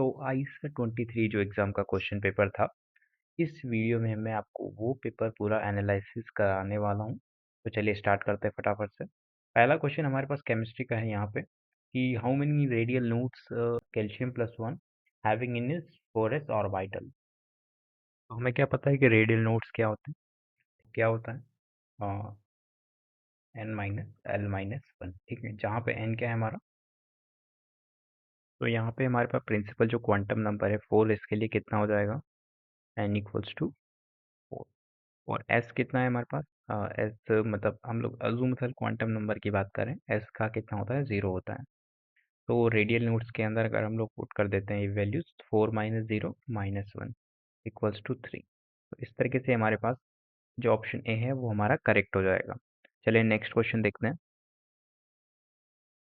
तो आईसा 23 जो एग्ज़ाम का क्वेश्चन पेपर था, इस वीडियो में मैं आपको वो पेपर पूरा एनालिसिस कराने वाला हूँ। तो चलिए स्टार्ट करते हैं फटाफट से। पहला क्वेश्चन हमारे पास केमिस्ट्री का है यहाँ पे कि how many radial nodes calcium plus one having in is 4s orbital. तो हमें क्या पता है कि रेडियल नोड्स क्या होते हैं? क्या होता है n minus l minus one, ठीक है, जहाँ पे एन क्या है हमारा। तो यहाँ पे हमारे पास प्रिंसिपल जो क्वांटम नंबर है 4, इसके लिए कितना हो जाएगा? N equals to 4। और एस कितना है हमारे पास? एस मतलब हम लोग अज़ूमथल क्वांटम नंबर की बात करें, एस का कितना होता है? 0 होता है। तो रेडियल नोट्स के अंदर अगर हम लोग पुट कर देते हैं ये values 4 minus 0 minus 1 equals to 3। तो इस तरीके से हमारे पास जो ऑप्शन ए है वो हमारा करेक्ट हो जाएगा। चलिए नेक्स्ट क्वेश्चन देखते हैं।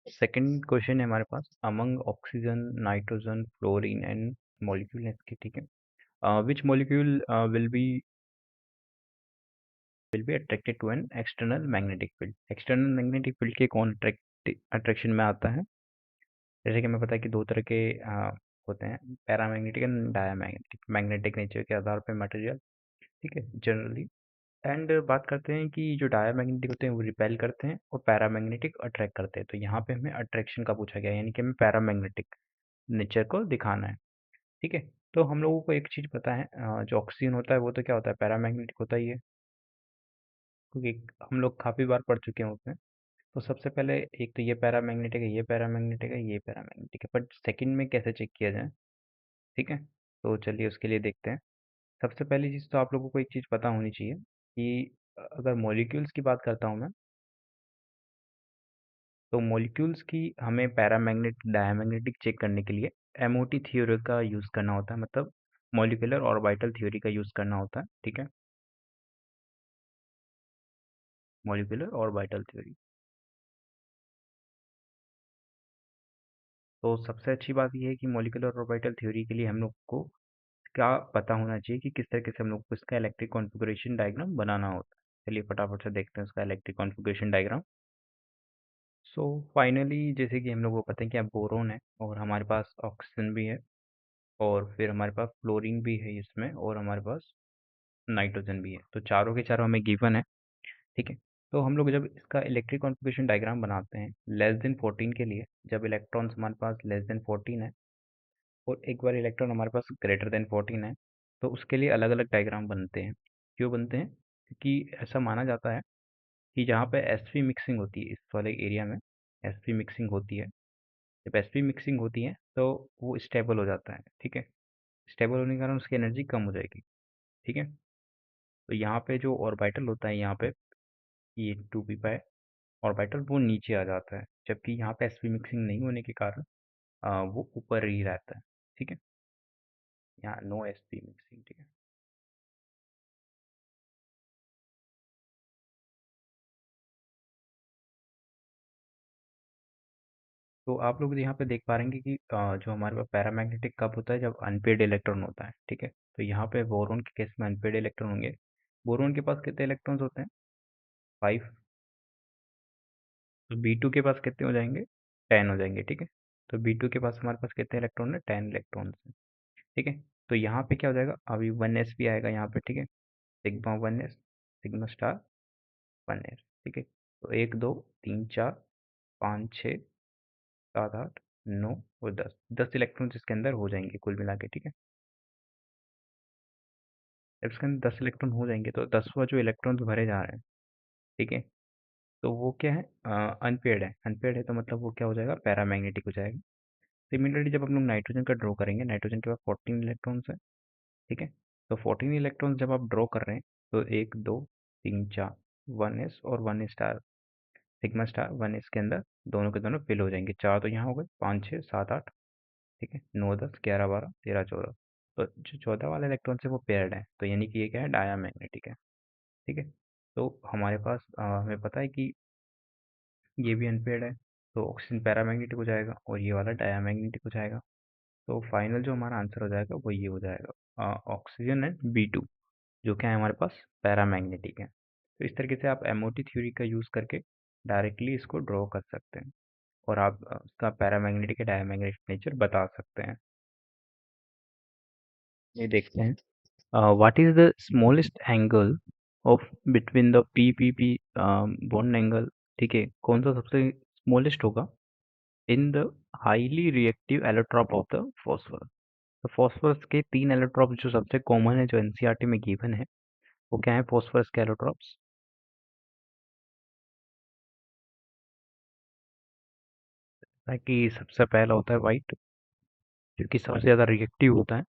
सेकंड क्वेश्चन है हमारे पास, among oxygen nitrogen fluorine and molecule इसके, ठीक है, which molecule will be attracted to an external magnetic field। External magnetic field के कौन अट्रैक्शन में आता है? जैसे कि हमें पता है कि दो तरह के होते हैं, paramagnetic and diamagnetic, magnetic nature के आधार पर मटेरियल, ठीक है, जनरली। एंड बात करते हैं कि जो डायमैग्नेटिक होते हैं वो रिपेल करते हैं और पैरामैग्नेटिक अट्रैक्ट करते हैं। तो यहाँ पे हमें अट्रैक्शन का पूछा गया है, यानी कि हमें पैरामैग्नेटिक नेचर को दिखाना है, ठीक है। तो हम लोगों को एक चीज़ पता है, जो ऑक्सीजन होता है वो तो क्या होता है? पैरामैग्नेटिक होता ही है, क्योंकि हम लोग काफ़ी बार पढ़ चुके हैं उसमें। तो सबसे पहले एक तो ये पैरामैग्नेटिक है, ये पैरामैग्नेटिक है, ये पैरामैग्नेटिक है, बट सेकंड में कैसे चेक किया जाए, ठीक है। तो चलिए उसके लिए देखते हैं। सबसे पहली चीज़ तो आप लोगों को एक चीज़ पता होनी चाहिए कि अगर मॉलिक्यूल्स की बात करता हूँ मैं, तो मॉलिक्यूल्स की हमें पैरामैग्नेटिक डायमैग्नेटिक चेक करने के लिए एमओटी थ्योरी का यूज़ करना होता है, मतलब मॉलिक्यूलर ऑर्बिटल थ्योरी का यूज़ करना होता है, ठीक है। Molecular orbital theory. तो सबसे अच्छी बात ये है कि मॉलिक्यूलर ऑर्बिटल थ्योरी के लिए हम लोग को क्या पता होना चाहिए कि किस तरीके से हम लोग को इसका इलेक्ट्रिक कॉन्फ़िगरेशन डायग्राम बनाना होता है। चलिए फटाफट से देखते हैं उसका electric configuration diagram. So finally जैसे कि हम लोग को पता है कि अब बोरोन है और हमारे पास ऑक्सीजन भी है और फिर हमारे पास फ्लोरीन भी है इसमें और हमारे पास नाइट्रोजन भी है। तो चारों के चारों हमें गिवन है, ठीक है। तो हम लोग जब इसका इलेक्ट्रिक कॉन्फ़िगरेशन डायग्राम बनाते हैं लेस देन 14 के लिए, जब इलेक्ट्रॉन्स हमारे पास लेस देन 14 है और एक बार इलेक्ट्रॉन हमारे पास ग्रेटर देन 14 है, तो उसके लिए अलग अलग डायग्राम बनते हैं। क्यों बनते हैं? क्योंकि ऐसा माना जाता है कि जहाँ पे sp मिक्सिंग होती है, इस वाले एरिया में sp मिक्सिंग होती है, जब sp मिक्सिंग होती है तो वो स्टेबल हो जाता है, ठीक है। स्टेबल होने के कारण उसकी एनर्जी कम हो जाएगी, ठीक है। तो यहाँ पे जो ऑर्बिटल होता है, यहाँ पे ये 2p पाई ऑर्बिटल वो नीचे आ जाता है, जबकि यहाँ पे sp मिक्सिंग नहीं होने के कारण वो ऊपर ही रहता है, ठीक है। यहाँ नो sp मिक्सिंग, ठीक है। तो आप लोग यहाँ पे देख पा रहे हैं कि जो हमारे पास पैरामैग्नेटिक कब होता है? जब अनपेड इलेक्ट्रॉन होता है, ठीक है। तो यहाँ पे बोरोन के केस में अनपेड इलेक्ट्रॉन होंगे। बोरोन के पास कितने इलेक्ट्रॉन्स होते हैं? 5। तो बी टू के पास कितने हो जाएंगे? 10 हो जाएंगे, ठीक है। तो बी टू के पास हमारे पास कितने इलेक्ट्रॉन है? 10 इलेक्ट्रॉन्स है, ठीक है। तो यहाँ पे क्या हो जाएगा? अभी 1s भी आएगा यहाँ पे, ठीक है। Sigma 1s, sigma star 1s, ठीक है। तो 1 2 3 4 5 6 7 8 9 और 10 इलेक्ट्रॉन इसके अंदर हो जाएंगे कुल मिला के, ठीक है। जब इसके अंदर 10 इलेक्ट्रॉन हो जाएंगे तो 10वां जो इलेक्ट्रॉन भरे जा रहे हैं, ठीक है, तो वो क्या है? अनपेड है। अनपेड है तो मतलब वो क्या हो जाएगा? पैरामैग्नेटिक हो जाएगा। सिमिलरली जब हम लोग नाइट्रोजन का ड्रॉ करेंगे, नाइट्रोजन के पास 14 इलेक्ट्रॉन्स है, ठीक है। तो 14 इलेक्ट्रॉन्स जब आप ड्रॉ कर रहे हैं तो 1 2 3 4 1s और 1 स्टार, सिग्मा स्टार 1s के अंदर दोनों के दोनों फिल हो जाएंगे। चार तो यहाँ हो गए, 5 6 7 8, ठीक है, 9 10 11 12 13 14। तो जो 14 वाला इलेक्ट्रॉन है वो पेयर्ड है, तो यानी कि ये क्या है? डायामैग्नेटिक है, ठीक है। तो हमारे पास हमें पता है कि ये भी अनपेयर्ड है, तो ऑक्सीजन पैरामैग्नेटिक हो जाएगा और ये वाला डायामैग्नेटिक हो जाएगा। तो फाइनल जो हमारा आंसर हो जाएगा वो ये हो जाएगा, ऑक्सीजन एंड बी टू, जो क्या है हमारे पास? पैरामैग्नेटिक है। तो इस तरीके से आप एमओटी थ्योरी का यूज़ करके डायरेक्टली इसको ड्रॉ कर सकते हैं और आप उसका पैरामैग्नेटिक या डायमैग्नेटिक नेचर बता सकते हैं। ये देखते हैं। What is the smallest angle of between the P P P bond angle? ठीक है, कौन सा सबसे स्मॉलेस्ट होगा in the highly reactive allotrope of the phosphorus? तो फॉस्फोरस के 3 एलोट्रॉप जो सबसे कॉमन है, जो एनसीईआरटी में गिवन है, वो क्या है? फॉस्फोरस के एलोट्रॉप्स। ताकि सबसे पहला होता है वाइट, क्योंकि सबसे ज़्यादा रिएक्टिव होता है।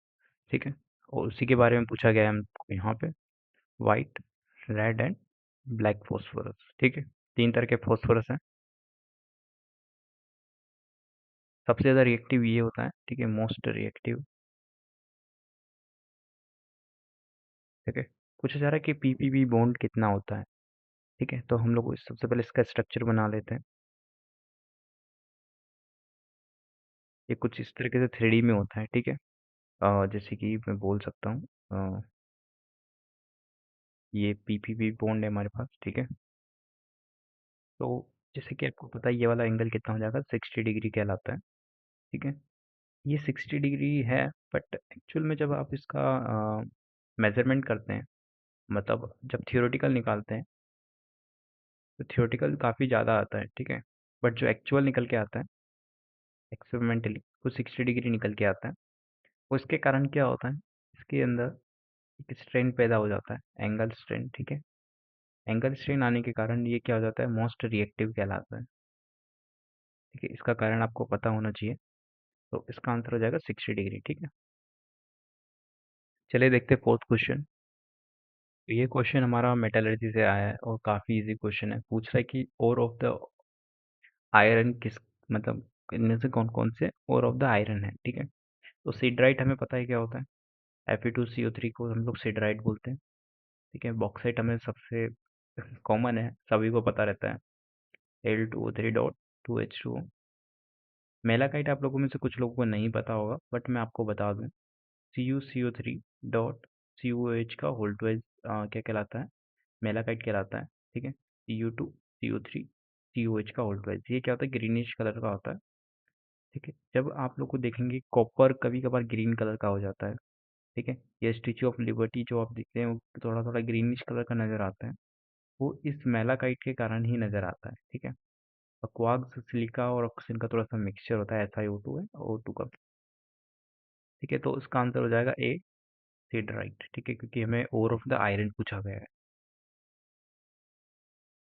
ठीक है, और उसी के बारे में पूछा गया है हमको यहाँ पे। White, red and black phosphorus. ठीक है, 3 तरह के फॉस्फोरस हैं। सबसे ज़्यादा रिएक्टिव ये होता है। ठीक है, मोस्ट रिएक्टिव। ठीक है, पूछा जा रहा है कि पीपीपी बॉन्ड कितना होता है। ठीक है, तो हम लोग सबसे पहले इसका स्ट्रक्चर बना लेते हैं। ये कुछ इस तरीके से 3D में होता है। ठीक है, जैसे कि मैं बोल सकता हूँ, ये पीपीपी बॉन्ड है हमारे पास। ठीक है, तो जैसे कि आपको पता है ये वाला एंगल कितना हो जाएगा? 60 डिग्री कहलाता है। ठीक है, ये 60 डिग्री है, बट एक्चुअल में जब आप इसका मेजरमेंट करते हैं, मतलब जब थियोरेटिकल निकालते हैं, तो थियोरेटिकल काफ़ी ज़्यादा आता है। ठीक है, बट जो एक्चुअल निकल के आता है एक्सपेरिमेंटली, वो 60 डिग्री निकल के आता है। उसके कारण क्या होता है, इसके अंदर एक स्ट्रेन पैदा हो जाता है, एंगल स्ट्रेन। ठीक है, एंगल स्ट्रेन आने के कारण ये क्या हो जाता है? मोस्ट रिएक्टिव कहलाता है। ठीक है, इसका कारण आपको पता होना चाहिए। तो इसका आंसर हो जाएगा 60 डिग्री। ठीक है, चलिए देखते हैं फोर्थ क्वेश्चन। तो ये क्वेश्चन हमारा मेटलर्जी से आया है और काफ़ी इजी क्वेश्चन है। पूछ रहा है कि ओर ऑफ द आयरन किस, मतलब इनमें से कौन कौन से ओर ऑफ द आयरन है। ठीक है, तो सिडराइट हमें पता है क्या होता है। Fe2CO3 को हम लोग सिडराइट बोलते हैं। ठीक है, बॉक्साइट हमें सबसे कॉमन है, सभी को पता रहता है, Al2O3 डॉट 2H2O। मेलाकाइट आप लोगों में से कुछ लोगों को नहीं पता होगा, बट मैं आपको बता दूं, CuCO3 डॉट COH का होल ट्वाइस क्या कहलाता है? मेलाकाइट कहलाता है। ठीक है, Cu2CO3 COH का होल ट्वाइस, ये क्या होता है? ग्रीनिश कलर का होता है। ठीक है, जब आप लोग को देखेंगे कॉपर कभी कभार ग्रीन कलर का हो जाता है। ठीक है, ये स्टेच्यू ऑफ लिबर्टी जो आप देखते हैं, वो थोड़ा थोड़ा ग्रीनिश कलर का नजर आता है। वो इस मेलाकाइट के कारण ही नजर आता है। ठीक है, क्वार्ट्ज सिलिका और ऑक्सीजन का थोड़ा सा मिक्सचर होता है, SiO2 है, O2 का। ठीक है, तो इसका आंसर हो जाएगा ए, सिडराइट। ठीक है, क्योंकि हमें ओर ऑफ द आयरन पूछा गया है।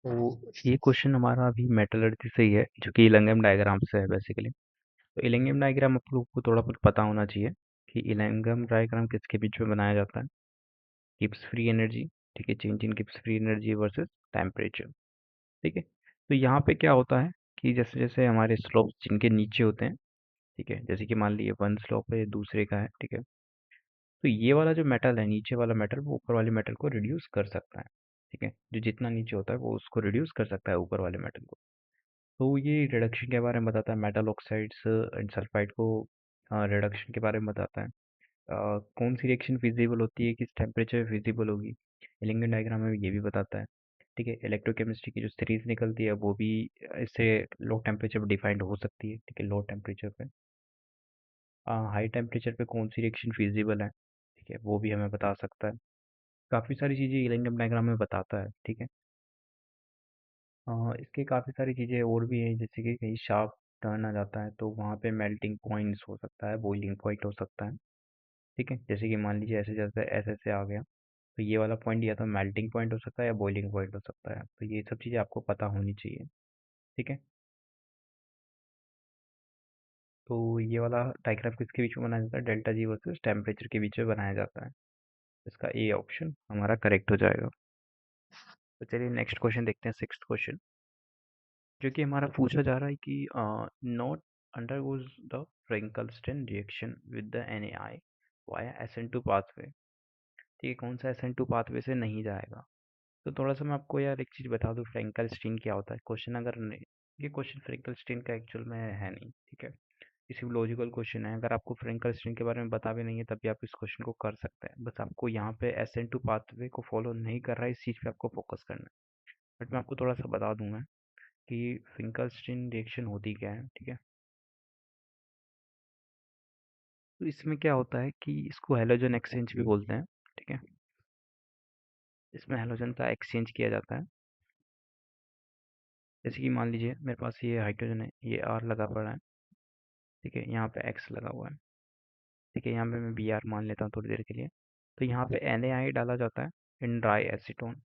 तो ये क्वेश्चन हमारा अभी मेटलर्जी से ही है, जो कि इलंगम डायग्राम से है बेसिकली। तो इलंगम डायग्राम आप लोग को थोड़ा बहुत पता होना चाहिए कि इलंगम डायग्राम किसके बीच में बनाया जाता है। Gibbs free energy. ठीक है, change in Gibbs free energy versus temperature. ठीक है, तो यहाँ पे क्या होता है कि जैसे जैसे हमारे स्लोप जिनके नीचे होते हैं, ठीक है, जैसे कि मान लीजिए वन स्लोप है, दूसरे का है। ठीक है, तो ये वाला जो मेटल है, नीचे वाला मेटल, वो ऊपर वाले मेटल को रिड्यूस कर सकता है। ठीक है, जो जितना नीचे होता है वो उसको रिड्यूस कर सकता है, ऊपर वाले मेटल को। तो ये रिडक्शन के बारे में बताता है, मेटल ऑक्साइड्स एंड सल्फाइड को रिडक्शन के बारे में बताता है। कौन सी रिएक्शन फिजिबल होती है, किस टेम्परेचर पे फिजिबल होगी, एलिंगन डायग्राम में ये भी बताता है। ठीक है, इलेक्ट्रोकेमिस्ट्री की जो सीरीज निकलती है, वो भी इससे लो टेम्परेचर पे डिफाइंड हो सकती है। ठीक है, लो टेम्परेचर पे, हाई टेम्परेचर पे कौन सी रिएक्शन फिजिबल है, ठीक है, वो भी हमें बता सकता है। काफ़ी सारी चीज़ें इलेक्ट्रोम डायग्राम में बताता है। ठीक है, इसके काफ़ी सारी चीज़ें और भी हैं, जैसे कि कहीं शार्प टर्न आ जाता है, तो वहाँ पे मेल्टिंग पॉइंट्स हो सकता है, बॉइलिंग पॉइंट हो सकता है। ठीक है, जैसे कि मान लीजिए ऐसे जैसे ऐसे ऐसे आ गया, तो ये वाला पॉइंट या तो मेल्टिंग पॉइंट हो सकता है या बॉइलिंग पॉइंट हो सकता है। तो ये सब चीज़ें आपको पता होनी चाहिए। ठीक है, तो ये वाला डायग्राफ किसके बीच में बनाया जाता है? डेल्टा जी वर्सेस टेम्परेचर के बीच में बनाया जाता है। इसका ए ऑप्शन हमारा करेक्ट हो जाएगा। तो चलिए नेक्स्ट क्वेश्चन देखते हैं, सिक्स्थ क्वेश्चन, जो कि हमारा पूछा जा रहा है कि not undergoes the Finkelstein reaction with the NaI via SN2 pathway. ठीक है, कौन सा SN2 पाथवे से नहीं जाएगा? तो थोड़ा सा मैं आपको यार एक चीज़ बता दूं, फ्रेंकलस्टीन क्या होता है। क्वेश्चन अगर नहीं, ये क्वेश्चन फ्रेंकलस्टीन का एक्चुअल में है नहीं। ठीक है, किसी लॉजिकल क्वेश्चन है, अगर आपको फ्रेंकलस्टीन के बारे में पता भी नहीं है, तब भी आप इस क्वेश्चन को कर सकते हैं। बस आपको यहाँ पे SN2 पाथवे को फॉलो नहीं कर रहा है, इस चीज़ पे आपको फोकस करना है। बट मैं आपको थोड़ा सा बता दूंगा कि फिंकलस्टीन रिएक्शन होती क्या है। ठीक है, तो इसमें क्या होता है कि इसको हैलोजन एक्सचेंज भी बोलते हैं। ठीक है, इसमें हैलोजन का एक्सचेंज किया जाता है। जैसे कि मान लीजिए मेरे पास ये हाइड्रोजन है, ये आर लगा पड़ा है। ठीक है, यहाँ पे एक्स लगा हुआ है। ठीक है, यहाँ पे मैं बी आर मान लेता हूँ थोड़ी देर के लिए। तो यहाँ पे NaI डाला जाता है इन ड्राई एसीटोन।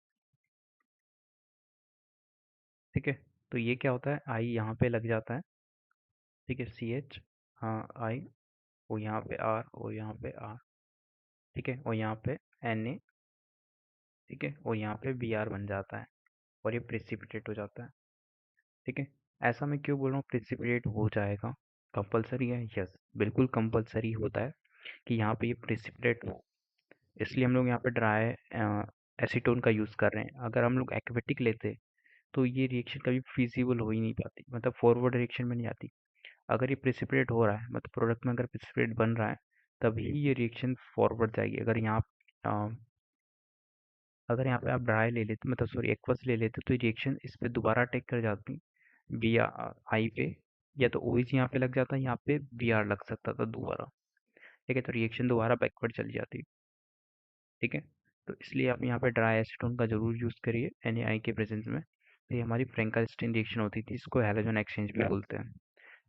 ठीक है, तो ये क्या होता है, आई यहाँ पे लग जाता है। ठीक है, CH, हाँ आई, और यहाँ पे आर, और यहाँ पे आर। ठीक है, और यहाँ पे Na। ठीक है, और यहाँ पे Br बन जाता है, और ये प्रेसिपिटेट हो जाता है। ठीक है, ऐसा मैं क्यों बोल रहा हूँ प्रेसिपिटेट हो जाएगा, कंपलसरी है? यस, बिल्कुल कंपलसरी होता है कि यहाँ पे ये प्रेसिपिटेट हो। इसलिए हम लोग यहाँ पे ड्राई एसीटोन का यूज़ कर रहे हैं। अगर हम लोग एक्वेटिक लेते तो ये रिएक्शन कभी फिजिबल हो ही नहीं पाती, मतलब फॉरवर्ड रिएक्शन में नहीं आती। अगर ये प्रेसिपिटेट हो रहा है, मतलब प्रोडक्ट में अगर प्रेसिपिटेट बन रहा है, तभी ये रिएक्शन फॉरवर्ड जाएगी। अगर यहाँ पे आप ड्राई ले लेते, मतलब सॉरी एक्वस ले लेते, तो रिएक्शन इस पे दोबारा अटैक कर जाती बी आई पे, या तो OH यहाँ पे लग जाता, यहाँ पे Br लग सकता था दोबारा। ठीक है, तो रिएक्शन दोबारा बैकवर्ड चली जाती। ठीक है, तो इसलिए आप यहाँ पे ड्राई एसीटोन का जरूर यूज़ करिए NaI के प्रेजेंस में। ये हमारी फ्रैंकलस्टीन रिएक्शन होती थी, इसको हैलोजन एक्सचेंज भी बोलते हैं।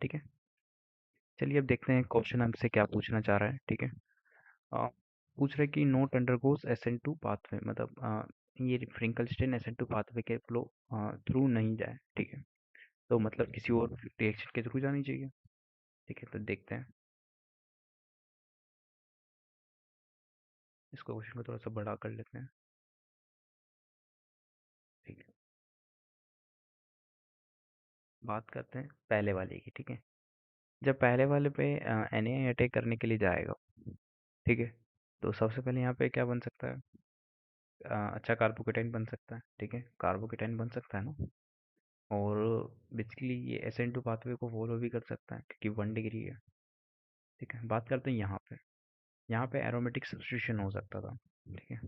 ठीक है, चलिए अब देखते हैं क्वेश्चन हमसे क्या पूछना चाह रहा है। ठीक है, अ, पूछ रहे कि नोट अंडरगोस SN2 पाथवे, मतलब ये फ्रिंकलस्टीन SN2 पाथवे के फ्लो थ्रू नहीं जाए। ठीक है, तो मतलब किसी और रिएक्शन के थ्रू जानी चाहिए। ठीक है, तो देखते हैं इस क्वेश्चन को थोड़ा सा बड़ा कर लेते हैं। ठीक है, बात करते हैं पहले वाले की। ठीक है, जब पहले वाले पे NaI अटैक करने के लिए जाएगा, ठीक है, तो सबसे पहले यहाँ पे क्या बन सकता है, अच्छा कार्बोकेटाइन बन सकता है। ठीक है, कार्बोकेटाइन बन सकता है ना, और बेसिकली ये SN2 पाथवे को फॉलो भी कर सकता है क्योंकि 1 डिग्री है। ठीक है, बात करते हैं यहाँ पे एरोमेटिक सब्स्टिट्यूशन हो सकता था। ठीक है,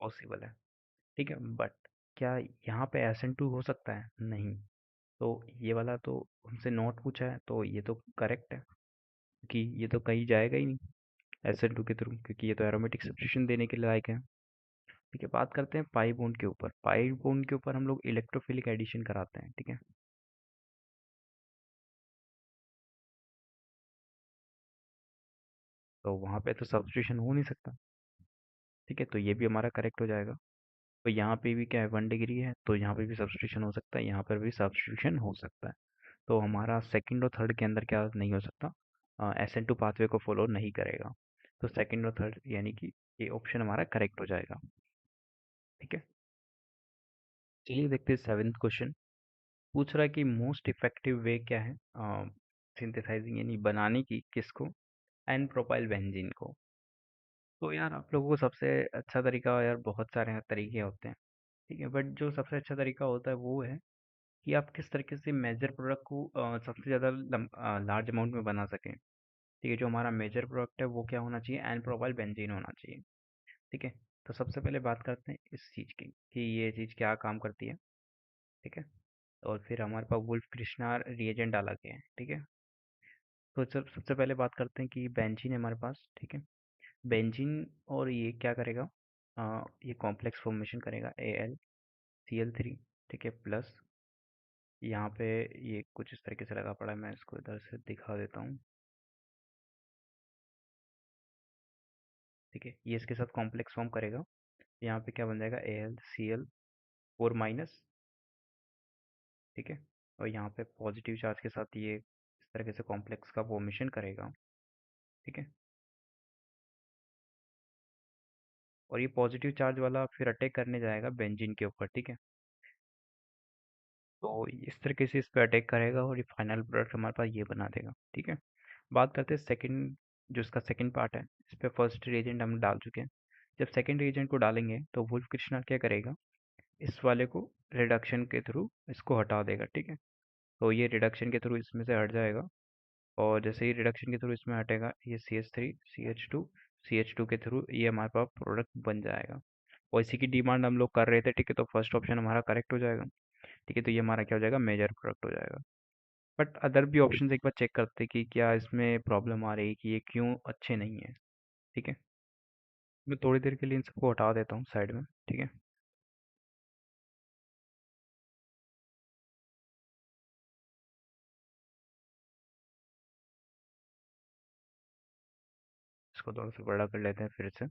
पॉसिबल है। ठीक है, बट क्या यहाँ पे SN2 हो सकता है? नहीं। तो ये वाला तो हमसे नॉट पूछा है, तो ये तो करेक्ट है कि ये तो कहीं जाएगा ही नहीं SN2 के थ्रू, क्योंकि ये तो एरोमेटिक सब्स्टिट्यूशन देने के लायक है। ठीक है, बात करते हैं पाई बॉन्ड के ऊपर। पाई बॉन्ड के ऊपर हम लोग इलेक्ट्रोफिलिक एडिशन कराते हैं। ठीक है, तो वहाँ पे तो सब्स्टिट्यूशन हो नहीं सकता। ठीक है, तो ये भी हमारा करेक्ट हो जाएगा। तो यहाँ पे भी क्या है, 1 डिग्री है, तो यहाँ पे भी सब्स्टिट्यूशन हो सकता है, यहाँ पर भी सब्स्टिट्यूशन हो सकता है। तो हमारा सेकंड और थर्ड के अंदर क्या नहीं हो सकता, SN2 पाथवे को फॉलो नहीं करेगा। तो सेकंड और थर्ड यानी कि ये ऑप्शन हमारा करेक्ट हो जाएगा। ठीक है, चलिए देखते हैं सेवेंथ क्वेश्चन। पूछ रहा है कि मोस्ट इफेक्टिव वे क्या है सिंथेसाइजिंग, यानी बनाने की, किसको, एन प्रोपाइल बेंजीन को। तो यार आप लोगों को सबसे अच्छा तरीका, यार बहुत सारे तरीके होते हैं। ठीक है, बट जो सबसे अच्छा तरीका होता है वो है कि आप किस तरीके से मेजर प्रोडक्ट को सबसे ज़्यादा लार्ज अमाउंट में बना सकें। ठीक है, जो हमारा मेजर प्रोडक्ट है वो क्या होना चाहिए, एन प्रोपाइल बेंजीन होना चाहिए। ठीक है, तो सबसे पहले बात करते हैं इस चीज़ की कि ये चीज़ क्या काम करती है। ठीक है, और फिर हमारे पास वुल्फ क्रिश्नर रिएजेंट डाला गया है। ठीक है, तो सबसे पहले बात करते हैं कि बेंजीन है हमारे पास। ठीक है, बेंजीन, और ये क्या करेगा, ये कॉम्प्लेक्स फॉर्मेशन करेगा AlCl3। ठीक है, प्लस यहाँ पे ये कुछ इस तरीके से लगा पड़ा है, मैं इसको इधर से दिखा देता हूँ। ठीक है, ये इसके साथ कॉम्प्लेक्स फॉर्म करेगा। यहाँ पे क्या बन जाएगा, AlCl4-। ठीक है, और यहाँ पे पॉजिटिव चार्ज के साथ ये इस तरीके से कॉम्प्लेक्स का फॉर्मेशन करेगा। ठीक है, और ये पॉजिटिव चार्ज वाला फिर अटैक करने जाएगा बेंजीन के ऊपर। ठीक है, तो इस तरीके से इस पे अटैक करेगा और ये फाइनल प्रोडक्ट हमारे पास ये बना देगा। ठीक है, बात करते हैं सेकंड, जो इसका सेकंड पार्ट है। इस पे फर्स्ट रिएजेंट हम डाल चुके हैं। जब सेकंड रिएजेंट को डालेंगे तो वुल्फ कृष्णा क्या करेगा, इस वाले को रिडक्शन के थ्रू इसको हटा देगा। ठीक है, तो ये रिडक्शन के थ्रू इसमें से हट जाएगा, और जैसे ही रिडक्शन के थ्रू इसमें हटेगा, ये CH3 CH2 के थ्रू ये हमारे पास प्रोडक्ट बन जाएगा। और इसी की डिमांड हम लोग कर रहे थे। ठीक है, तो फर्स्ट ऑप्शन हमारा करेक्ट हो जाएगा। ठीक है, तो ये हमारा क्या हो जाएगा, मेजर प्रोडक्ट हो जाएगा। बट अदर भी ऑप्शन एक बार चेक करते कि क्या इसमें प्रॉब्लम आ रही है, कि ये क्यों अच्छे नहीं है। ठीक है, मैं थोड़ी देर के लिए इन सबको हटा देता हूँ साइड में। ठीक है, इसको थोड़ा सा बड़ा कर लेते हैं फिर से।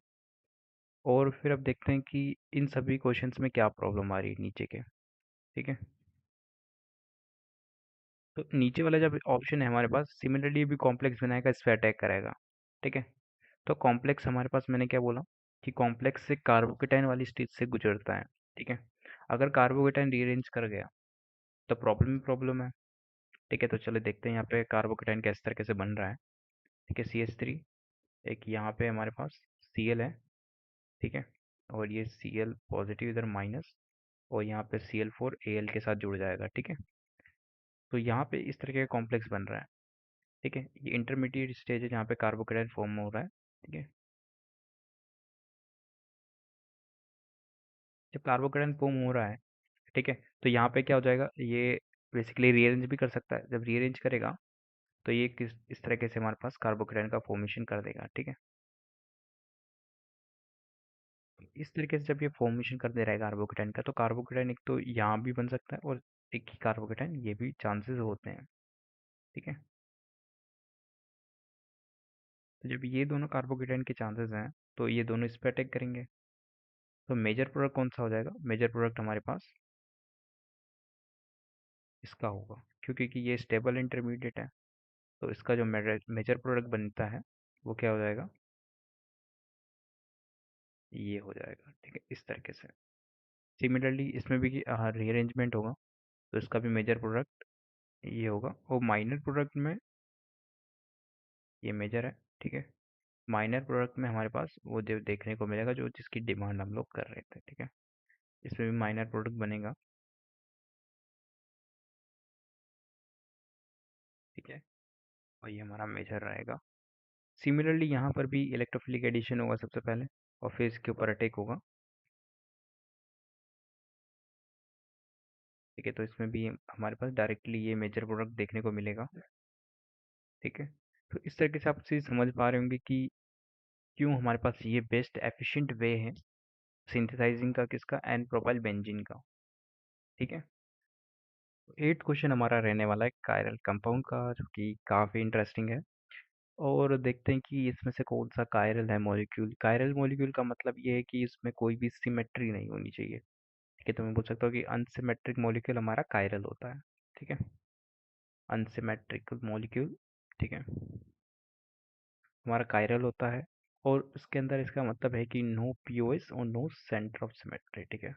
और फिर अब देखते हैं कि इन सभी क्वेश्चंस में क्या प्रॉब्लम आ रही है नीचे के। ठीक है, तो नीचे वाला जब ऑप्शन है हमारे पास, सिमिलरली भी कॉम्प्लेक्स बनाएगा, इस पे अटैक करेगा। ठीक है, तो कॉम्प्लेक्स हमारे पास, मैंने क्या बोला कि कॉम्प्लेक्स से कार्बोकेटाइन वाली स्टेज से गुजरता है। ठीक है, अगर कार्बोकेटाइन रीअरेंज कर गया तो प्रॉब्लम ही प्रॉब्लम है। ठीक है, तो चलो देखते हैं यहाँ पे कार्बोकेटाइन किस तरीके से बन रहा है। ठीक है, CH3, एक यहाँ पे हमारे पास Cl है। ठीक है, और ये Cl पॉजिटिव इधर माइनस, और यहाँ पे Cl4 Al के साथ जुड़ जाएगा। ठीक है, तो यहाँ पे इस तरीके का कॉम्प्लेक्स बन रहा है। ठीक है, ये इंटरमीडिएट स्टेज है जहाँ पे कार्बोकेटाइन फॉर्म हो रहा है। ठीक है, जब कार्बोकेटाइन फॉर्म हो रहा है, ठीक है, तो यहाँ पे क्या हो जाएगा, ये बेसिकली रीअरेंज भी कर सकता है। जब रीअरेंज करेगा तो ये किस इस तरीके से हमारे पास कार्बोकेटाइन का फॉर्मेशन कर देगा। ठीक है, इस तरीके से जब ये फॉर्मेशन कर दे रहा है कार्बोकेटाइन का, तो कार्बोकेटाइन एक तो यहाँ भी बन सकता है, और एक ही कार्बोकेटाइन ये भी चांसेस होते हैं। ठीक है, तो जब ये दोनों कार्बोकेटाइन के चांसेस हैं, तो ये दोनों इस पे अटैक करेंगे। तो मेजर प्रोडक्ट कौन सा हो जाएगा? मेजर प्रोडक्ट हमारे पास इसका होगा, क्योंकि कि ये स्टेबल इंटरमीडिएट है। तो इसका जो मेजर प्रोडक्ट बनता है वो क्या हो जाएगा, ये हो जाएगा। ठीक है, इस तरीके से। सिमिलरली इसमें भी रीअरेंजमेंट होगा, तो इसका भी मेजर प्रोडक्ट ये होगा, और माइनर प्रोडक्ट में ये मेजर है। ठीक है, माइनर प्रोडक्ट में हमारे पास वो जो देखने को मिलेगा, जो जिसकी डिमांड हम लोग कर रहे थे। ठीक है, इसमें भी माइनर प्रोडक्ट बनेगा। ठीक है, और ये हमारा मेजर रहेगा। सिमिलरली यहाँ पर भी इलेक्ट्रोफिलिक एडिशन होगा सबसे पहले, और फिर इसके ऊपर अटैक होगा। ठीक है, तो इसमें भी हमारे पास डायरेक्टली ये मेजर प्रोडक्ट देखने को मिलेगा। ठीक है, तो इस तरीके से आप चीज़ समझ पा रहे होंगे कि क्यों हमारे पास ये बेस्ट एफिशिएंट वे है सिंथेसाइजिंग का, किसका, एन प्रोपाइल बेंजीन का। ठीक है, तो 8 क्वेश्चन हमारा रहने वाला है कायरल कंपाउंड का, जो कि काफ़ी इंटरेस्टिंग है। और देखते हैं कि इसमें से कौन सा कायरल है मॉलिक्यूल। कायरल मॉलिक्यूल का मतलब ये है कि इसमें कोई भी सिमेट्री नहीं होनी चाहिए। ठीक है, तो मैं बोल सकता हूँ कि अनसिमेट्रिक मॉलिक्यूल हमारा कायरल होता है। ठीक है, अनसिमेट्रिकल मॉलिक्यूल, ठीक है, हमारा कायरल होता है। और उसके अंदर इसका मतलब है कि नो पीओएस और नो सेंटर ऑफ सिमेट्री। ठीक है,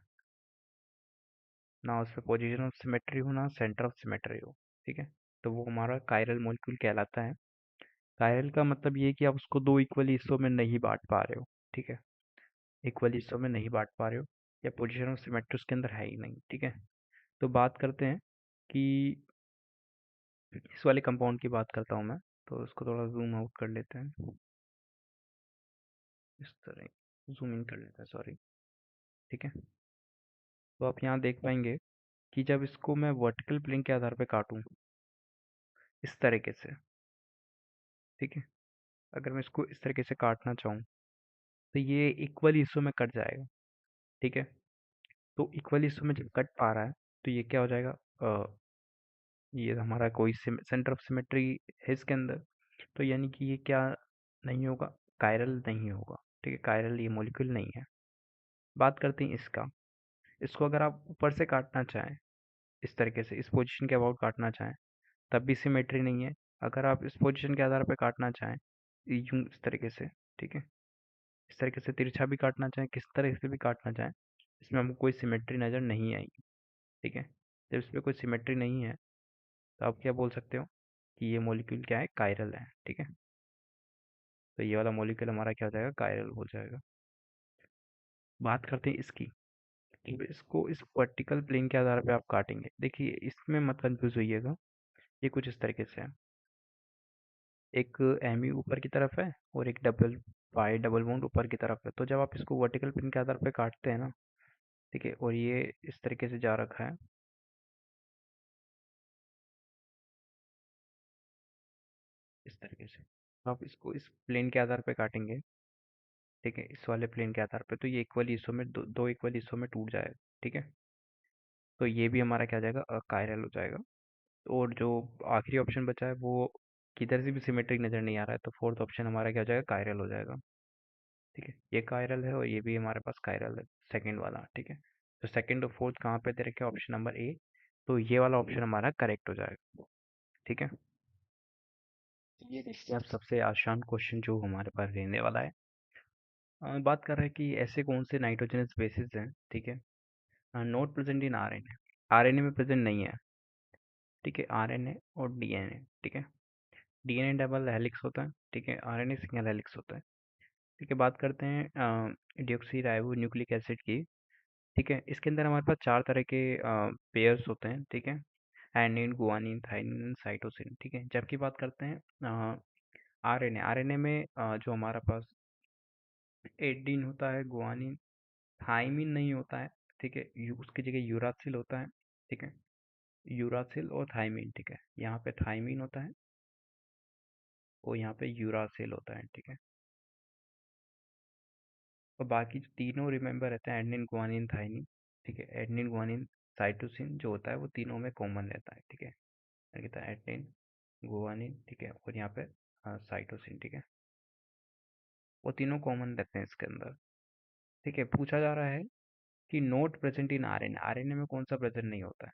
ना उस पर पोजिशन ऑफ सिमेट्री हो, ना सेंटर ऑफ सिमेट्री हो। ठीक है, तो वो हमारा कायरल मॉलिक्यूल कहलाता है। कायरल का मतलब ये है कि आप उसको दो इक्वल हिस्सों में नहीं बांट पा रहे हो। ठीक है, इक्वल हिस्सों में नहीं बांट पा रहे हो, या पोजिशन ऑफ सिमेट्री उसके अंदर है ही नहीं। ठीक है, तो बात करते हैं कि इस वाले कंपाउंड की बात करता हूँ मैं। तो उसको थोड़ा जूम आउट कर लेते हैं, इस तरह जूम इन कर लेते हैं, सॉरी। ठीक है, तो आप यहाँ देख पाएंगे कि जब इसको मैं वर्टिकल प्लेन के आधार पे काटूं इस तरीके से, ठीक है, अगर मैं इसको इस तरीके से काटना चाहूँ, तो ये इक्वल हिस्सों में कट जाएगा। ठीक है, तो इक्वल हिस्सों में जब कट पा रहा है, तो ये क्या हो जाएगा, ये हमारा कोई सेंटर ऑफ सिमेट्री है इसके अंदर। तो यानी कि ये क्या नहीं होगा, कायरल नहीं होगा। ठीक है, कायरल ये मॉलिक्यूल नहीं है। बात करते हैं इसका। इसको अगर आप ऊपर से काटना चाहें, इस तरीके से इस पोजीशन के अबाउट काटना चाहें, तब भी सिमेट्री नहीं है। अगर आप इस पोजीशन के आधार पर काटना चाहें, यूं इस तरीके से, ठीक है, इस तरीके से तिरछा भी काटना चाहें, किस तरह से भी काटना चाहें, इसमें हमको कोई सिमेट्री नज़र नहीं आएगी। ठीक है, जब इसमें कोई सिमेट्री नहीं है, तो आप क्या बोल सकते हो कि ये मॉलिक्यूल क्या है, कायरल है। ठीक है, तो ये वाला मॉलिक्यूल हमारा क्या हो जाएगा, कायरल हो जाएगा। बात करते हैं इसकी। तो इसको इस वर्टिकल प्लेन के आधार पे आप काटेंगे। देखिए, इसमें मत कंफ्यूज होइएगा, ये कुछ इस तरीके से है। एक एम यू ऊपर की तरफ है, और एक डबल पाई डबल बॉन्ड ऊपर की तरफ है। तो जब आप इसको वर्टिकल प्लेन के आधार पे काटते हैं ना, ठीक है, और ये इस तरीके से जा रखा है, इस तरीके से। आप इसको इस प्लेन के आधार पे काटेंगे, ठीक है, इस वाले प्लेन के आधार पे, तो ये इक्वल हिस्सों में दो इक्वल हिस्सों में टूट जाएगा, ठीक है। तो ये भी हमारा क्या हो जाएगा, कायरल हो जाएगा। और जो आखिरी ऑप्शन बचा है वो किधर से भी सिमेट्रिक नज़र नहीं आ रहा है, तो फोर्थ ऑप्शन हमारा क्या हो जाएगा, कायरल हो जाएगा, ठीक है। ये कायरल है और ये भी हमारे पास कायरल है, सेकंड वाला, ठीक है। तो सेकंड और फोर्थ कहाँ पे दे रखे, ऑप्शन नंबर ए। तो ये वाला ऑप्शन हमारा करेक्ट हो जाएगा, ठीक है। ये देखिए आप, सबसे आसान क्वेश्चन जो हमारे पास रहने वाला है। बात कर रहे हैं कि ऐसे कौन से नाइट्रोजनस बेसिस हैं, ठीक है, not present in RNA, RNA में प्रेजेंट नहीं है, ठीक है, आरएनए और डीएनए, ठीक है। डीएनए डबल हेलिक्स होता है, ठीक है, आरएनए सिंगल हेलिक्स होता है, ठीक है। बात करते हैं डिऑक्सी राइबो न्यूक्लिक एसिड की, ठीक है। इसके अंदर हमारे पास चार तरह के पेयर्स होते हैं, ठीक है, एडेनिन, गुआनिन, थाइमिन, साइटोसिन, ठीक है। जबकि बात करते हैं आरएनए, आरएनए में जो हमारा पास एडेनिन होता है, गुआनिन, थाइमिन नहीं होता है, ठीक है, उसकी जगह यूरासिल होता है, ठीक है, यूरासिल और थाइमिन, ठीक है। यहाँ पे थाइमिन होता है और यहाँ पे यूरासिल होता है, ठीक है। और बाकी जो तीनों रिमेंबर रहते हैं, एडेनिन, गुआनिन, थाइमिन, ठीक है, एडेनिन, गुआनिन, साइटोसिन जो होता है वो तीनों में कॉमन रहता है, ठीक है। कहता है एडेनिन, गुआनिन, ठीक है, और यहाँ पे साइटोसिन, ठीक है, वो तीनों कॉमन रहते हैं इसके अंदर, ठीक है। पूछा जा रहा है कि note present in RNA, RNA में कौन सा प्रेजेंट नहीं होता है,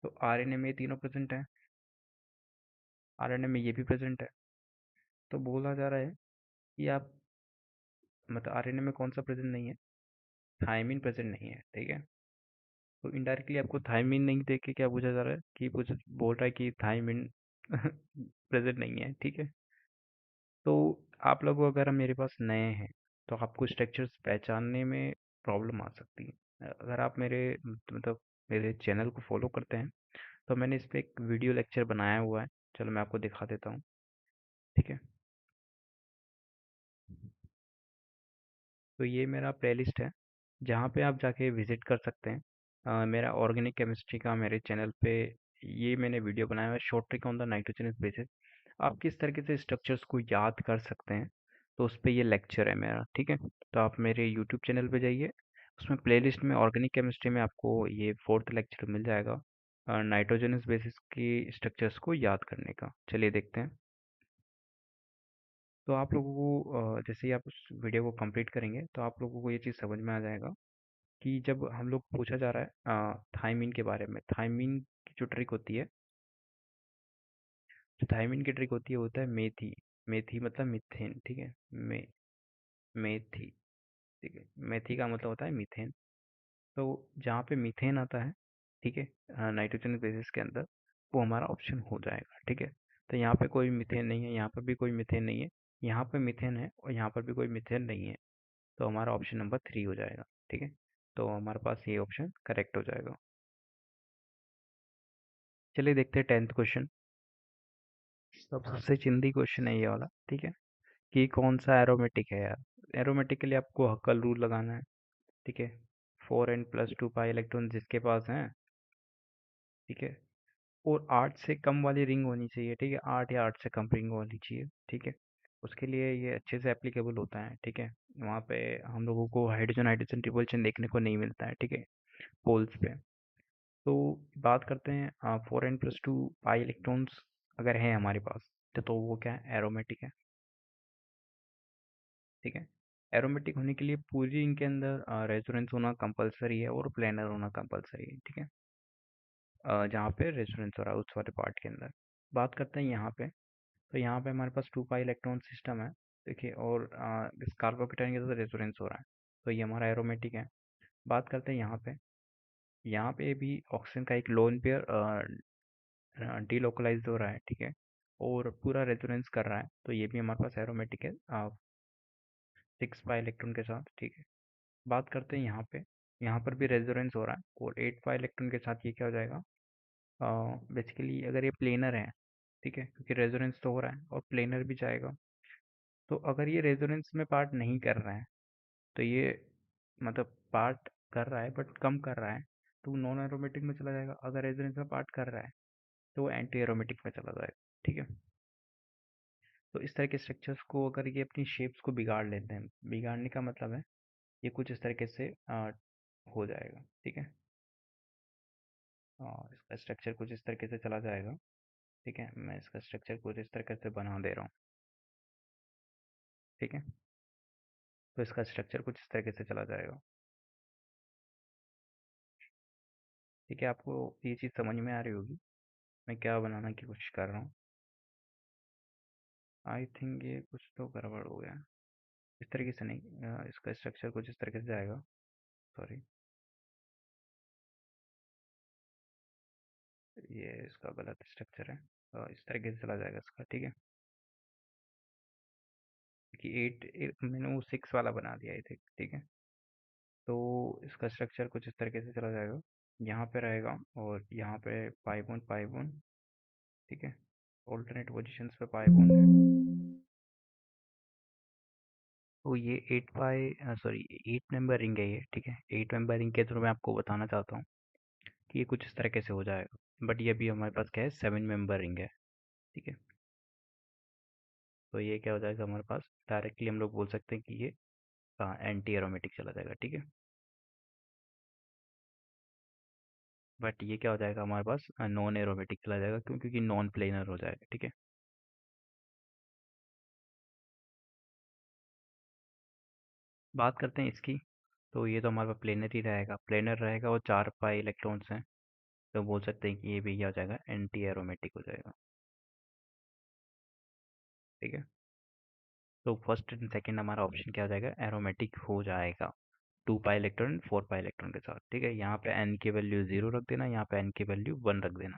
तो आरएनए में ये तीनों प्रेजेंट है, आरएनए में ये भी प्रेजेंट है। तो बोला जा रहा है कि आप, मतलब आरएनए में कौन सा प्रेजेंट नहीं है, थायमिन प्रेजेंट नहीं है, ठीक है। तो इनडायरेक्टली आपको थायमिन नहीं देख के क्या पूछा जा रहा है, कि पूछ बोल रहा है कि थायमिन प्रेजेंट नहीं है, ठीक है। तो आप लोग अगर मेरे पास नए हैं तो आपको स्ट्रक्चर्स पहचानने में प्रॉब्लम आ सकती है। अगर आप मेरे मतलब मेरे चैनल को फॉलो करते हैं तो मैंने इस पे एक वीडियो लेक्चर बनाया हुआ है, चलो मैं आपको दिखा देता हूँ, ठीक है। तो ये मेरा प्लेलिस्ट है जहाँ पे आप जाके विजिट कर सकते हैं। मेरा ऑर्गेनिक केमिस्ट्री का मेरे चैनल पे ये मैंने वीडियो बनाया हुआ है, short trick on the nitrogenous bases. आप किस तरीके से स्ट्रक्चर्स को याद कर सकते हैं, तो उस पे ये लेक्चर है मेरा, ठीक है। तो आप मेरे यूट्यूब चैनल पे जाइए, उसमें प्लेलिस्ट में ऑर्गेनिक केमिस्ट्री में आपको ये फोर्थ लेक्चर मिल जाएगा, नाइट्रोजनस बेसिस की स्ट्रक्चर्स को याद करने का। चलिए देखते हैं। तो आप लोगों को जैसे ही आप उस वीडियो को कंप्लीट करेंगे तो आप लोगों को ये चीज़ समझ में आ जाएगा कि जब हम लोग पूछा जा रहा है थायमीन के बारे में, थायमीन की जो ट्रिक होती है, जो थायमीन की ट्रिक होती है होता है मेथी, मेथी मतलब मीथेन, ठीक है, मेथी, ठीक है, मेथी का मतलब होता है मीथेन। तो जहाँ पे मीथेन आता है, ठीक है, नाइट्रोजन बेसिस के अंदर, वो हमारा ऑप्शन हो जाएगा, ठीक है। तो यहाँ पे कोई मीथेन नहीं है, यहाँ पर भी कोई मीथेन नहीं है, यहाँ पे मीथेन है और यहाँ पर भी कोई मीथेन नहीं है, तो हमारा ऑप्शन नंबर 3 हो जाएगा, ठीक है। तो हमारे पास ये ऑप्शन करेक्ट हो जाएगा। चलिए देखते हैं 10th क्वेश्चन। तो अब सबसे चिंदी क्वेश्चन है ये वाला, ठीक है, कि कौन सा एरोमेटिक है यार। एरोमेटिक के लिए आपको हक्कल रूल लगाना है, ठीक है। 4n+2 पाई इलेक्ट्रॉन जिसके पास हैं, ठीक है, और 8 से कम वाली रिंग होनी चाहिए, ठीक है, 8 या 8 से कम रिंग होनी चाहिए, ठीक है। उसके लिए ये अच्छे से एप्लीकेबल होता है, ठीक है। वहाँ पे हम लोगों को हाइड्रोजन हाइड्रोजन ट्रिपल चेन देखने को नहीं मिलता है, ठीक है, पोल्स पे। तो बात करते हैं 4n+2 पाई इलेक्ट्रॉन्स अगर हैं हमारे पास, तो वो क्या है, एरोमेटिक है, ठीक है। एरोमेटिक होने के लिए पूरी रिंग के अंदर रेजोनेंस होना कंपलसरी है और प्लेनर होना कंपलसरी है, ठीक है। जहाँ पे रेजोनेंस हो रहा है उस वाले पार्ट के अंदर। बात करते हैं यहाँ पे, तो यहाँ पे हमारे पास 2 पाई इलेक्ट्रॉन सिस्टम है, देखिए, और इस कार्बोकेटाइन के साथ रेजोनेंस हो रहा है, तो ये हमारा एरोमेटिक है। बात करते हैं यहाँ पे भी ऑक्सीजन का एक लोन पेयर डीलोकलाइज हो रहा है, ठीक है, और पूरा रेजोनेंस कर रहा है, तो ये भी हमारे पास एरोमेटिक है 6 पाई इलेक्ट्रॉन के साथ, ठीक है। बात करते हैं यहाँ पर भी रेजोनेंस हो रहा है और 8 पाई इलेक्ट्रॉन के साथ, ये क्या हो जाएगा, बेसिकली अगर ये प्लेनर है, ठीक है, क्योंकि रेजोनेंस तो हो रहा है और प्लेनर भी जाएगा। तो अगर ये रेजोनेंस में पार्ट नहीं कर रहा है, तो ये मतलब पार्ट कर रहा है बट कम कर रहा है, तो वो नॉन एरोमेटिक में चला जाएगा। अगर रेजोनेंस में पार्ट कर रहा है तो वो एंटी एरोमेटिक में चला जाएगा, ठीक है। तो इस तरह के स्ट्रक्चर्स को अगर ये अपनी शेप्स को बिगाड़ लेते हैं, बिगाड़ने का मतलब है ये कुछ इस तरीके से हो जाएगा, ठीक है। इसका स्ट्रक्चर कुछ इस तरीके से चला जाएगा, ठीक है। मैं इसका स्ट्रक्चर कुछ इस तरीके से बना दे रहा हूँ, ठीक है। तो इसका स्ट्रक्चर कुछ इस तरीके से चला जाएगा, ठीक है। आपको ये चीज़ समझ में आ रही होगी मैं क्या बनाना की कोशिश कर रहा हूँ। आई थिंक ये कुछ तो गड़बड़ हो गया, इस तरीके से नहीं, इसका स्ट्रक्चर कुछ इस तरीके से जाएगा। सॉरी, ये इसका गलत स्ट्रक्चर है। इस तरीके से चला जाएगा इसका, ठीक है। कि एट मैंने वो 6 वाला बना दिया है, ठीक है। तो इसका स्ट्रक्चर कुछ इस तरीके से चला जाएगा, यहाँ पे रहेगा और यहाँ पे पाई बॉन्ड, ठीक है। ऑल्टरनेट पोजीशंस पे पाई बॉन्ड है। तो ये 8 मेंबर रिंग है ये, ठीक है। 8 मेंबर रिंग के थ्रू मैं आपको बताना चाहता हूँ कि ये कुछ इस तरीके से हो जाएगा, बट ये अभी हमारे पास क्या है, 7 मेंबर रिंग है, ठीक है। तो ये क्या हो जाएगा हमारे पास, डायरेक्टली हम लोग बोल सकते हैं कि ये एंटी एरोमेटिक चला जाएगा, ठीक है। बट ये क्या हो जाएगा हमारे पास, नॉन एरोमेटिक चला जाएगा, क्यों? क्योंकि नॉन प्लेनर हो जाएगा, ठीक है। बात करते हैं इसकी। तो ये तो हमारे पास प्लेनर ही रहेगा, प्लेनर रहेगा और 4 पाई इलेक्ट्रॉन्स हैं। तो बोल सकते हैं कि ये भी क्या हो जाएगा, एंटी एरोमेटिक हो जाएगा, ठीक है। तो फर्स्ट एंड सेकंड हमारा ऑप्शन क्या हो जाएगा, एरोमेटिक हो जाएगा। 2 पाई इलेक्ट्रॉन 4 पाई इलेक्ट्रॉन के साथ, ठीक है। यहाँ पे एन की वैल्यू 0 रख देना, यहाँ पे एन की वैल्यू 1 रख देना।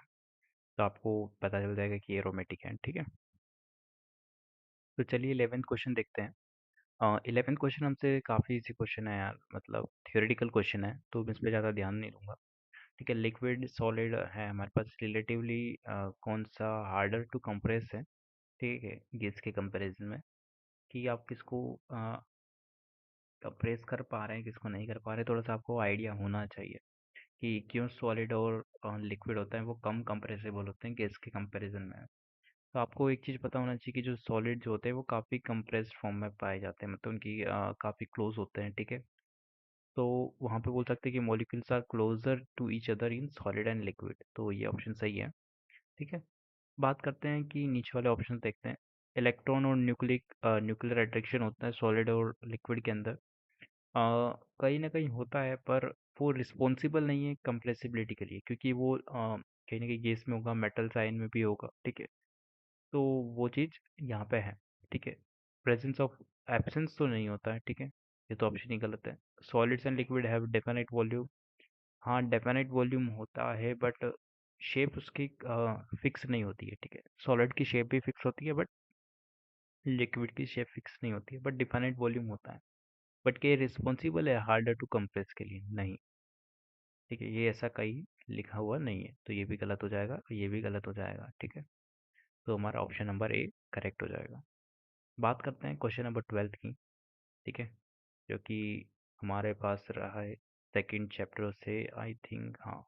तो आपको पता चल जाएगा कि एरोमेटिक है, ठीक है। तो चलिए 11th क्वेश्चन देखते हैं। 11th क्वेश्चन हमसे काफ़ी इजी क्वेश्चन है यार, मतलब थियोरेटिकल क्वेश्चन है, तो मैं इस पर ज़्यादा ध्यान नहीं दूंगा, ठीक है। लिक्विड सॉलिड है हमारे पास, रिलेटिवली कौन सा हार्डर टू कंप्रेस है, ठीक है, गैस के कंपैरिजन में, कि आप किसको कंप्रेस कर पा रहे हैं, किसको नहीं कर पा रहे, थोड़ा सा आपको आइडिया होना चाहिए कि क्यों सॉलिड और लिक्विड होता है वो कम कंप्रेसिबल होते हैं गैस के कंपैरिजन में। तो आपको एक चीज़ पता होना चाहिए कि जो सॉलिड जो होते हैं वो काफ़ी कंप्रेस्ड फॉर्म में पाए जाते हैं, मतलब उनकी काफ़ी क्लोज होते हैं, ठीक है। तो वहाँ पे बोल सकते हैं कि molecules are closer to each other in solid and liquid, तो ये ऑप्शन सही है, ठीक है। बात करते हैं कि नीचे वाले ऑप्शन देखते हैं। इलेक्ट्रॉन और न्यूक्लियर अट्रैक्शन होता है सॉलिड और लिक्विड के अंदर, कहीं ना कहीं होता है, पर वो रिस्पॉन्सिबल नहीं है कंप्रेसिबिलिटी के लिए, क्योंकि वो कहीं ना कहीं गैस में होगा, मेटल साइन में भी होगा, ठीक है। तो वो चीज़ यहाँ पे है, ठीक है। प्रेजेंस ऑफ एब्सेंस तो नहीं होता है, ठीक है। ये तो ऑप्शन ही गलत है। Solids and liquid have definite volume, हाँ डेफिनेट वॉल्यूम होता है, बट शेप उसकी फिक्स नहीं होती है, ठीक है। सॉलिड की शेप भी फिक्स होती है, बट लिक्विड की शेप फिक्स नहीं होती है, बट डिफाइनेट वॉल्यूम होता है। बट क्या रिस्पॉन्सिबल है हार्डर टू कंप्रेस के लिए? नहीं, ठीक है। ये ऐसा कहीं लिखा हुआ नहीं है, तो ये भी गलत हो जाएगा, ये भी गलत हो जाएगा, ठीक है। तो हमारा ऑप्शन नंबर ए करेक्ट हो जाएगा। बात करते हैं क्वेश्चन नंबर 12 की, ठीक है, जो कि हमारे पास रहा है सेकंड चैप्टर से, आई थिंक, हाँ,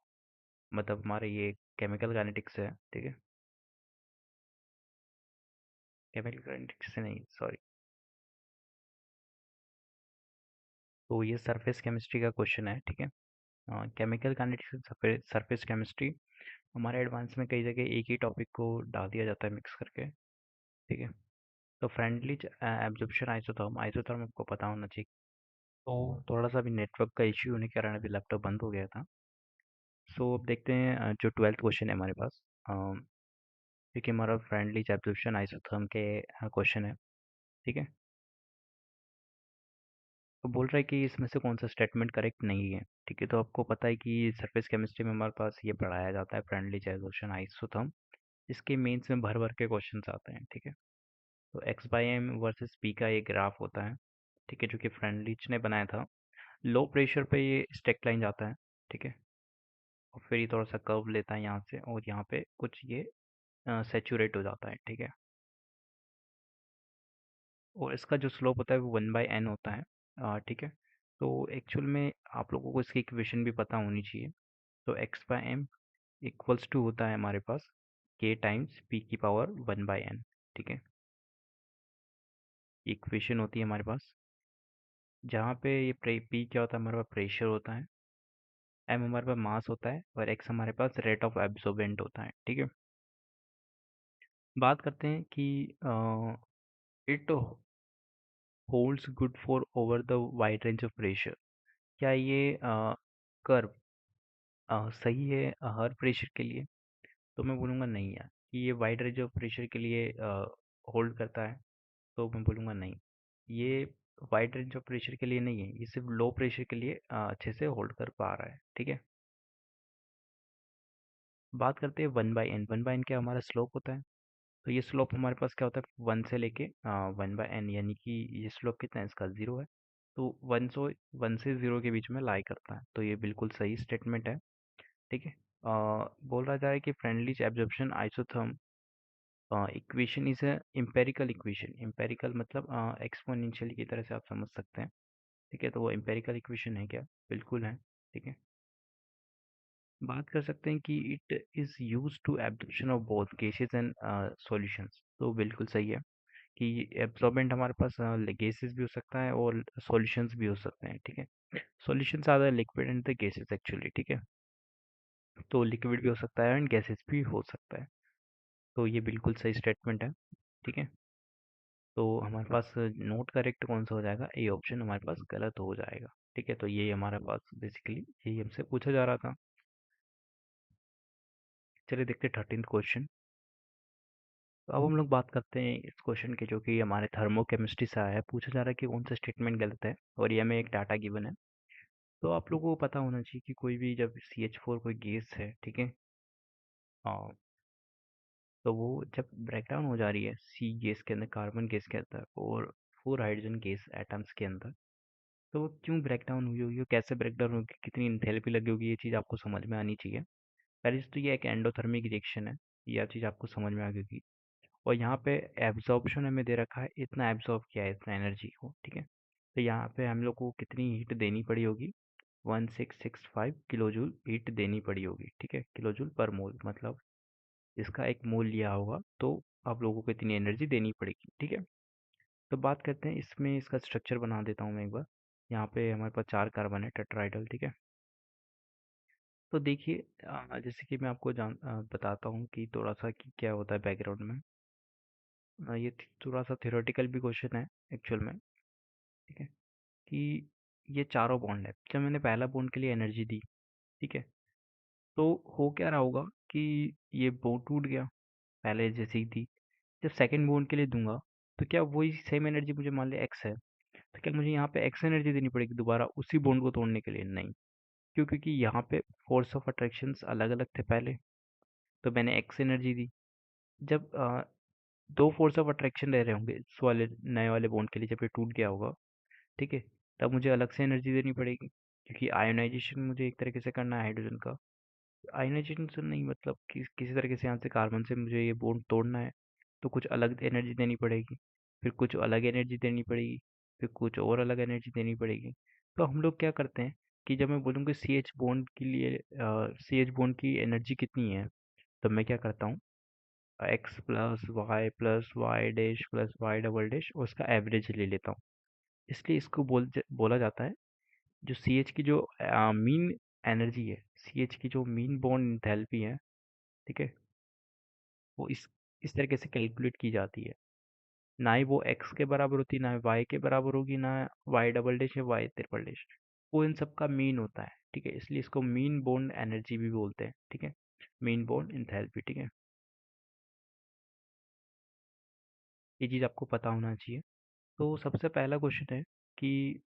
मतलब हमारे ये केमिकल काइनेटिक्स है, ठीक है। केमिकल काइनेटिक्स से नहीं, सॉरी। तो ये सरफेस केमिस्ट्री का क्वेश्चन है, ठीक है। केमिकल काइनेटिक्स, सरफेस केमिस्ट्री, हमारे एडवांस में कई जगह एक ही टॉपिक को डाल दिया जाता है मिक्स करके, ठीक है। तो फ्रेंडली एब्जॉर्प्शन आइसोथर्म, आइसोथर्म आपको पता होना चाहिए। तो थोड़ा सा भी नेटवर्क का इश्यू होने के कारण अभी लैपटॉप बंद हो गया था। सो अब देखते हैं जो 12th क्वेश्चन है हमारे पास, क्योंकि हमारा फ्रेंडली एब्जॉर्प्शन आइसोथर्म के क्वेश्चन है, ठीक है। तो बोल रहा है कि इसमें से कौन सा स्टेटमेंट करेक्ट नहीं है, ठीक है। तो आपको पता है कि सरफेस केमिस्ट्री में हमारे पास ये पढ़ाया जाता है फ्रेंडली एब्जॉर्प्शन आइसोथर्म, इसके मेंस में भर भर के क्वेश्चंस आते हैं, ठीक है। तो x by m versus p का ये ग्राफ होता है, ठीक है, जो कि फ्रेंडलिच ने बनाया था। लो प्रेशर पे ये स्टेक लाइन जाता है, ठीक है। और फिर ये थोड़ा सा कर्व लेता है यहाँ से, और यहाँ पे कुछ ये सेचूरेट हो जाता है, ठीक है। और इसका जो स्लोप होता है वो 1/n होता है, ठीक है। तो एक्चुअल में आप लोगों को इसकी इक्वेशन भी पता होनी चाहिए। तो x by m equals to होता है हमारे पास के टाइम्स पी की पावर 1/n, ठीक है। इक्वेशन होती है हमारे पास, जहाँ पे ये पी क्या होता है, हमारे पास प्रेशर होता है, एम हमारे पास मास होता है और एक्स हमारे पास रेट ऑफ एब्सॉर्बेंट होता है। ठीक है, बात करते हैं कि it holds good for over the wide range of pressure. क्या ये कर्व सही है हर प्रेशर के लिए? तो मैं बोलूँगा नहीं यार, कि ये वाइड रेंज ऑफ प्रेशर के लिए होल्ड करता है। तो मैं बोलूँगा नहीं, ये वाइड रेंज ऑफ प्रेशर के लिए नहीं है, ये सिर्फ लो प्रेशर के लिए अच्छे से होल्ड कर पा रहा है। ठीक है, बात करते हैं one by n. One by n क्या हमारा स्लोप होता है, तो ये स्लोप हमारे पास क्या होता है, वन से लेके वन बाई एन, यानी कि ये स्लोप कितना है इसका, ज़ीरो है। तो वन से ज़ीरो के बीच में लाई करता है, तो ये बिल्कुल सही स्टेटमेंट है। ठीक है, बोल रहा है कि friendly absorption isotherm equation is a empirical equation. Empirical मतलब एक्सपोनेंशियल की तरह से आप समझ सकते हैं। ठीक है, तो वो एम्पेरिकल इक्वेशन है क्या? बिल्कुल है। ठीक है, बात कर सकते हैं कि it is used to absorption of both gases and solutions. तो बिल्कुल सही है कि एब्जॉर्बेंट हमारे पास गैसेस भी हो सकता है और सॉल्यूशंस भी हो सकते हैं। ठीक है, solutions are the liquid and the gases actually. ठीक है, तो लिक्विड भी हो सकता है एंड गैसेस भी हो सकता है। तो ये बिल्कुल सही स्टेटमेंट है। ठीक है, तो हमारे पास नोट करेक्ट कौन सा हो जाएगा, ए ऑप्शन हमारे पास गलत हो जाएगा। ठीक है, तो ये हमारे पास बेसिकली यही हमसे पूछा जा रहा था। चलिए देखते हैं 13th क्वेश्चन। तो अब हम लोग बात करते हैं इस क्वेश्चन के, जो कि हमारे थर्मोकेमिस्ट्री से आया है। पूछा जा रहा है कि कौन सा स्टेटमेंट गलत है, और ये हमें एक डाटा गिवन है। तो आप लोगों को पता होना चाहिए कि कोई भी जब CH4 कोई गैस है, ठीक है, तो वो जब ब्रेकडाउन हो जा रही है सी गैस के अंदर, कार्बन गैस के अंदर और फोर हाइड्रोजन गैस एटम्स के अंदर, तो वो क्यों ब्रेकडाउन हुई होगी, कैसे ब्रेकडाउन होगी, कितनी इंथैल्पी लगी होगी, ये चीज़ आपको समझ में आनी चाहिए। पहले तो ये एक एंडोथर्मिक रिएक्शन है, यह चीज़ आपको समझ में आ गई होगी। और यहाँ पे एब्जॉर्प्शन हमें दे रखा है, इतना एब्जॉर्ब किया है इतना एनर्जी को। ठीक है, तो यहाँ पे हम लोग को कितनी हीट देनी पड़ी होगी, 1665 किलो जूल हीट देनी पड़ी होगी। ठीक है, किलो जूल पर मोल, मतलब इसका एक मोल लिया होगा, तो आप लोगों को इतनी एनर्जी देनी पड़ेगी। ठीक है, तो बात करते हैं इसमें, इसका स्ट्रक्चर बना देता हूँ मैं एक बार। यहाँ पे हमारे पास 4 कार्बन है, टेट्राइडल। ठीक है, तो देखिए जैसे कि मैं आपको बताता हूँ कि थोड़ा सा कि क्या होता है बैकग्राउंड में। ये थोड़ा सा थ्योरेटिकल भी क्वेश्चन है एक्चुअल में। ठीक है, कि ये चारों बॉन्ड है, जब मैंने पहला बॉन्ड के लिए एनर्जी दी, ठीक है, तो हो क्या रहा होगा कि ये बॉन्ड टूट गया पहले जैसे ही थी। जब सेकंड बॉन्ड के लिए दूंगा, तो क्या वही सेम एनर्जी, मुझे मान लिया एक्स है, तो क्या मुझे यहाँ पे एक्स एनर्जी देनी पड़ेगी दोबारा उसी बॉन्ड को तोड़ने के लिए? नहीं, क्यों? क्योंकि यहाँ पे फोर्स ऑफ अट्रैक्शंस अलग अलग थे पहले, तो मैंने एक्स एनर्जी दी। जब दो फोर्स ऑफ अट्रैक्शन रह रहे होंगे इस वाले नए वाले बॉन्ड के लिए, जब ये टूट गया होगा, ठीक है, तब मुझे अलग से एनर्जी देनी पड़ेगी, क्योंकि आयोनाइजेशन मुझे एक तरीके से करना है हाइड्रोजन का। आयोनाइजेशन से नहीं, मतलब किसी तरीके से यहाँ से कार्बन से मुझे ये बॉन्ड तोड़ना है, तो कुछ अलग एनर्जी देनी पड़ेगी, फिर कुछ अलग एनर्जी देनी पड़ेगी, फिर कुछ और अलग एनर्जी देनी पड़ेगी। तो हम लोग क्या करते हैं कि जब मैं बोलूँगा सी एच बॉन्ड के लिए सी एच बॉन्ड की एनर्जी कितनी है, तो मैं क्या करता हूँ, x y dash plus y double dash, और उसका एवरेज ले लेता हूँ। इसलिए इसको बोला जाता है, जो सी एच की जो मीन एनर्जी है, सी एच की जो मीन बॉन्ड इंथैल्पी है, ठीक है, वो इस तरीके से कैलकुलेट की जाती है। ना ही वो एक्स के बराबर होती, ना वाई के बराबर होगी, ना वाई डबल डैश या वाई ट्रिपल डैश, वो इन सब का मीन होता है। ठीक है, इसलिए इसको मीन बॉन्ड एनर्जी भी बोलते हैं। ठीक है, मीन बॉन्ड इंथैल्पी। ठीक है, ये चीज़ आपको पता होना चाहिए। तो सबसे पहला क्वेश्चन है कि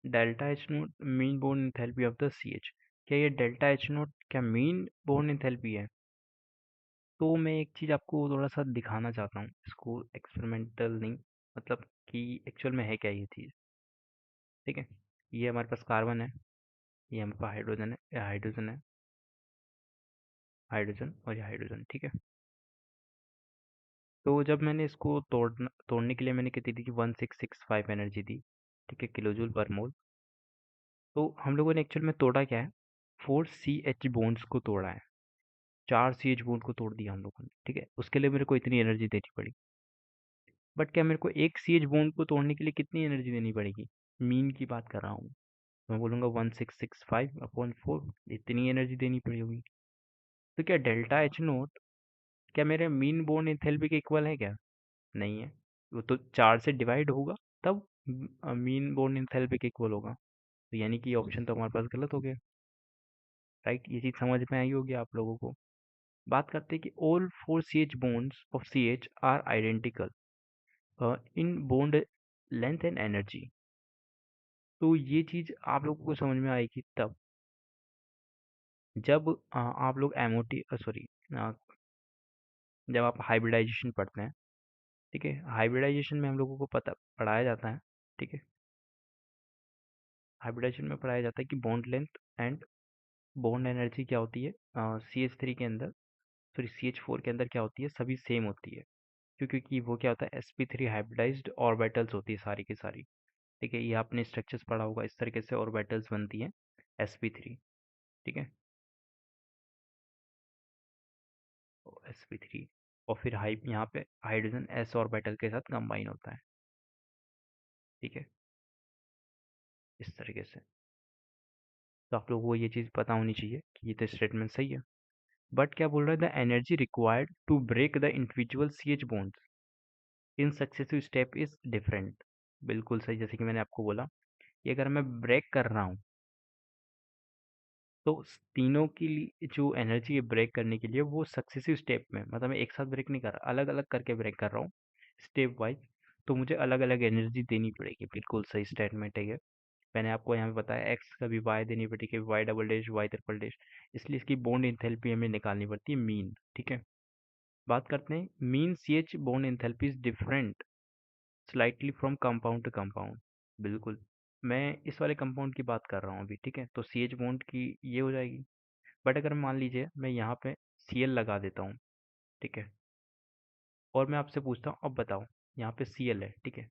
delta H naught mean bond enthalpy of the C H. क्या ये डेल्टा एच नोट क्या मीन बॉन्ड इंथैल्पी है? तो मैं एक चीज़ आपको थोड़ा सा दिखाना चाहता हूँ, इसको एक्सपेरिमेंटल नहीं, मतलब कि एक्चुअल में है क्या ये चीज़। ठीक है, ये हमारे पास कार्बन है, ये हमारे पास हाइड्रोजन है, ये हाइड्रोजन है, हाइड्रोजन और ये हाइड्रोजन। ठीक है, तो जब मैंने इसको तोड़ने के लिए मैंने कितनी दी, 1665 एनर्जी दी। ठीक है, किलो जूल पर मोल। तो हम लोगों ने एक्चुअल में तोड़ा क्या है, 4 CH बॉन्ड्स को तोड़ा है, 4 CH बॉन्ड को तोड़ दिया हम लोगों ने। ठीक है, उसके लिए मेरे को इतनी एनर्जी देनी पड़ी। बट क्या मेरे को एक सीएच बॉन्ड को तोड़ने के लिए कितनी एनर्जी देनी पड़ेगी? मीन की बात कर रहा हूँ। मैं बोलूँगा 1665/4 इतनी एनर्जी देनी पड़ेगी। तो क्या डेल्टा एच नोट क्या मेरे मीन बॉन्ड एंथैल्पी के इक्वल है क्या? नहीं है। वो तो 4 से डिवाइड होगा तब मीन बॉन्ड एंथैल्पी के इक्वल होगा। तो यानी कि ऑप्शन तो हमारे पास गलत हो गया। राइट, ये चीज़ समझ में आई होगी आप लोगों को। बात करते हैं कि all four C H bonds of C H are identical in bond length and energy. तो ये चीज़ आप लोगों को समझ में आएगी तब जब आप लोग एमओटी सॉरी जब आप हाइब्रिडाइजेशन पढ़ते हैं। ठीक है, हाइब्रिडाइजेशन में हम लोगों को पता पढ़ाया जाता है। ठीक है, हाइब्रिडाइजेशन में पढ़ाया जाता है कि bond length and bond energy क्या होती है सी एच थ्री के अंदर, सॉरी सी एच फोर के अंदर क्या होती है, सभी सेम होती है। क्योंकि वो क्या होता है, sp3 हाइब्रिडाइज्ड ऑर्बिटल्स होती है सारी की सारी। ठीक है, ये आपने स्ट्रक्चर्स पढ़ा होगा, इस तरीके से ऑर्बिटल्स बनती हैं sp3। ठीक है, sp3 और फिर हाई यहाँ पे हाइड्रोजन s ऑर्बिटल के साथ कंबाइन होता है। ठीक है, इस तरीके से। तो आप लोगों को ये चीज़ पता होनी चाहिए कि ये तो स्टेटमेंट सही है। बट क्या बोल रहा है, the energy required to break the individual C H bonds in successive step is different. बिल्कुल सही, जैसे कि मैंने आपको बोला, ये अगर मैं ब्रेक कर रहा हूँ तो तीनों के लिए जो एनर्जी है ब्रेक करने के लिए वो सक्सेसिव स्टेप में, मतलब मैं एक साथ ब्रेक नहीं कर रहा, अलग अलग करके ब्रेक कर रहा हूँ स्टेप वाइज। तो मुझे अलग अलग एनर्जी देनी पड़ेगी। बिल्कुल सही स्टेटमेंट है ये। मैंने आपको यहाँ पे बताया एक्स का भी वाई देनी पड़ेगी, y double dash y triple dash. इसलिए इसकी बॉन्ड इंथैल्पी हमें निकालनी पड़ती है मीन। ठीक है, बात करते हैं mean C H bond enthalpy is different slightly from compound to compound. बिल्कुल, मैं इस वाले कंपाउंड की बात कर रहा हूँ अभी। ठीक है, तो सी एच बॉन्ड की ये हो जाएगी। बट अगर मान लीजिए मैं यहाँ पे सी एल लगा देता हूँ। ठीक है, और मैं आपसे पूछता हूँ अब बताओ, यहाँ पे सी एल है। ठीक है,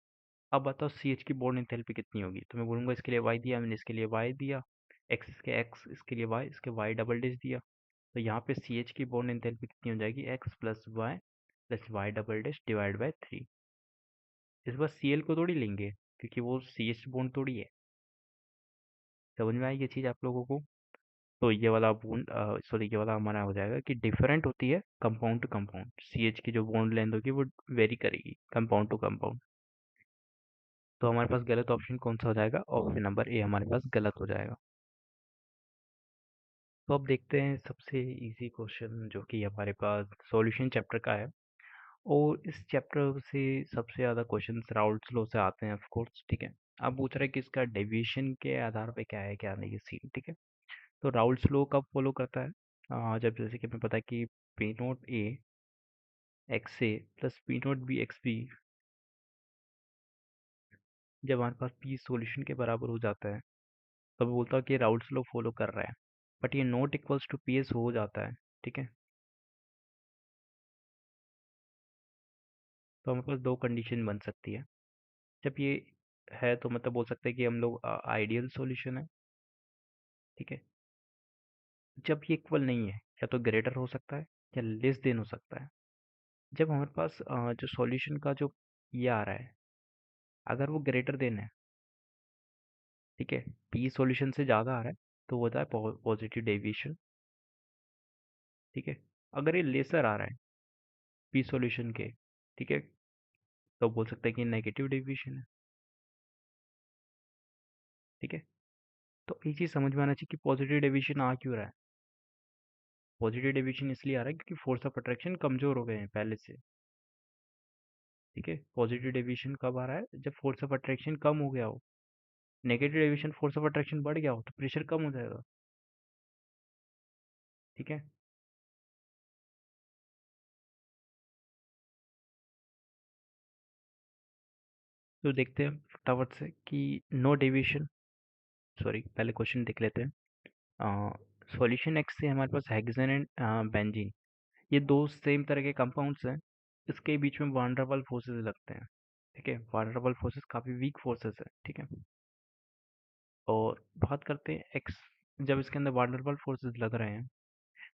अब बताओ सी एच की बॉन्ड एंथैल्पी कितनी होगी? तो मैं बोलूँगा इसके लिए वाई दिया मैंने, इसके लिए वाई दिया, एक्स इसके एक्स, इसके लिए वाई, इसके वाई डबल डेज दिया। तो यहाँ पे सी एच की बॉन्ड एंथैल्पी कितनी हो जाएगी, x plus y double dash divide by three. इस बार सी एल को थोड़ी लेंगे क्योंकि वो सी एच बॉन्ड थोड़ी है। समझ में आई ये चीज़ आप लोगों को? तो ये वाला बॉन्ड सॉरी ये वाला हमारा हो जाएगा कि डिफरेंट होती है compound to compound. C H की जो बॉन्ड लेंथ होगी वो वेरी करेगी कंपाउंड टू कंपाउंड। तो हमारे पास गलत ऑप्शन कौन सा हो जाएगा? ऑप्शन नंबर ए हमारे पास गलत हो जाएगा। तो अब देखते हैं सबसे इजी क्वेश्चन जो कि हमारे पास सॉल्यूशन चैप्टर का है। और इस चैप्टर से सबसे ज़्यादा क्वेश्चंस राउल्ट्स लॉ से आते हैं ऑफ कोर्स। ठीक है, अब पूछ रहा है कि इसका डेविएशन के आधार पे क्या है क्या नहीं सीन। ठीक है, तो राउल्ट्स लॉ कब फॉलो करता है? जब जैसे कि हमें पता है कि P naught A X A plus P naught B X B, जब हमारे पास पी सॉल्यूशन के बराबर हो जाता है तब बोलता है कि राउल्ट्स लॉ फॉलो कर रहा है। बट ये not equals to p s हो जाता है। ठीक है, तो हमारे पास दो कंडीशन बन सकती है। जब ये है तो मतलब बोल सकते हैं कि हम लोग आइडियल सॉल्यूशन है। ठीक है, जब ये इक्वल नहीं है या तो ग्रेटर हो सकता है या लेस देन हो सकता है। जब हमारे पास जो सॉल्यूशन का जो ये आ रहा है अगर वो ग्रेटर देन है, ठीक है, पी सॉल्यूशन से ज़्यादा आ रहा है तो वो होता है पॉजिटिव डेविएशन। ठीक है, अगर ये लेसर आ रहा है पी सॉल्यूशन के, ठीक है, तो बोल सकते हैं कि नेगेटिव डेविएशन है। ठीक है, तो ये चीज़ समझ में आना चाहिए कि पॉजिटिव डेविएशन आ क्यों रहा है। पॉजिटिव डेविएशन इसलिए आ रहा है क्योंकि फोर्स ऑफ अट्रैक्शन कमजोर हो गए हैं पहले से। ठीक है, पॉजिटिव डेविएशन कब आ रहा है? जब फोर्स ऑफ अट्रैक्शन कम हो गया हो। Negative deviation force of attraction बढ़ गया हो तो प्रेशर कम हो जाएगा। ठीक है, तो देखते हैं फटाफट से कि नो डेविएशन, सॉरी पहले क्वेश्चन देख लेते हैं। सॉल्यूशन एक्स से हमारे पास हेक्सेन एंड बेंजीन, ये दो सेम तरह के कंपाउंड्स हैं। इसके बीच में वान डेर वाल फोर्सेस लगते हैं। ठीक है, वान डेर वाल फोर्सेस काफ़ी वीक फोर्सेस है। ठीक है, और बात करते हैं एक्स, जब इसके अंदर वान डेर वाल फोर्सेस लग रहे हैं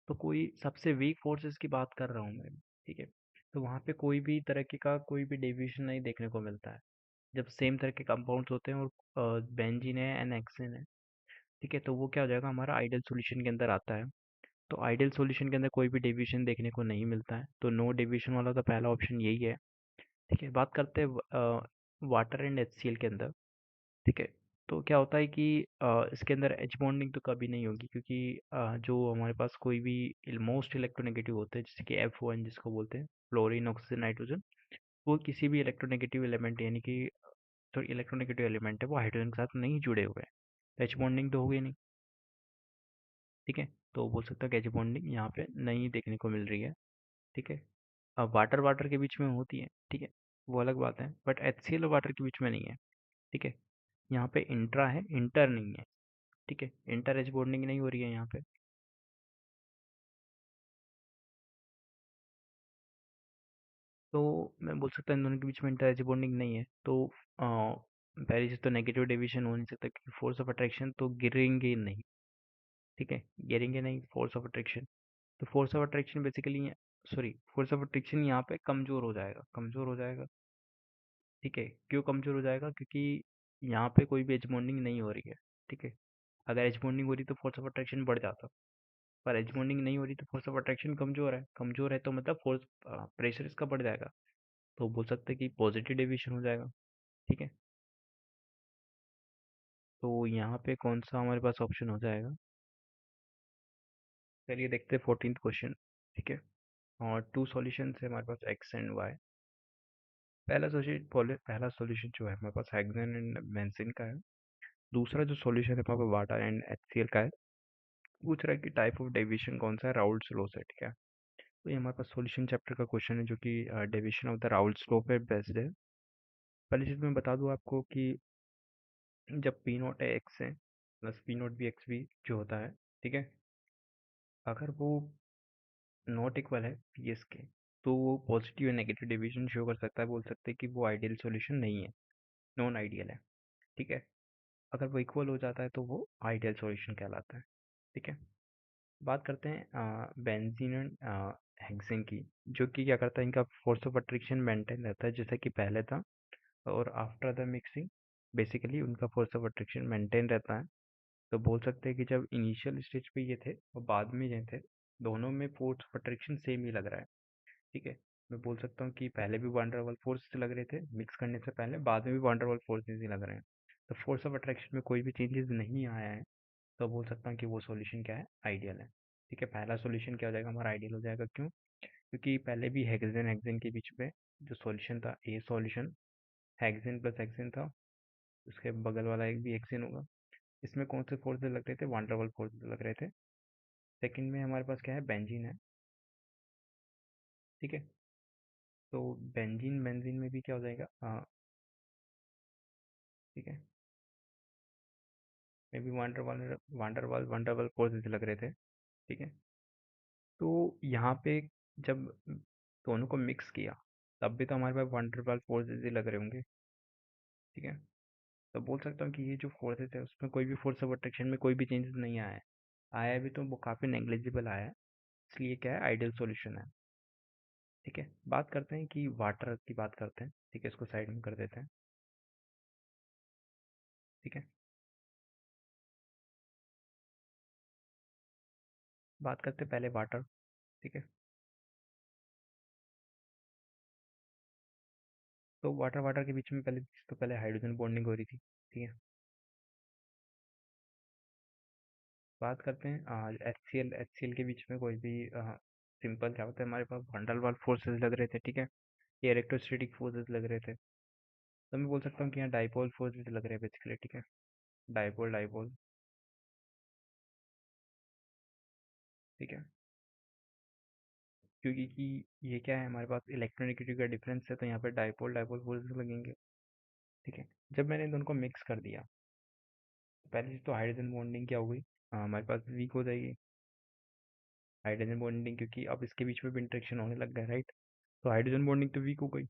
तो कोई सबसे वीक फोर्सेस की बात कर रहा हूँ मैं। ठीक है, तो वहाँ पे कोई भी तरीके का कोई भी डेविएशन नहीं देखने को मिलता है जब सेम तरह के कंपाउंड्स होते हैं और बेंजीन है एंड हेक्सेन है। ठीक है, तो वो क्या हो जाएगा, हमारा आइडियल सॉल्यूशन के अंदर आता है। तो आइडियल सॉल्यूशन के अंदर कोई भी डेविएशन देखने को नहीं मिलता है, तो नो डेविएशन वाला तो पहला ऑप्शन यही है। ठीक है, बात करते हैं वाटर एंड HCl के अंदर। ठीक है, तो क्या होता है कि इसके अंदर एच बॉन्डिंग तो कभी नहीं होगी, क्योंकि जो हमारे पास कोई भी मोस्ट इलेक्ट्रोनेगेटिव होते हैं जैसे कि F1 जिसको बोलते हैं, फ्लोरीन ऑक्सीजन नाइट्रोजन, वो किसी भी इलेक्ट्रोनेगेटिव एलिमेंट यानी कि जो इलेक्ट्रोनेगेटिव एलिमेंट है वो हाइड्रोजन के साथ नहीं जुड़े हुए हैं, तो एच बॉन्डिंग तो होगी नहीं। ठीक है, तो बोल सकते हो कि एच बॉन्डिंग यहाँ पे नहीं देखने को मिल रही है। ठीक है, अब वाटर वाटर के बीच में होती है, ठीक है, वो अलग बात है, बट HCl और वाटर के बीच में नहीं है। ठीक है, यहाँ पे इंट्रा है, इंटर नहीं है। ठीक है, इंटर एच बॉन्डिंग नहीं हो रही है यहाँ पे। तो मैं बोल सकता हूँ इन दोनों के बीच में इंटर एच बॉन्डिंग नहीं है, तो पहली चीज तो नेगेटिव डेविएशन हो नहीं सकता, क्योंकि फोर्स ऑफ अट्रैक्शन तो गिरेंगे नहीं। ठीक है, गिरेंगे नहीं फोर्स ऑफ अट्रैक्शन। तो force of attraction basically, sorry, force of attraction यहाँ पे कमजोर हो जाएगा, कमजोर हो जाएगा। ठीक है, क्यों कमजोर हो जाएगा, क्योंकि यहाँ पे कोई भी एज बॉन्डिंग नहीं हो रही है। ठीक है, अगर एज बॉन्डिंग हो रही तो फोर्स ऑफ अट्रैक्शन बढ़ जाता, पर एज बॉन्डिंग नहीं हो रही तो फोर्स ऑफ अट्रैक्शन कमजोर है, कमजोर है तो मतलब फोर्स प्रेशर इसका बढ़ जाएगा। तो बोल सकते हैं कि पॉजिटिव डेविएशन हो जाएगा। ठीक है, तो यहाँ पे कौन सा हमारे पास ऑप्शन हो जाएगा। चलिए देखते हैं 14th क्वेश्चन। ठीक है, और टू सॉल्यूशन है हमारे पास एक्स एंड वाई। पहला सॉल्यूशन जो है हमारे पास हेक्सेन एंड बेंजीन का है। दूसरा जो सॉल्यूशन है हमारे पास वाटर एंड HCl का है। पूछ रहा है कि टाइप ऑफ डेविएशन कौन सा है, राउल्ट्स लॉ से। ठीक है, तो ये हमारे पास सॉल्यूशन चैप्टर का क्वेश्चन है जो कि deviation of the Raoult's law पे बेस्ड है। पहली चीज मैं बता दूं आपको कि जब पी नॉट है एक्स है प्लस पी नॉट भी एक्स भी जो होता है, ठीक है, अगर वो नॉट इक्वल है पी एस के, तो वो पॉजिटिव या नेगेटिव डेविएशन शो कर सकता है, बोल सकते हैं कि वो आइडियल सॉल्यूशन नहीं है, नॉन आइडियल है। ठीक है, अगर वो इक्वल हो जाता है तो वो आइडियल सॉल्यूशन कहलाता है। ठीक है, बात करते हैं बेंजीन एंड हेक्सेन की, जो कि क्या करता है, इनका फोर्स ऑफ अट्रैक्शन मेंटेन रहता है जैसा कि पहले था, और आफ्टर द मिक्सिंग बेसिकली उनका फोर्स ऑफ अट्रैक्शन मेंटेन रहता है। तो बोल सकते हैं कि जब इनिशियल स्टेज पे ये थे और बाद में ये थे, दोनों में फोर्स ऑफ अट्रैक्शन सेम ही लग रहा है। ठीक है, मैं बोल सकता हूँ कि पहले भी वान डेर वाल फोर्स लग रहे थे मिक्स करने से पहले, बाद में भी वान डेर वाल फोर्सेस ही लग रहे हैं। तो फोर्स ऑफ अट्रैक्शन में कोई भी चेंजेस नहीं आया है, तो बोल सकता हूँ कि वो सॉल्यूशन क्या है, आइडियल है। ठीक है, पहला सॉल्यूशन क्या हो जाएगा, हमारा आइडियल हो जाएगा। क्यों, क्योंकि पहले भी हेक्सेन हेक्सेन के बीच में जो सॉल्यूशन था, ए सॉल्यूशन हेक्सेन प्लस हेक्सेन था, उसके बगल वाला एक भी हेक्सेन होगा। इसमें कौन से फोर्सेस लग रहे थे, वान डेर वाल फोर्सेस लग रहे थे। सेकंड में हमारे पास क्या है, बेंजीन है। ठीक है, तो बेंजीन बेंजीन में भी क्या हो जाएगा, ठीक है, मे बी वंडरवाल फोर्सेस लग रहे थे। ठीक है, तो यहाँ पे जब दोनों को मिक्स किया, तब भी तो हमारे पास वंडरवाल फोर्सेस ही लग रहे होंगे। ठीक है, तो बोल सकता हूँ कि ये जो फोर्सेस है उसमें कोई भी फोर्स ऑफ अट्रैक्शन में कोई भी चेंजेस नहीं आया है, आया भी तो वो काफ़ी नेग्लिजिबल आया है, इसलिए क्या है, आइडियल सॉल्यूशन है। ठीक है, बात करते हैं कि वाटर की बात करते हैं। ठीक है, इसको साइड में कर देते हैं। ठीक है, बात करते हैं पहले वाटर। ठीक है, तो वाटर वाटर के बीच में पहले हाइड्रोजन बॉन्डिंग हो रही थी। ठीक है, बात करते हैं HCl के बीच में कोई भी सिंपल क्या होता है, हमारे पास वंडर वाल फोर्सेस लग रहे थे। ठीक है, ये इलेक्ट्रोस्टैटिक फोर्सेस लग रहे थे, तो मैं बोल सकता हूँ कि यहाँ डाइपोल फोर्सेस लग रहे हैं बेसिकली। ठीक है, डाइपोल डाइपोल। ठीक है, क्योंकि कि ये क्या है, हमारे पास इलेक्ट्रोनेगेटिव का डिफरेंस है, तो यहाँ पे डाइपोल डाइपोल फोर्सेस लगेंगे। ठीक है, जब मैंने दोनों को मिक्स कर दिया, तो पहली चीज़ तो हाइड्रोजन बॉन्डिंग क्या हो गई, हमारे पास वीक हो जाएगी हाइड्रोजन बॉन्डिंग, क्योंकि अब इसके बीच में भी इंटरेक्शन होने लग गया, राइट। तो हाइड्रोजन बॉन्डिंग तो वीक हो गई,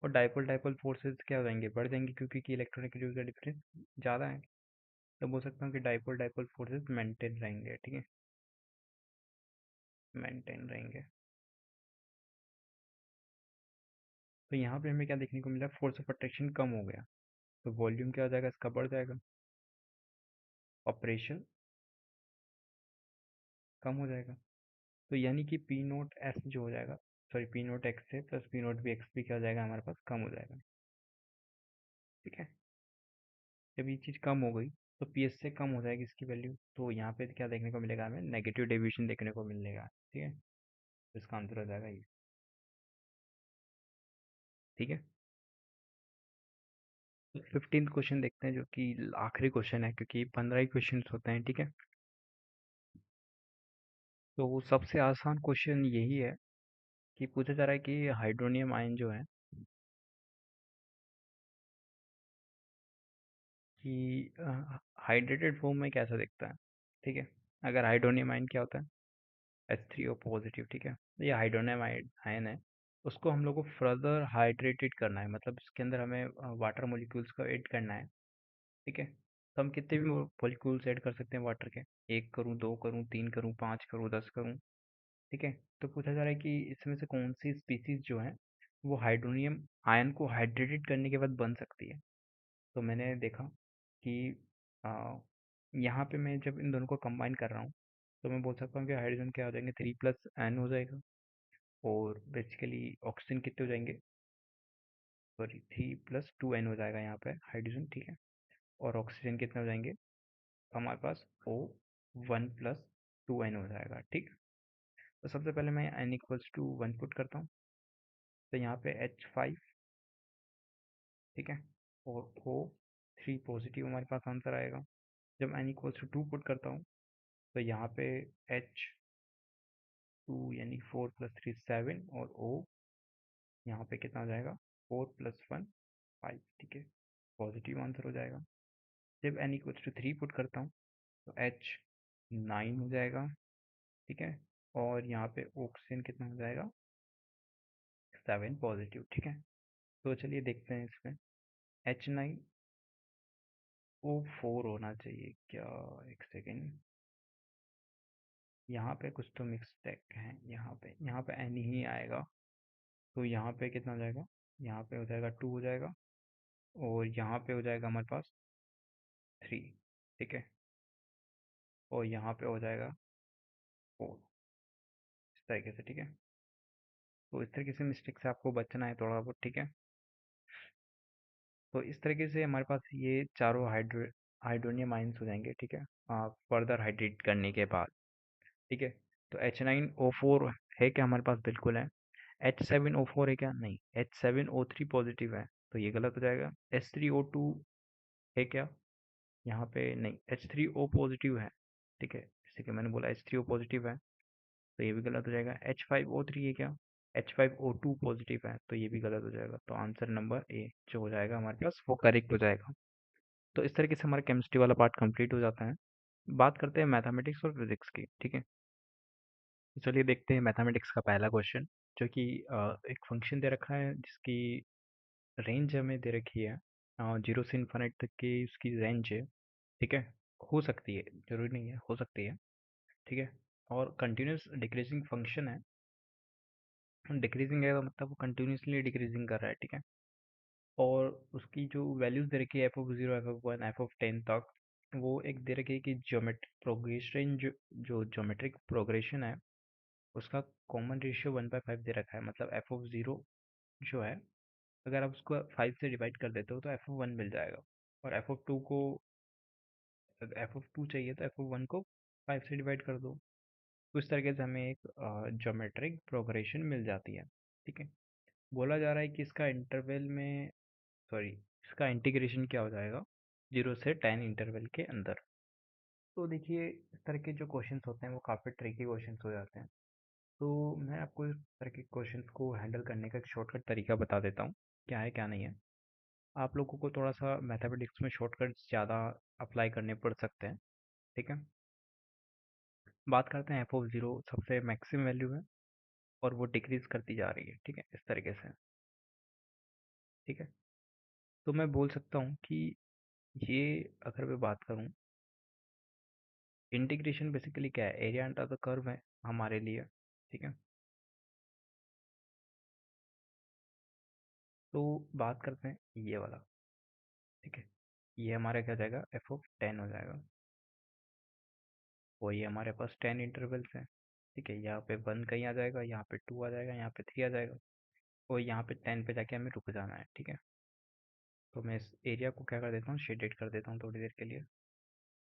और डाइपोल डाइपोल फोर्सेस क्या हो जाएंगे, बढ़ जाएंगे, क्योंकि कि इलेक्ट्रोनेगेटिव का डिफरेंस ज़्यादा है। तो बोल सकता हूँ कि डाइपोल डाइपोल फोर्सेस मेंटेन रहेंगे। ठीक है, मेंटेन रहेंगे। तो यहाँ पे हमें क्या देखने को मिला, फोर्स ऑफ अट्रैक्शन कम हो गया, तो वॉल्यूम क्या हो जाएगा, इसका बढ़ जाएगा, ऑपरेशन कम हो जाएगा। तो यानी कि पी नोट एस जो हो जाएगा, सॉरी पी नोट एक्स से plus P naught B x भी क्या हो जाएगा हमारे पास, कम हो जाएगा। ठीक है, जब ये चीज़ कम हो गई तो पी एस से कम हो जाएगी इसकी वैल्यू, तो यहाँ पे क्या देखने को मिलेगा, हमें नेगेटिव डेविएशन देखने को मिलेगा। ठीक है, तो इसका आंसर हो जाएगा ये। ठीक है, तो 15th क्वेश्चन देखते हैं, जो कि आखिरी क्वेश्चन है, क्योंकि 15 ही क्वेश्चन होते हैं। ठीक है, तो सबसे आसान क्वेश्चन यही है कि पूछा जा रहा है कि हाइड्रोनियम आयन जो है कि हाइड्रेटेड फॉर्म में कैसा दिखता है। ठीक है, अगर हाइड्रोनियम आयन क्या होता है, H3O पॉजिटिव। ठीक है, ये हाइड्रोनियम आयन है, उसको हम लोग को फर्दर हाइड्रेटेड करना है, मतलब इसके अंदर हमें वाटर मोलिक्यूल्स को ऐड करना है। ठीक है, तो हम कितने भी मोलिक्यूल्स ऐड कर सकते हैं वाटर के, एक करूँ, दो करूँ, तीन करूँ, पाँच करूँ, 10 करूँ। ठीक है, तो पूछा जा रहा है कि इसमें से कौन सी स्पीसीज जो है वो हाइड्रोनियम आयन को हाइड्रेटेड करने के बाद बन सकती है। तो मैंने देखा कि आ, यहाँ पे मैं जब इन दोनों को कंबाइन कर रहा हूँ, तो मैं बोल सकता हूँ कि हाइड्रोजन क्या हो जाएंगे, 3+N हो जाएगा, और बेसिकली ऑक्सीजन कितने हो जाएंगे, सॉरी 3+2N हो जाएगा यहाँ पे हाइड्रोजन। ठीक है, और ऑक्सीजन कितने हो जाएंगे हमारे पास, O1+2N हो जाएगा। ठीक, तो सबसे पहले मैं N=1 पुट करता हूँ, तो यहाँ पे H5। ठीक है, और O3 पॉजिटिव हमारे पास आंसर आएगा। जब N=2 पुट करता हूँ, तो यहाँ पे H2 यानी 4+3 7, और O यहाँ पे कितना हो जाएगा, 4+1 5। ठीक है, पॉजिटिव आंसर हो जाएगा। जब N=3 पुट करता हूँ, तो H9 हो जाएगा। ठीक है, और यहाँ पे ऑक्सीजन कितना हो जाएगा, 7 पॉजिटिव। ठीक है, तो चलिए देखते हैं इसमें, H9O4 होना चाहिए क्या, एक सेकेंड, यहाँ पे कुछ तो मिस्टेक है, यहाँ पे N ही आएगा, तो यहाँ पे कितना हो जाएगा, यहाँ पे हो जाएगा 2 हो जाएगा, और यहाँ पे हो जाएगा हमारे पास 3। ठीक है, और यहाँ पे हो जाएगा 4, इस तरीके से। ठीक है, तो इस तरीके से मिस्टेक से आपको बचना है थोड़ा बहुत। ठीक है, तो इस तरीके से हमारे पास ये चारों हाइड्रोनियम आइंस हो जाएंगे। ठीक है, फर्दर हाइड्रेट करने के बाद। ठीक है, तो H9O4 है क्या हमारे पास, बिल्कुल है। H7O4 है क्या, नहीं। H7O3 पॉजिटिव है, तो ये गलत हो जाएगा। H3O2 है क्या, यहाँ पे नहीं। H3O पॉजिटिव है। ठीक है, जैसे कि मैंने बोला H3O पॉजिटिव है, तो ये भी गलत हो जाएगा। H5O3 है क्या, H5O2 पॉजिटिव है, तो ये भी गलत हो जाएगा। तो आंसर नंबर ए जो हो जाएगा हमारे पास, वो करेक्ट हो जाएगा। तो इस तरीके से हमारा केमिस्ट्री वाला पार्ट कंप्लीट हो जाता है। बात करते हैं मैथमेटिक्स और फिजिक्स की। ठीक है, तो चलिए देखते हैं मैथमेटिक्स का पहला क्वेश्चन, जो कि एक फंक्शन दे रखा है जिसकी रेंज हमें दे रखी है, 0 से इन्फिनिट तक की उसकी रेंज है। ठीक है, हो सकती है, जरूरी नहीं है, हो सकती है। ठीक है, और कंटिन्यूस डिक्रीजिंग फंक्शन है। डिक्रीजिंग है तो मतलब वो कंटिन्यूसली डिक्रीजिंग कर रहा है। ठीक है, और उसकी जो वैल्यूज दे रखी है, f(0), f(1), f(10) तक, वो एक दे रखी है कि ज्योमेट्रिक प्रोग्रेशन, जो ज्योमेट्रिक प्रोग्रेशन है उसका कॉमन रेशियो 1/5 दे रखा है। मतलब f(0) जो है, अगर आप उसको 5 से डिवाइड कर देते हो तो f(1) मिल जाएगा, और f(2) को, f(2) चाहिए तो f(1) को 5 से डिवाइड कर दो। तो इस तरीके से हमें एक ज्योमेट्रिक प्रोग्रेशन मिल जाती है। ठीक है, बोला जा रहा है कि इसका इंटरवल में, सॉरी, इसका इंटीग्रेशन क्या हो जाएगा, 0 से 10 इंटरवल के अंदर। तो देखिए, इस तरह के जो क्वेश्चंस होते हैं वो काफ़ी ट्रिकी क्वेश्चंस हो जाते हैं। तो मैं आपको इस तरह के क्वेश्चंस को हैंडल करने का एक शॉर्टकट तरीका बता देता हूँ, क्या है क्या नहीं है। आप लोगों को थोड़ा सा मैथमेटिक्स में शॉर्टकट्स ज़्यादा अप्लाई करने पड़ सकते हैं। ठीक है, बात करते हैं f(0) सबसे मैक्सिमम वैल्यू है, और वो डिक्रीज करती जा रही है। ठीक है, इस तरीके से। ठीक है, तो मैं बोल सकता हूँ कि ये, अगर मैं बात करूँ, इंटीग्रेशन बेसिकली क्या है, एरिया अंडर द कर्व है हमारे लिए। ठीक है, तो बात करते हैं ये वाला। ठीक है, ये हमारा क्या जाएगा, एफ ऑफ 10 हो जाएगा। और ये हमारे पास 10 इंटरवल्स हैं। ठीक है, यहाँ पे 1 कहीं आ जाएगा, यहाँ पे 2 आ जाएगा, यहाँ पे 3 आ जाएगा, और यहाँ पे 10 पे जाके हमें रुक जाना है। ठीक है, तो मैं इस एरिया को क्या कर देता हूँ, शेडेड कर देता हूँ थोड़ी देर के लिए,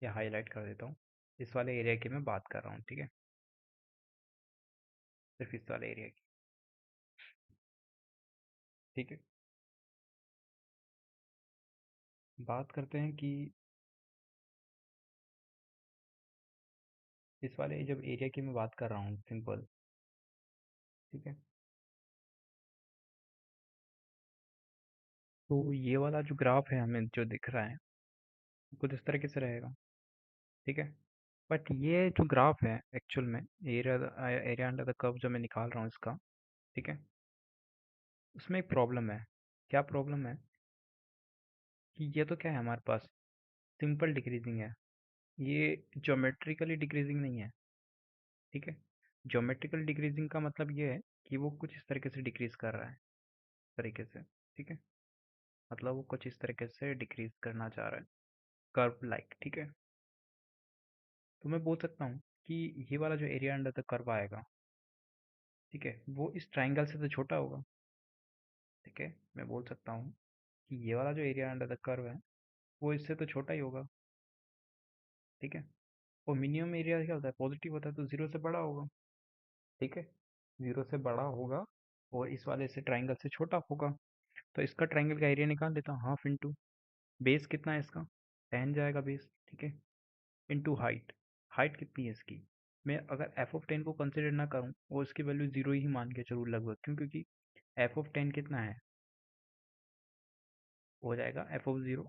या हाईलाइट कर देता हूँ। इस वाले एरिया की मैं बात कर रहा हूँ। ठीक है, सिर्फ इस वाले एरिया की। ठीक है, बात करते हैं कि इस वाले जब एरिया की मैं बात कर रहा हूँ सिंपल। ठीक है, तो ये वाला जो ग्राफ है हमें जो दिख रहा है, कुछ इस तरीके से रहेगा। ठीक है, बट ये जो ग्राफ है एक्चुअल में, एरिया अंडर द कर्व जो मैं निकाल रहा हूँ इसका, ठीक है, उसमें एक प्रॉब्लम है। क्या प्रॉब्लम है कि ये तो क्या है हमारे पास, सिंपल डिक्रीजिंग है, ये ज्योमेट्रिकली डिक्रीजिंग नहीं है। ठीक है, ज्योमेट्रिकल डिक्रीजिंग का मतलब ये है कि वो कुछ इस तरीके से डिक्रीज कर रहा है, तरीके से। ठीक है, मतलब वो कुछ इस तरीके से डिक्रीज करना चाह रहा है, कर्व लाइक। ठीक है, तो मैं बोल सकता हूँ कि ये वाला जो एरिया अंडर द कर्व आएगा, ठीक है, वो इस ट्राइंगल से तो छोटा होगा। ठीक है, मैं बोल सकता हूँ कि ये वाला जो एरिया अंडर द कर्व है, वो इससे तो छोटा ही होगा। ठीक है, और मिनिमम एरिया क्या होता है, पॉजिटिव होता है, तो जीरो से बड़ा होगा। ठीक है, जीरो से बड़ा होगा, और इस वाले से ट्राइंगल से छोटा होगा। तो इसका ट्राइंगल का एरिया निकाल देता हूँ, हाफ इंटू बेस कितना है इसका, 10 जाएगा बेस। ठीक है, इंटू हाइट, हाइट कितनी है इसकी, मैं अगर एफ ऑफ 10 को कंसिडर ना करूँ और इसकी वैल्यू जीरो ही मान के चलूँ लगभग, क्यों, क्योंकि एफ ऑफ 10 कितना है, हो जाएगा एफ ऑफ 0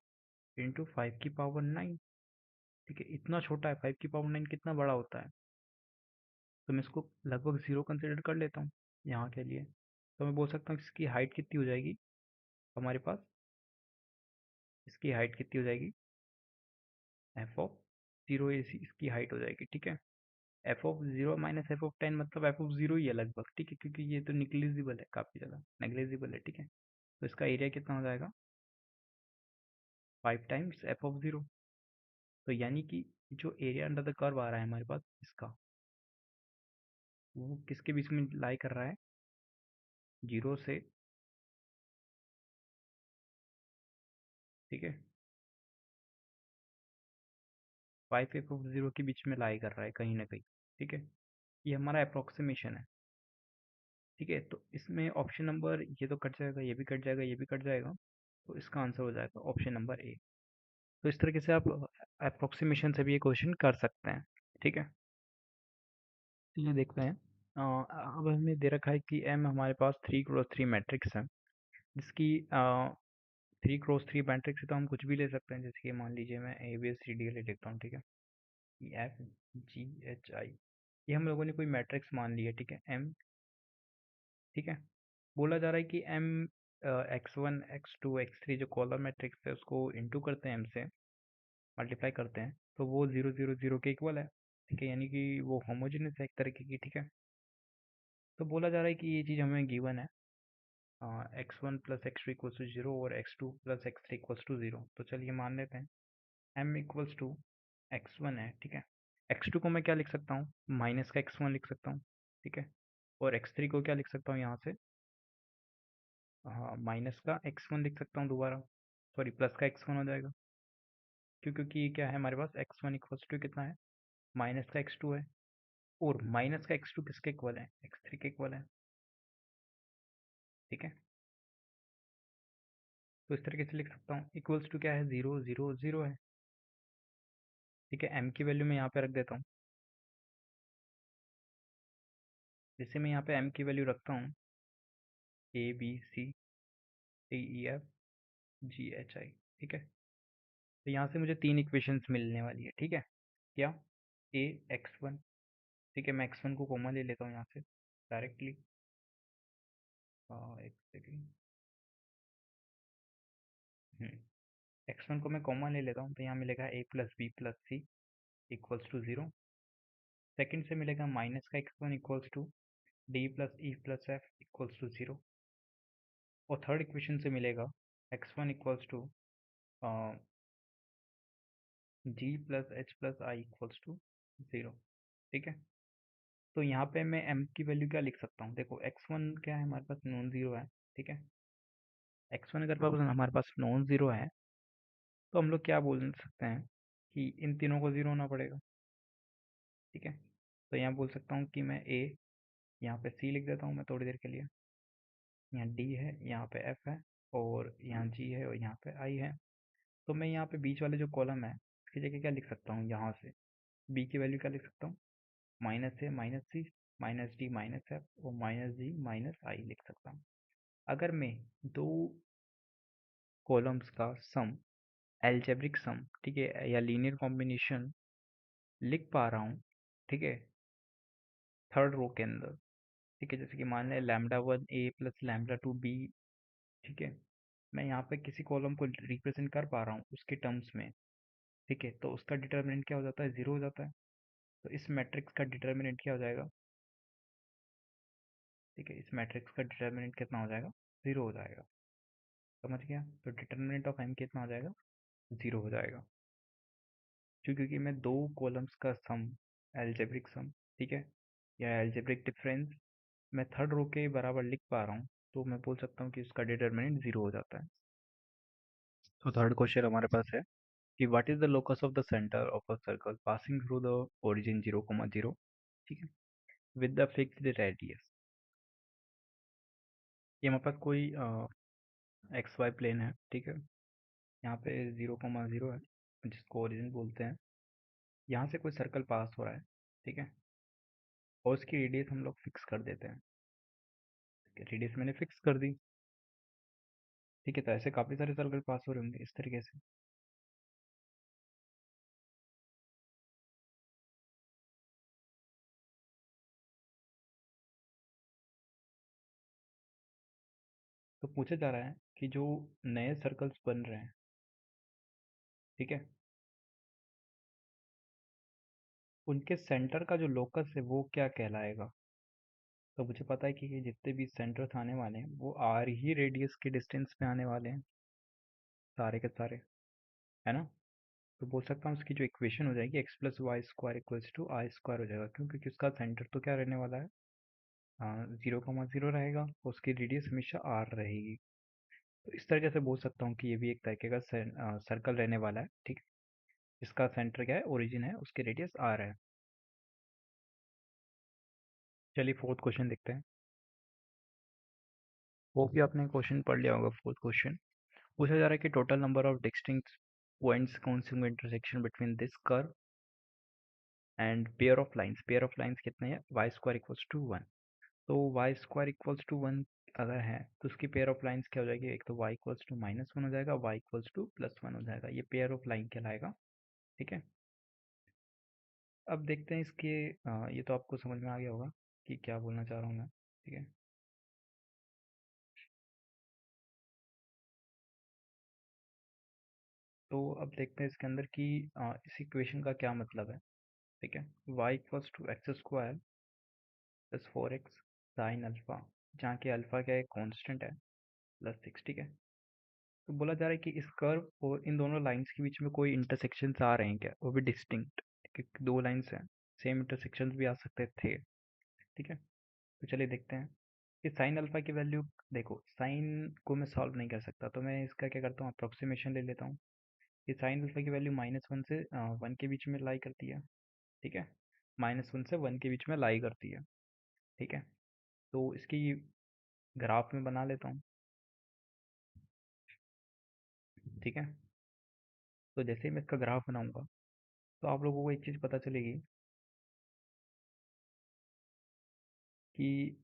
इंटू 5 की पावर 9। ठीक है, इतना छोटा है, 5 की पावर 9 कितना बड़ा होता है, तो मैं इसको लगभग जीरो कंसिडर कर लेता हूँ यहाँ के लिए। तो मैं बोल सकता हूँ इसकी हाइट कितनी हो जाएगी हमारे पास, इसकी हाइट कितनी हो जाएगी, एफ ऑफ 0 इसकी हाइट हो जाएगी। ठीक है, F of 0 minus F of 10 मतलब एफ ऑफ 0 ही है लगभग। ठीक है, क्योंकि ये तो निग्लिजिबल है, काफ़ी ज़्यादा नेग्लिजिबल है। ठीक है, तो इसका एरिया कितना हो जाएगा, 5 टाइम्स एफ ऑफ 0। तो यानी कि जो एरिया अंडर द कर्व आ रहा है हमारे पास इसका, वो किसके बीच में लाई कर रहा है, 0 से, ठीक है, 5 एफ ऑफ 0 के बीच में लाई कर रहा है कहीं ना कहीं। ठीक है, ये हमारा अप्रोक्सीमेशन है। ठीक है, तो इसमें ऑप्शन नंबर, ये तो कट जाएगा, ये भी कट जाएगा, ये भी कट जाएगा, तो इसका आंसर हो जाएगा ऑप्शन नंबर ए। तो इस तरीके से आप अप्रोक्सीमेशन से भी ये क्वेश्चन कर सकते हैं। ठीक है, चलिए देखते हैं। अब हमें दे रखा है कि एम हमारे पास 3x3 मैट्रिक्स है, जिसकी 3x3 मैट्रिक्स से तो हम कुछ भी ले सकते हैं, जैसे कि मान लीजिए मैं ए बी सी डी ले लेता हूँ। ठीक है, एफ जी एच आई, ये हम लोगों ने कोई मैट्रिक्स मान लिया। ठीक है, एम। ठीक है, बोला जा रहा है कि एम x1 x2 x3 जो कॉलम मैट्रिक्स है उसको इंटू करते हैं, एम से मल्टीप्लाई करते हैं, तो वो 0 0 0 के इक्वल है। ठीक है, यानी कि वो होमोजेनियस है एक तरीके की। ठीक है, तो बोला जा रहा है कि ये चीज़ हमें गिवन है, x1 plus x two equals to zero और x2 plus x three equals to zero. तो चलिए मान लेते हैं m इक्वल्स टू x1 है। ठीक है, x2 को मैं क्या लिख सकता हूँ, माइनस का x1 लिख सकता हूँ। ठीक है, और x3 को क्या लिख सकता हूँ यहाँ से, हाँ, माइनस का x1 लिख सकता हूँ दोबारा, सॉरी प्लस का x1 हो जाएगा। क्यों, क्योंकि ये क्या है हमारे पास, x1 इक्वल्स टू कितना है, माइनस का x2 है, और माइनस का x2 किसके इक्वल है, x3 के इक्वल है। ठीक है, तो इस तरीके से लिख सकता हूँ, इक्वल्स टू क्या है, 0 0 0 है। ठीक है, m की वैल्यू मैं यहाँ पे रख देता हूँ, जैसे मैं यहाँ पे m की वैल्यू रखता हूँ, a b c d e f g h i. ठीक है, तो यहाँ से मुझे तीन इक्वेशंस मिलने वाली है। ठीक है, क्या, ए x1, ठीक है, मैं x1 को कॉमन ले लेता हूँ यहाँ से डायरेक्टली, एक सेकेंड, x1 को मैं कॉमन ले लेता हूँ, तो यहाँ मिलेगा a plus b plus c equals to 0। Second से मिलेगा माइनस का x1 equals to d plus e plus f equals to 0। और थर्ड इक्वेशन से मिलेगा x1 equals to g plus h plus i equals to 0। ठीक है, तो यहाँ पे मैं m की वैल्यू क्या लिख सकता हूँ? देखो x1 क्या है, हमारे पास नॉन ज़ीरो है। ठीक है, x1 अगर हमारे पास नॉन ज़ीरो है तो हम लोग क्या बोल सकते हैं कि इन तीनों को ज़ीरो होना पड़ेगा। ठीक है, तो यहाँ बोल सकता हूँ कि मैं a, यहाँ पे c लिख देता हूँ मैं थोड़ी देर के लिए, यहाँ d है, यहाँ पे f है, और यहाँ g है, और यहाँ पे i है। तो मैं यहाँ पे बीच वाले जो कॉलम है इसकी जगह क्या लिख सकता हूँ, यहाँ से b की वैल्यू क्या लिख सकता हूँ, माइनस ए माइनस सी माइनस डी माइनस एफ और माइनस जी माइनस आई लिख सकता हूँ। अगर मैं दो कॉलम्स का सम, एल्जेब्रिक सम, ठीक है, या लीनियर कॉम्बिनेशन लिख पा रहा हूँ, ठीक है, थर्ड रो के अंदर, ठीक है, जैसे कि मान लें lambda one A plus lambda to be. ठीक है, मैं यहाँ पे किसी कॉलम को रिप्रेजेंट कर पा रहा हूँ उसके टर्म्स में। ठीक है, तो उसका डिटर्मिनेंट क्या हो जाता है, जीरो हो जाता है। तो इस मैट्रिक्स का डिटर्मिनेंट क्या हो जाएगा, ठीक है, इस मैट्रिक्स का डिटर्मिनेंट कितना हो जाएगा, जीरो हो जाएगा। समझ गया? तो डिटर्मिनेंट ऑफ एम कितना हो जाएगा, जीरो हो जाएगा। क्योंकि मैं दो कॉलम्स का सम, एल्जेब्रिक सम, ठीक है, या एल्जेब्रिक डिफरेंस मैं थर्ड रो के बराबर लिख पा रहा हूँ, तो मैं बोल सकता हूँ कि उसका डिटर्मिनेंट जीरो हो जाता है। तो थर्ड क्वेश्चन हमारे पास है कि what is the locus of the centre of a circle passing through the origin 0,0। ठीक है, विद द फिक्स्ड रेडियस। ये हमारे पास कोई एक्स वाई प्लेन है। ठीक है, यहाँ पे 0,0 है जिसको ओरिजिन बोलते हैं। यहाँ से कोई सर्कल पास हो रहा है। ठीक है, और उसकी रेडियस हम लोग फिक्स कर देते हैं। रेडियस मैंने फिक्स कर दी। ठीक है, तो ऐसे काफ़ी सारे सर्कल पास हो रहे होंगे इस तरीके से। तो पूछा जा रहा है कि जो नए सर्कल्स बन रहे हैं, ठीक है, उनके सेंटर का जो लोकस है वो क्या कहलाएगा। तो मुझे पता है कि ये जितने भी सेंटर्स आने वाले हैं वो आर ही रेडियस के डिस्टेंस पे आने वाले हैं, सारे के सारे, है ना। तो बोल सकता हूँ उसकी जो इक्वेशन हो जाएगी x plus y square equals to i square हो जाएगा, क्यों? क्योंकि उसका सेंटर तो क्या रहने वाला है, 0,0 रहेगा, और उसकी रेडियस हमेशा आर रहेगी। तो इस तरीके से बोल सकता हूँ कि ये भी एक तरीके का सर्कल रहने वाला है। ठीक है, इसका सेंटर क्या है, ओरिजिन है, उसकी रेडियस आर है। चलिए फोर्थ क्वेश्चन देखते हैं। वो भी आपने क्वेश्चन पढ़ लिया होगा। फोर्थ क्वेश्चन पूछा जा रहा है कि total number of distinct points counting intersection between this curve and pair of lines कितने हैं, Y square equals to one. तो Y square equals to one अगर है तो उसकी पेयर ऑफ लाइंस क्या हो जाएगी, एक तो y equals to minus one हो जाएगा, y equals to plus one हो जाएगा। ये पेयर ऑफ लाइन कहलाएगा। ठीक है, अब देखते हैं इसके ये तो आपको समझ में आ गया होगा कि क्या बोलना चाह रहा हूँ मैं। ठीक है, तो अब देखते हैं इसके अंदर कि इस इक्वेशन का क्या मतलब है। ठीक है, y equals to x square plus four x sine alpha, जहाँ के अल्फा क्या है, कॉन्स्टेंट है, प्लस सिक्स। ठीक है, तो बोला जा रहा है कि इस कर्व और इन दोनों लाइंस के बीच में कोई इंटरसेक्शन आ रहे हैं क्या, वो भी डिस्टिंक्ट, क्योंकि दो लाइंस हैं, सेम इंटरसेक्शन भी आ सकते थे। ठीक है, तो चलिए देखते हैं कि साइन अल्फा की वैल्यू। देखो साइन को मैं सॉल्व नहीं कर सकता, तो मैं इसका क्या करता हूँ, अप्रोक्सीमेशन ले लेता हूँ। कि साइन अल्फा की वैल्यू माइनस वन से वन के बीच में लाई करती है। ठीक है, माइनस वन से वन के बीच में लाई करती है। ठीक है, तो इसकी ग्राफ में बना लेता हूँ। ठीक है, तो जैसे ही मैं इसका ग्राफ बनाऊंगा तो आप लोगों को एक चीज़ पता चलेगी कि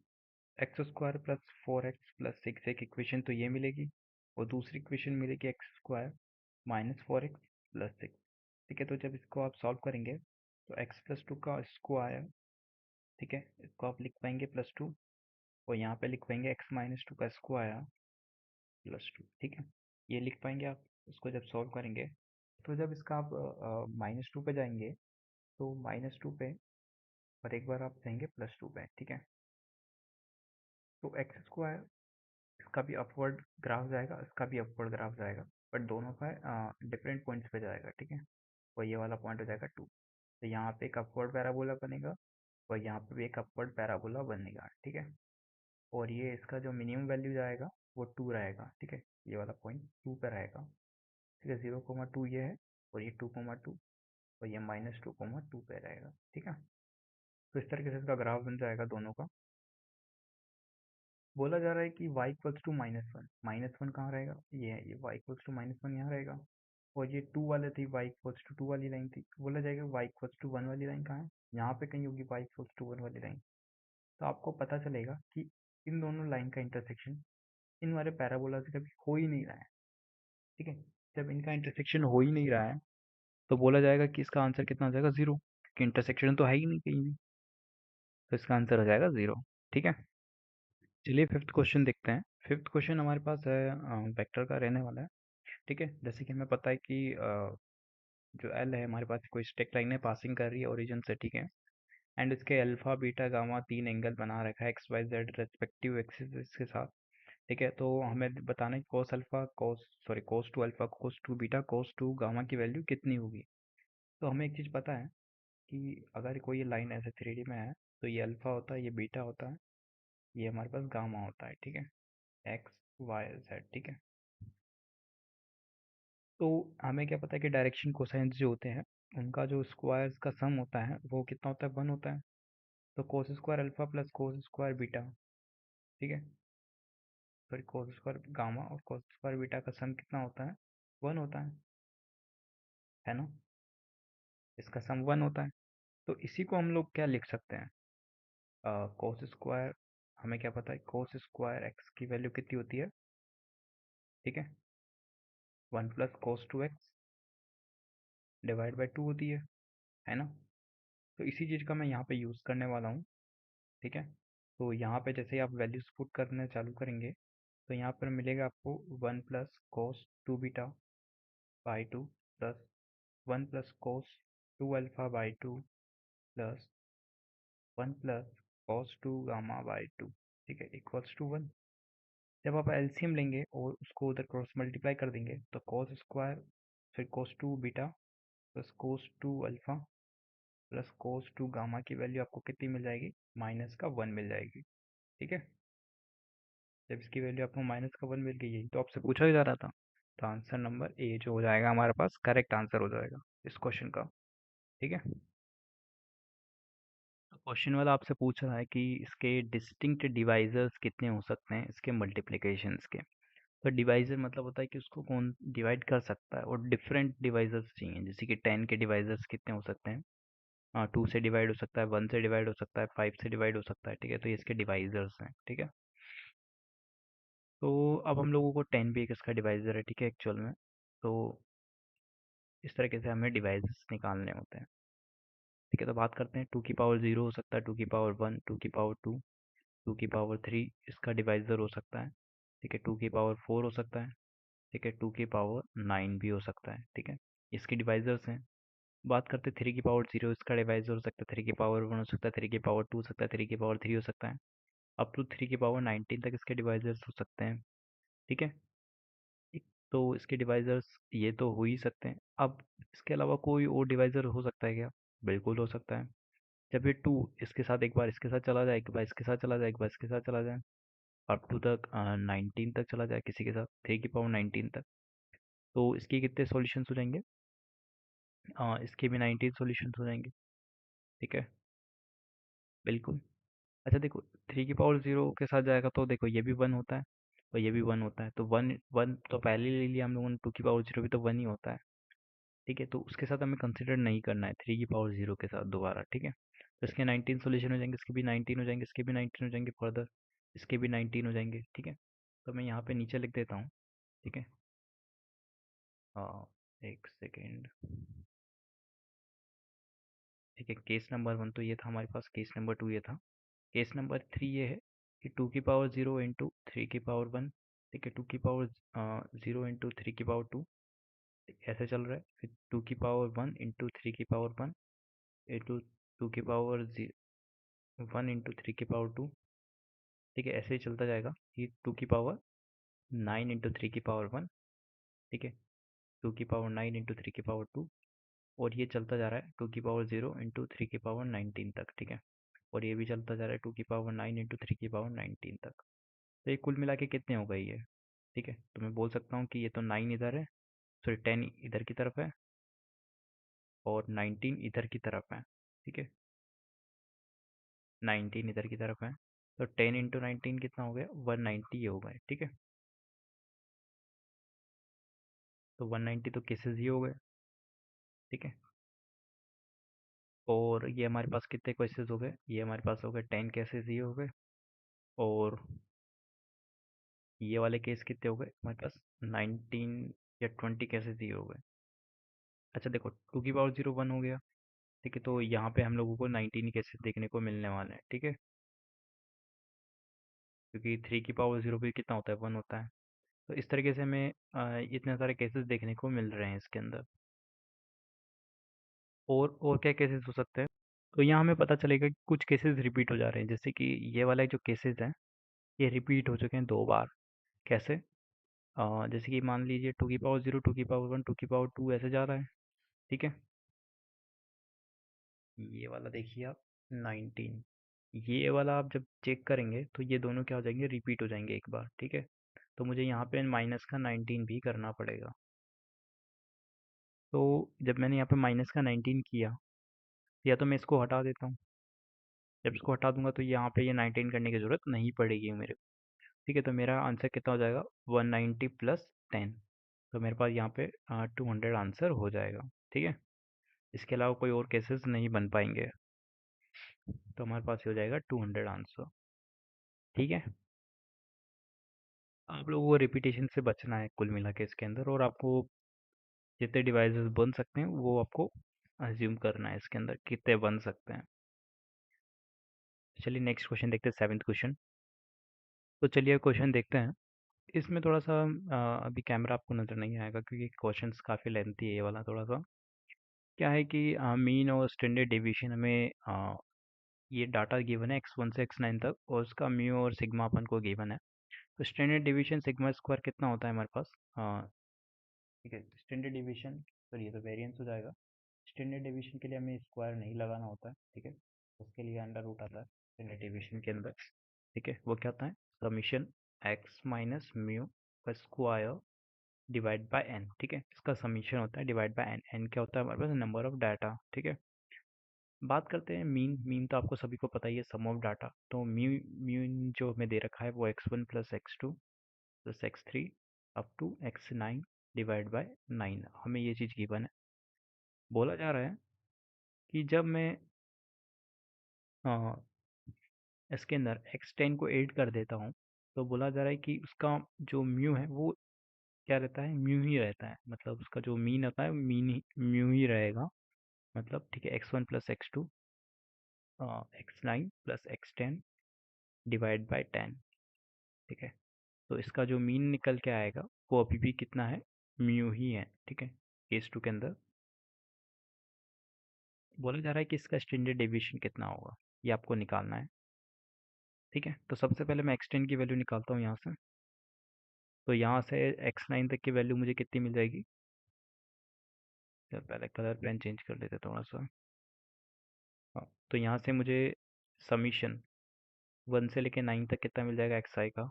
x square plus four x plus six एक इक्वेशन तो ये मिलेगी, और दूसरी इक्वेशन मिलेगी x square minus four x plus six. ठीक है, तो जब इसको आप सॉल्व करेंगे तो एक्स प्लस टू का स्क्वायर, ठीक है, इसको आप लिख पाएंगे प्लस टू, और यहाँ पे लिख पाएंगे एक्स माइनस टू का स्क्वायर प्लस टू। ठीक है, ये लिख पाएंगे आप इसको जब सॉल्व करेंगे। तो जब इसका आप माइनस टू पे जाएंगे तो माइनस टू पे, और एक बार आप जाएंगे प्लस टू पे। ठीक है, तो एक्स स्क्वायर इसका भी अपवर्ड ग्राफ जाएगा, इसका भी अपवर्ड ग्राफ जाएगा, बट दोनों का डिफरेंट पॉइंट्स पे जाएगा, ठीक है। और ये वाला पॉइंट हो जाएगा 2, तो यहाँ पे एक अपवर्ड पैराबोला बनेगा और यहाँ पे भी एक अपवर्ड पैराबोला बनेगा, ठीक है। और ये इसका जो मिनिमम वैल्यू जाएगा वो 2 रहेगा, ठीक है। ये वाला पॉइंट 2 पे रहेगा, ठीक है। 0,2 ये है और ये 2,2 और ये -2,2 पे रहेगा, ठीक है। तो इस तरीके से इसका ग्राफ बन जाएगा दोनों का। बोला जा रहा है कि y इक्वल्स टू -1, -1 कहाँ रहेगा, ये है, ये y इक्वल्स टू -1 यहाँ रहेगा। और ये 2 वाले थी, y इक्वल्स टू 2 वाली लाइन थी, बोला जाएगा y इक्वल्स टू 1 वाली लाइन कहाँ है, यहाँ पे कहीं होगी y इक्वल्स टू 1 वाली लाइन। तो आपको पता चलेगा कि इन दोनों लाइन का इंटरसेक्शन इन वाले पैराबोला से कभी हो ही नहीं रहा है, ठीक है। जब इनका इंटरसेक्शन हो ही नहीं रहा है तो बोला जाएगा कि इसका आंसर कितना हो जाएगा, 0, क्योंकि इंटरसेक्शन तो है ही नहीं कहीं भी। तो इसका आंसर हो जाएगा 0, ठीक है। चलिए फिफ्थ क्वेश्चन देखते हैं। फिफ्थ क्वेश्चन हमारे पास है वेक्टर का रहने वाला है, ठीक है। जैसे कि हमें पता है कि जो एल है हमारे पास कोई स्ट्रेट लाइन है पासिंग कर रही है ओरिजिन से, ठीक है। एंड इसके अल्फा बीटा गामा 3 एंगल बना रखा है x y z respective axis के साथ, ठीक है। तो हमें बताना है cos alpha cos two alpha cos two beta cos two gamma की वैल्यू कितनी होगी। तो हमें एक चीज़ पता है कि अगर कोई ये लाइन ऐसे 3D में है तो ये अल्फा होता है, ये बीटा होता है, ये हमारे पास गामा होता है, ठीक है। एक्स वाई जेड, ठीक है। तो हमें क्या पता है कि डायरेक्शन कोसाइंस जो होते हैं उनका जो स्क्वायर्स का सम होता है वो कितना होता है, 1 होता है। तो cos square alpha plus cos square beta, ठीक है, सॉरी कोस स्क्वायर गामा और कोस स्क्वायर बीटा का सम कितना होता है, 1 होता है ना। इसका सम 1 होता है। तो इसी को हम लोग क्या लिख सकते हैं, कोस स्क्वायर, हमें क्या पता है कोस स्क्वायर एक्स की वैल्यू कितनी होती है, ठीक है, 1 plus cos 2x divide by 2 होती है ना। तो इसी चीज़ का मैं यहाँ पे यूज़ करने वाला हूँ, ठीक है। तो यहाँ पे जैसे ही आप वैल्यूज पुट करना चालू करेंगे तो यहाँ पर मिलेगा आपको 1 plus cos 2 beta by 2 plus 1 plus cos 2 alpha by 2 plus 1 plus cos 2 gamma by 2, ठीक है, इक्वल्स टू 1। जब आप एलसीएम लेंगे और उसको उधर क्रॉस मल्टीप्लाई कर देंगे तो कॉस स्क्वायर फिर कोस 2 beta plus cos 2 alpha plus cos 2 gamma की वैल्यू आपको कितनी मिल जाएगी, -1 मिल जाएगी, ठीक है। जब इसकी वैल्यू आपको -1 मिल गई है तो आपसे पूछा ही जा रहा था, तो आंसर नंबर ए जो हो जाएगा हमारे पास करेक्ट आंसर हो जाएगा इस क्वेश्चन का, ठीक है। क्वेश्चन वाला आपसे पूछ रहा है कि इसके डिस्टिंक्ट डिवाइजर्स कितने हो सकते हैं इसके मल्टीप्लिकेशंस के। तो डिवाइजर मतलब होता है कि उसको कौन डिवाइड कर सकता है, और डिफरेंट डिवाइजर्स चाहिए, जैसे कि 10 के डिवाइजर्स कितने हो सकते हैं, 2 से डिवाइड हो सकता है, 1 से डिवाइड हो सकता है, 5 से डिवाइड हो सकता है, ठीक है। तो ये इसके डिवाइजर्स हैं, ठीक है। तो अब हम लोगों को 10 भी एक इसका डिवाइजर है, ठीक है, एक्चुअल में। तो इस तरीके से हमें डिवाइजर्स निकालने होते हैं, ठीक है। तो बात करते हैं, 2 की पावर 0 हो सकता है, 2 की पावर 1, 2 की पावर 2, 2 की पावर 3 इसका डिवाइज़र हो सकता है, ठीक है। 2 की पावर 4 हो सकता है, ठीक है। 2 की पावर 9 भी हो सकता है, ठीक है। इसके डिवाइज़र्स हैं। बात करते हैं 3 की पावर 0 इसका डिवाइज़र हो सकता है, 3 की पावर 1 हो सकता है, 3 की पावर 2 हो सकता है, 3 की पावर 3 हो सकता है, अप टू 3 की पावर 19 तक इसके डिवाइज़र्स हो सकते हैं, ठीक है। तो इसके डिवाइज़र्स ये तो हो ही सकते हैं। अब इसके अलावा कोई और डिवाइज़र हो सकता है क्या? बिल्कुल हो सकता है। जब ये 2 इसके साथ एक बार इसके साथ चला जाए, एक बार इसके साथ चला जाए, एक बार इसके साथ चला जाए, अप टू तक 19 तक चला जाए किसी के साथ, 3 की पावर 19 तक, तो इसके कितने सॉल्यूशंस हो जाएंगे, इसके भी 19 सॉल्यूशंस हो जाएंगे, ठीक है, बिल्कुल। अच्छा देखो, 3 की पावर 0 के साथ जाएगा तो देखो ये भी 1 होता है और ये भी 1 होता है, तो 1 1 तो पहले ले लिया हम लोगों ने, 2 की पावर 0 भी तो 1 ही होता है, ठीक है। तो उसके साथ हमें कंसिडर नहीं करना है 3 की पावर 0 के साथ दोबारा, ठीक है। तो इसके 19 सॉल्यूशन हो जाएंगे, इसके भी 19 हो जाएंगे, इसके भी 19 हो जाएंगे, फर्दर इसके भी 19 हो जाएंगे, ठीक है। तो मैं यहाँ पे नीचे लिख देता हूँ, ठीक है। हाँ, एक सेकेंड, ठीक है। केस नंबर 1 तो ये था हमारे पास, केस नंबर 2 ये था, केस नंबर 3 ये है कि 2 की पावर 0 इंटू 3 की पावर 1, ठीक है, 2 की पावर 0 इंटू 3 की पावर 2, ऐसे चल रहा है। फिर 2 की पावर 1 इंटू 3 की पावर 1 इंटू 2 की पावर 1 इंटू 3 की पावर 2, ठीक है, ऐसे ही चलता जाएगा, ये 2 की पावर 9 इंटू 3 की पावर 1, ठीक है, 2 की पावर 9 इंटू 3 की पावर 2, और ये चलता जा रहा है 2 की पावर 0 इंटू 3 की पावर 19 तक, ठीक है, और ये भी चलता जा रहा है 2 की पावर 9 इंटू 3 की पावर 19 तक। तो ये कुल मिला के कितने हो गई है? ठीक है, तो मैं बोल सकता हूँ कि ये तो 9 इधर है, सॉरी 10 इधर की तरफ है, और 19 इधर की तरफ है, ठीक है, 19 इधर की तरफ है। तो 10 इंटू 19 कितना हो गया? 190 हो गए, ठीक है। तो 190 तो केसेस ही हो गए, ठीक है। और ये हमारे पास कितने केसेस हो गए? ये हमारे पास हो गए 10 केसेस ही हो गए। और ये वाले केस कितने हो गए हमारे पास? 19 या 20 केसेस ही हो गए। अच्छा देखो, 2 की पावर 0 1 हो गया, ठीक है, तो यहाँ पे हम लोगों को 19 केसेस देखने को मिलने वाले हैं, ठीक है, क्योंकि 3 की पावर 0 भी कितना होता है? 1 होता है। तो इस तरीके से हमें इतने सारे केसेस देखने को मिल रहे हैं इसके अंदर। और क्या केसेस हो सकते हैं? तो यहाँ हमें पता चलेगा कि कुछ केसेस रिपीट हो जा रहे हैं, जैसे कि ये वाला जो केसेस हैं ये रिपीट हो चुके हैं 2 बार। कैसे? जैसे कि मान लीजिए 2 की पावर 0, 2 की पावर 1, 2 की पावर 2 ऐसे जा रहा है, ठीक है। ये वाला देखिए आप, 19, ये वाला आप जब चेक करेंगे तो ये दोनों क्या हो जाएंगे? रिपीट हो जाएंगे एक बार, ठीक है। तो मुझे यहाँ पे माइनस का 19 भी करना पड़ेगा। तो जब मैंने यहाँ पे माइनस का 19 किया, या तो मैं इसको हटा देता हूँ। जब इसको हटा दूंगा तो यहाँ पे ये 19 करने की ज़रूरत नहीं पड़ेगी मेरे को, ठीक है। तो मेरा आंसर कितना हो जाएगा? 190 प्लस 10। तो मेरे पास यहाँ पे 200 आंसर हो जाएगा, ठीक है। इसके अलावा कोई और केसेस नहीं बन पाएंगे, तो हमारे पास ये हो जाएगा 200 आंसर, ठीक है। आप लोगों को रिपीटेशन से बचना है कुल मिला के इसके अंदर, और आपको जितने डिवाइसेस बन सकते हैं वो आपको अज्यूम करना है इसके अंदर कितने बन सकते हैं। चलिए नेक्स्ट क्वेश्चन देखते हैं, 7th क्वेश्चन। तो चलिए क्वेश्चन देखते हैं। इसमें थोड़ा सा अभी कैमरा आपको नज़र नहीं आएगा क्योंकि क्वेश्चंस काफ़ी लेंथी है ये वाला थोड़ा सा। क्या है कि मीन और स्टैंडर्ड डेविएशन हमें ये डाटा गिवन है x1 से x9 तक, और उसका म्यू और सिग्मा अपन को गिवन है। तो स्टैंडर्ड डेविएशन सिग्मा स्क्वायर कितना होता है हमारे पास? ठीक है, स्टैंडर्ड डेविएशन, सॉरी ये तो वेरिएंस हो जाएगा। स्टैंडर्ड डेविएशन के लिए हमें स्क्वायर नहीं लगाना होता है, ठीक है। उसके लिए अंडर रूट आता है स्टैंडर्ड डेविएशन के अंदर, ठीक है। वो क्या होता है? समीशन एक्स माइनस म्यू का स्क्वायर डिवाइड बाय एन, ठीक है। इसका समीशन होता है डिवाइड बाय एन। एन क्या होता है हमारे पास? नंबर ऑफ डाटा, ठीक है। बात करते हैं मीन। मीन तो आपको सभी को पता ही है, सम ऑफ डाटा। तो मीन जो हमें दे रखा है वो x1 plus x2 plus x3 up to x9 divide by 9, हमें ये चीज़ गिवन है। बोला जा रहा है कि जब मैं अ, इसके अंदर x10 को ऐड कर देता हूँ, तो बोला जा रहा है कि उसका जो म्यू है वो क्या रहता है? म्यू ही रहता है, मतलब उसका जो मीन होता है मीन ही म्यू ही रहेगा, मतलब, ठीक है। x1 plus x2 x9 plus x10 divide by 10, ठीक है। तो इसका जो मीन निकल के आएगा वो अभी भी कितना है? म्यू ही है, ठीक है। केस 2 के अंदर बोला जा रहा है कि इसका स्टैंडर्ड डेविएशन कितना होगा, ये आपको निकालना है, ठीक है। तो सबसे पहले मैं x10 की वैल्यू निकालता हूँ यहाँ से। तो यहाँ से x9 तक की वैल्यू मुझे कितनी मिल जाएगी? चल पहले कलर पेन चेंज कर लेते थोड़ा सा। हाँ, तो यहाँ से मुझे समीशन 1 से लेके 9 तक कितना मिल जाएगा एक्स आई का?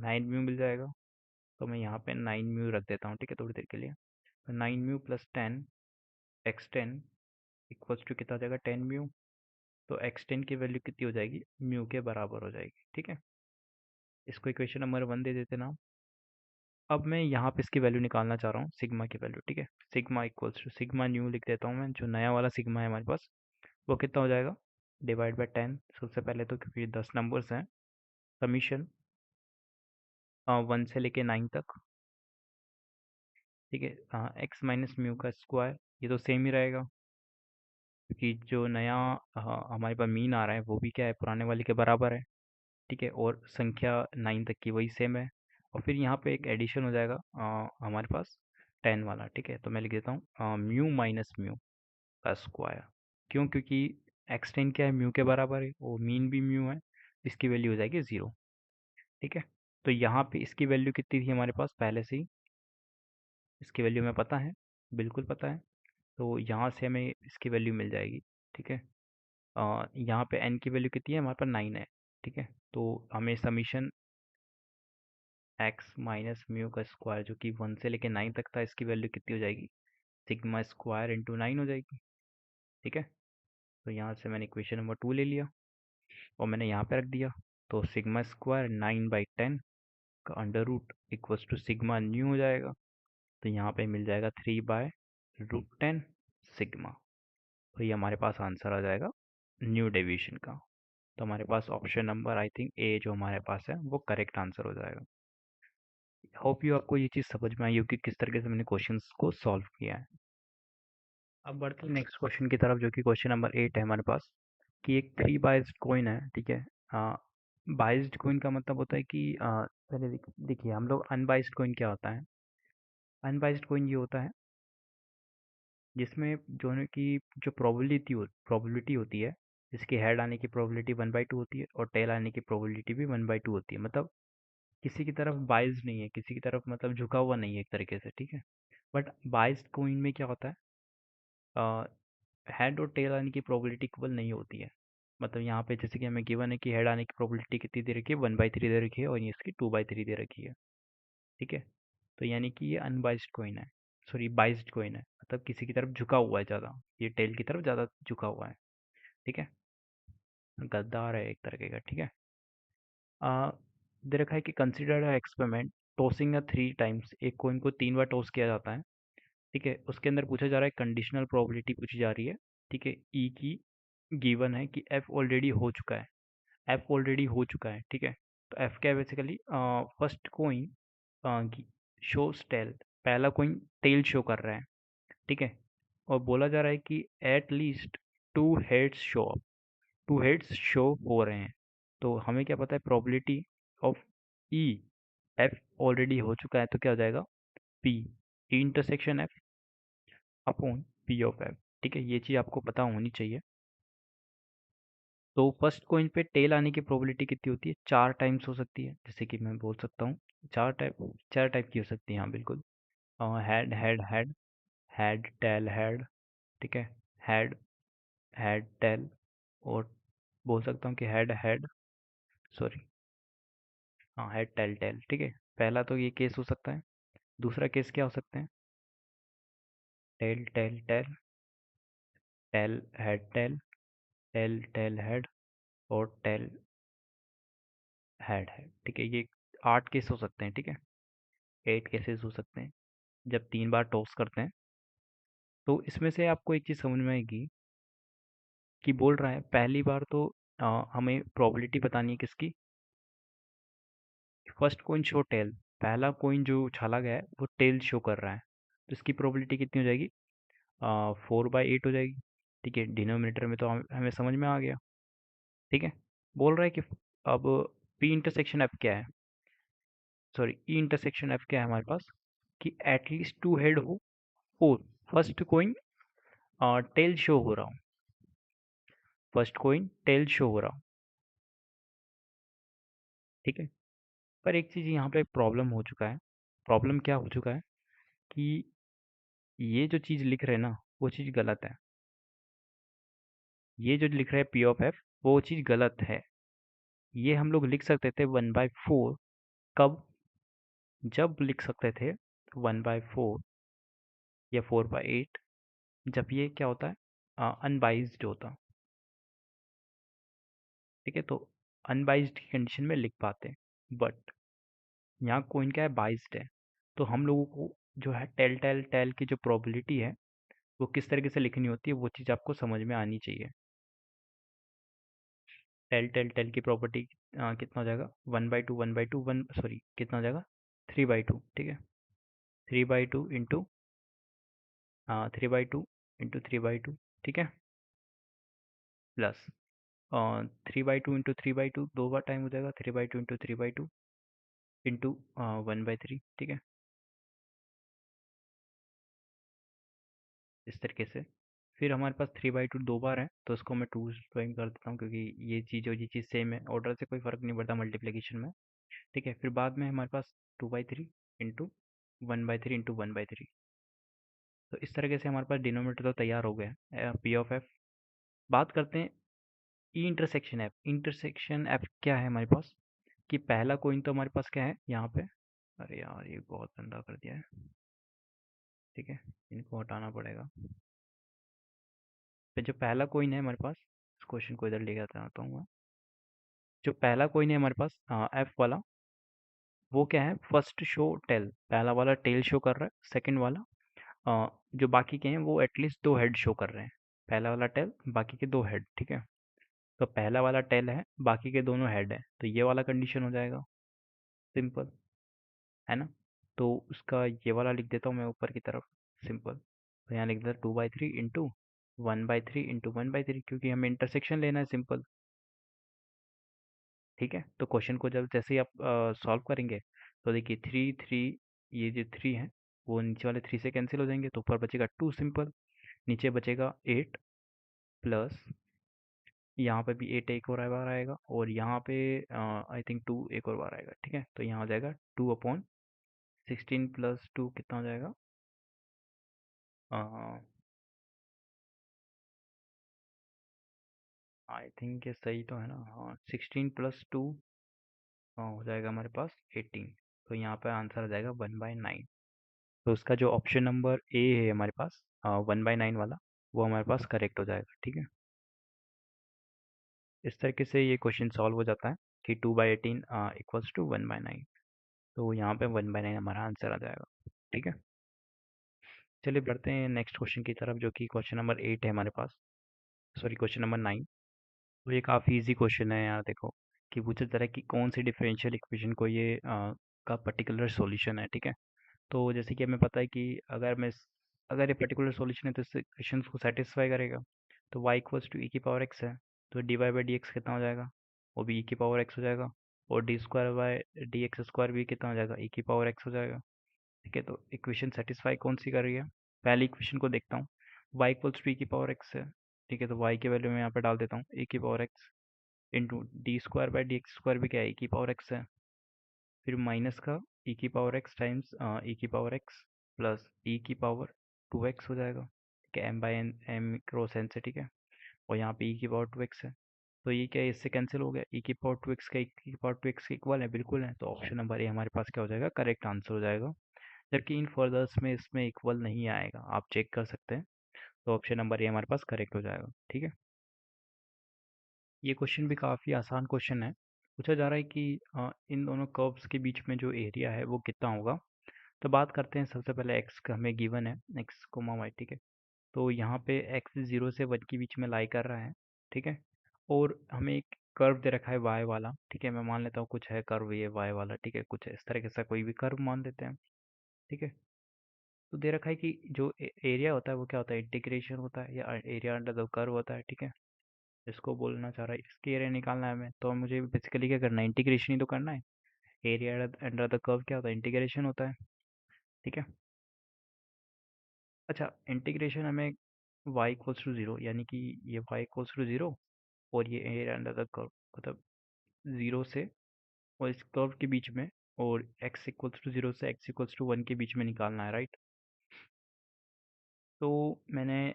9 म्यू मिल जाएगा। तो मैं यहाँ पे 9 म्यू रख देता हूँ, ठीक है, थोड़ी देर के लिए। तो 9 mu plus 10 x10 equals to कितना हो जाएगा? 10 म्यू। तो x10 की वैल्यू कितनी हो जाएगी? म्यू के बराबर हो जाएगी, ठीक है। इसको इक्वेशन नंबर 1 दे देते ना। अब मैं यहाँ पे इसकी वैल्यू निकालना चाह रहा हूँ, सिग्मा की वैल्यू, ठीक है। Sigma equals to sigma new लिख देता हूँ मैं, जो नया वाला सिग्मा है हमारे पास वो कितना हो जाएगा? Divide by 10। सबसे पहले तो क्योंकि 10 नंबर्स हैं, समीशन 1 से लेके 9 तक, ठीक है। एक्स माइनस म्यू का स्क्वायर, ये तो सेम ही रहेगा क्योंकि जो नया हमारे पास मीन आ रहा है वो भी क्या है? पुराने वाले के बराबर है, ठीक है। और संख्या 9 तक की वही सेम है। और फिर यहाँ पे एक एडिशन हो जाएगा हमारे पास 10 वाला, ठीक है। तो मैं लिख देता हूँ म्यू माइनस म्यू का स्क्वायर। क्यों? क्योंकि x10 क्या है? म्यू के बराबर है, और मीन भी म्यू है, इसकी वैल्यू हो जाएगी 0, ठीक है। तो यहाँ पे इसकी वैल्यू कितनी थी हमारे पास पहले से ही, इसकी वैल्यू हमें पता है, बिल्कुल पता है। तो यहाँ से हमें इसकी वैल्यू मिल जाएगी। ठीक है। यहाँ पे n की वैल्यू कितनी है, हमारे पास 9 है। ठीक है। तो हमें समीशन x माइनस म्यू का स्क्वायर जो कि 1 से लेके 9 तक था, इसकी वैल्यू कितनी हो जाएगी, सिग्मा स्क्वायर इंटू 9 हो जाएगी। ठीक है। तो यहाँ से मैंने इक्वेशन नंबर 2 ले लिया और मैंने यहाँ पे रख दिया। तो सिग्मा स्क्वायर 9/10 का under root equals to sigma new हो जाएगा। तो यहाँ पे मिल जाएगा 3/√10 सिग्मा। तो ये हमारे पास आंसर आ जाएगा न्यू डेविएशन का। तो हमारे पास ऑप्शन नंबर आई थिंक ए जो हमारे पास है वो करेक्ट आंसर हो जाएगा। होप यू आपको ये चीज़ समझ में आई होगी किस तरीके से मैंने क्वेश्चंस को सॉल्व किया है। अब बढ़ते हैं नेक्स्ट क्वेश्चन की तरफ, जो कि क्वेश्चन नंबर 8 है हमारे पास, कि एक थ्री बाइज्ड कॉइन है। ठीक है। बाइज्ड कॉइन का मतलब होता है कि पहले देखिए हम लोग अनबाइज्ड कॉइन क्या होता है। अनबाइज्ड कॉइन ये होता है जिसमें जो है कि जो प्रोबेबिलिटी होती है, जिसकी हेड आने की प्रोबेबिलिटी 1/2 होती है और टेल आने की प्रोबेबिलिटी भी 1/2 होती है। मतलब किसी की तरफ बाइज्ड नहीं है, किसी की तरफ मतलब झुका हुआ नहीं है एक तरीके से। ठीक है। बट बाइज्ड कॉइन में क्या होता है, हेड और टेल आने की प्रोबेबिलिटी इक्वल नहीं होती है। मतलब यहाँ पे जैसे कि हमें गिवन है कि हेड आने की प्रोबेबिलिटी कितनी दे रखी है, 1/3 दे रखी है और ये इसकी 2/3 दे रखी है। ठीक है। तो यानी कि ये अनबाइज्ड कॉइन है, सॉरी बाइज्ड कॉइन है, मतलब किसी की तरफ झुका हुआ है ज़्यादा, ये टेल की तरफ ज़्यादा झुका हुआ है। ठीक है। गद्दार है एक तरीके का। ठीक है। दे रखा है कि कंसिडर एक्सपेरिमेंट टॉसिंग 3 टाइम्स, एक कॉइन को 3 बार टॉस किया जाता है। ठीक है। उसके अंदर पूछा जा रहा है, कंडीशनल प्रोबेबिलिटी पूछी जा रही है। ठीक है। ई की गिवन है कि एफ ऑलरेडी हो चुका है, एफ ऑलरेडी हो चुका है। ठीक है। तो एफ क्या है basically, first coin shows tail, पहला कोइन टेल शो कर रहा है। ठीक है। और बोला जा रहा है कि एट लीस्ट 2 हेड्स शो हो रहे हैं। तो हमें क्या पता है, probability of E, F already हो चुका है तो क्या हो जाएगा, P E intersection F upon P of F. ठीक है। ये चीज़ आपको पता होनी चाहिए। तो फर्स्ट कॉइन पे टेल आने की प्रोबेबिलिटी कितनी होती है, 4 टाइम्स हो सकती है। जैसे कि मैं बोल सकता हूँ 4 टाइप की हो सकती है। हाँ बिल्कुल। Head head head, head tail head. ठीक है। हेड हेड टेल, और बोल सकता हूँ कि हेड हेड, सॉरी, हाँ हेड टेल टेल। ठीक है। पहला तो ये केस हो सकता है। दूसरा केस क्या हो सकते हैं, tail tail tail, tail head tail, tail tail head और टेल हेड हेड। ठीक है। ये 8 केस हो सकते हैं। ठीक है। 8 केसेस हो सकते हैं जब 3 बार टॉस करते हैं। तो इसमें से आपको एक चीज़ समझ में आएगी कि बोल रहा है पहली बार तो हमें प्रोबेबिलिटी बतानी है किसकी, फर्स्ट कोइन शो टेल, पहला कोइन जो उछाला गया है वो टेल शो कर रहा है। तो इसकी प्रोबेबिलिटी कितनी हो जाएगी, 4/8 हो जाएगी। ठीक है। डिनोमिनेटर में तो हमें समझ में आ गया। ठीक है। बोल रहा है कि अब पी इंटरसेक्शन एफ क्या है, सॉरी ई इंटरसेक्शन एफ क्या है हमारे पास, कि एटलीस्ट 2 हेड हो और फर्स्ट कोइन टेल शो हो रहा हूँ, फर्स्ट कोइन टेल शो हो रहा हूँ। ठीक है। पर एक चीज़ यहाँ पे प्रॉब्लम हो चुका है। प्रॉब्लम क्या हो चुका है कि ये जो चीज़ लिख रहे हैं ना वो चीज़ गलत है। ये जो लिख रहे हैं पी ऑफ एफ वो चीज़ गलत है। ये हम लोग लिख सकते थे 1/4, कब, जब लिख सकते थे 1/4 या 4/8, जब ये क्या होता है, अनबाइज्ड होता। ठीक है। तो अनबाइज्ड की कंडीशन में लिख पाते हैं, बट यहाँ कोइन क्या है, बाइज्ड है। तो हम लोगों को जो है टेल टेल टेल की जो प्रोबेबिलिटी है वो किस तरीके से लिखनी होती है वो चीज़ आपको समझ में आनी चाहिए। टेल टेल टेल की प्रॉपर्टी कितना हो जाएगा, 1/2 1/2 वन, सॉरी कितना हो जाएगा, 3/2। ठीक है। 3/2 इंटू 3/2 ठीक है, प्लस 3/2 दो बार टाइम हो जाएगा, 3/2 इंटू 1/3। ठीक है। इस तरीके से फिर हमारे पास 3/2 दो बार है तो इसको मैं 2 ड्राइंग कर देता हूँ, क्योंकि ये चीज़ और ये चीज़ सेम है, ऑर्डर से कोई फ़र्क नहीं पड़ता मल्टीप्लिकेशन में। ठीक है, फिर बाद में हमारे पास 2/3 इंटू 1/3 इंटू 1/3। तो इस तरीके से हमारे पास डिनोमिनेटर तो तैयार हो गया पी ऑफ एफ। बात करते हैं E intersection F. Intersection F क्या है हमारे पास, कि पहला कोइन तो हमारे पास क्या है यहाँ पे, अरे यार ये बहुत गंदा कर दिया है। ठीक है, इनको हटाना पड़ेगा। तो जो पहला कोइन है हमारे पास, इस क्वेश्चन को इधर ले आता हूँ मैं। जो पहला कोइन है हमारे पास एफ वाला, वो क्या है, फर्स्ट शो टेल, पहला वाला टेल शो कर रहा है, सेकंड वाला जो बाकी के हैं वो एटलीस्ट दो हेड शो कर रहे हैं। पहला वाला टेल, बाकी के दो हेड। ठीक है, तो पहला वाला टेल है, बाकी के दोनों हेड है, तो ये वाला कंडीशन हो जाएगा, सिंपल है ना। तो उसका ये वाला लिख देता हूँ मैं ऊपर की तरफ, सिंपल। तो यहाँ लिख देता 2/3 इंटू 1/3 इंटू 1/3, क्योंकि हमें इंटरसेक्शन लेना है, सिंपल। ठीक है, तो क्वेश्चन को जब जैसे ही आप सॉल्व करेंगे, तो देखिए थ्री थ्री, ये जो थ्री है वो नीचे वाले थ्री से कैंसिल हो जाएंगे, तो ऊपर बचेगा टू, सिंपल। नीचे बचेगा एट, प्लस यहाँ पे भी एट एक और बार आएगा, और यहाँ पे आई थिंक टू एक और बार आएगा। ठीक है, तो यहाँ आ जाएगा 2/16 प्लस टू कितना हो जाएगा, आई थिंक ये सही तो है ना, हाँ 16 + 2 हो जाएगा हमारे पास 18। तो यहाँ पे आंसर आ जाएगा 1/9। तो उसका जो ऑप्शन नंबर ए है हमारे पास 1/9 वाला, वो हमारे पास करेक्ट हो जाएगा। ठीक है, इस तरीके से ये क्वेश्चन सॉल्व हो जाता है कि 2/18 इक्वल्स टू 1/9। तो यहाँ पे 1/9 हमारा आंसर आ जाएगा। ठीक है, चलिए बढ़ते हैं नेक्स्ट क्वेश्चन की तरफ, जो कि क्वेश्चन नंबर 8 है हमारे पास, सॉरी क्वेश्चन नंबर 9। तो ये काफ़ी इजी क्वेश्चन है यार, देखो कि पूछा जा रहा है कि कौन सी डिफरेंशियल इक्वेशन को ये का पर्टिकुलर सॉल्यूशन है। ठीक है, तो जैसे कि हमें पता है कि अगर ये पर्टिकुलर सॉल्यूशन है तो इस इक्वेशन को सेटिस्फाई करेगा। तो y इक्वल्स टू ई की पावर एक्स है, तो d y by d x कितना हो जाएगा, वो भी ई की पावर एक्स हो जाएगा। और D square by D x square भी कितना हो जाएगा, ई की पावर एक्स हो जाएगा। ठीक है, तो इक्वेशन सेटिस्फाई कौन सी कर रही है, पहली इक्वेशन को देखता हूँ। y इक्वल्स टू ई की पावर एक्स है। ठीक है, तो y की वैल्यू मैं यहाँ पे डाल देता हूँ, ई की power x into D square by d x square भी क्या है, ई की पावर एक्स है। फिर माइनस का ई की पावर एक्स टाइम्स ई की पावर एक्स प्लस ई की पावर 2x हो जाएगा। ठीक है, m/n m क्रॉस n से। ठीक है, और यहाँ पे ई की पावर 2x है, तो ये क्या है, इससे कैंसिल हो गया, ई की पावर 2x का ई की पावर 2x के इक्वल है, बिल्कुल है। तो ऑप्शन नंबर ए हमारे पास क्या हो जाएगा, करेक्ट आंसर हो जाएगा। जबकि इन फर्दर्स में इसमें इक्वल नहीं आएगा, आप चेक कर सकते हैं। तो ऑप्शन नंबर ए हमारे पास करेक्ट हो जाएगा। ठीक है, ये क्वेश्चन भी काफ़ी आसान क्वेश्चन है। पूछा जा रहा है कि इन दोनों कर्व्स के बीच में जो एरिया है वो कितना होगा। तो बात करते हैं, सबसे पहले एक्स का हमें गिवन है, एक्स कोमा वाई। ठीक है, तो यहाँ पे एक्स 0 से 1 के बीच में लाई कर रहा है। ठीक है, और हमें एक कर्व दे रखा है वाई वाला। ठीक है, मैं मान लेता हूँ कुछ है कर्व ये वाई वाला। ठीक है, कुछ इस तरह का कोई भी कर्व मान लेते हैं। ठीक है, तो दे रखा है कि जो एरिया होता है वो क्या होता है, इंटीग्रेशन होता है या एरिया अंडर द कर्व होता है। ठीक है, इसको बोलना चाह रहा है, इसके एरिया निकालना है हमें, तो मुझे बेसिकली क्या करना है, इंटीग्रेशन ही तो करना है। एरिया अंडर द कर्व क्या होता है, इंटीग्रेशन होता है। ठीक है, अच्छा इंटीग्रेशन हमें y इक्वल्स टू ज़ीरो, यानी कि ये y इक्वल्स टू ज़ीरो, और ये एरिया अंडर द कर्व, मतलब ज़ीरो से और इस कर्व के बीच में, और x इक्वल्स टू ज़ीरो से x इक्वल्स टू 1 के बीच में निकालना है, राइट। तो मैंने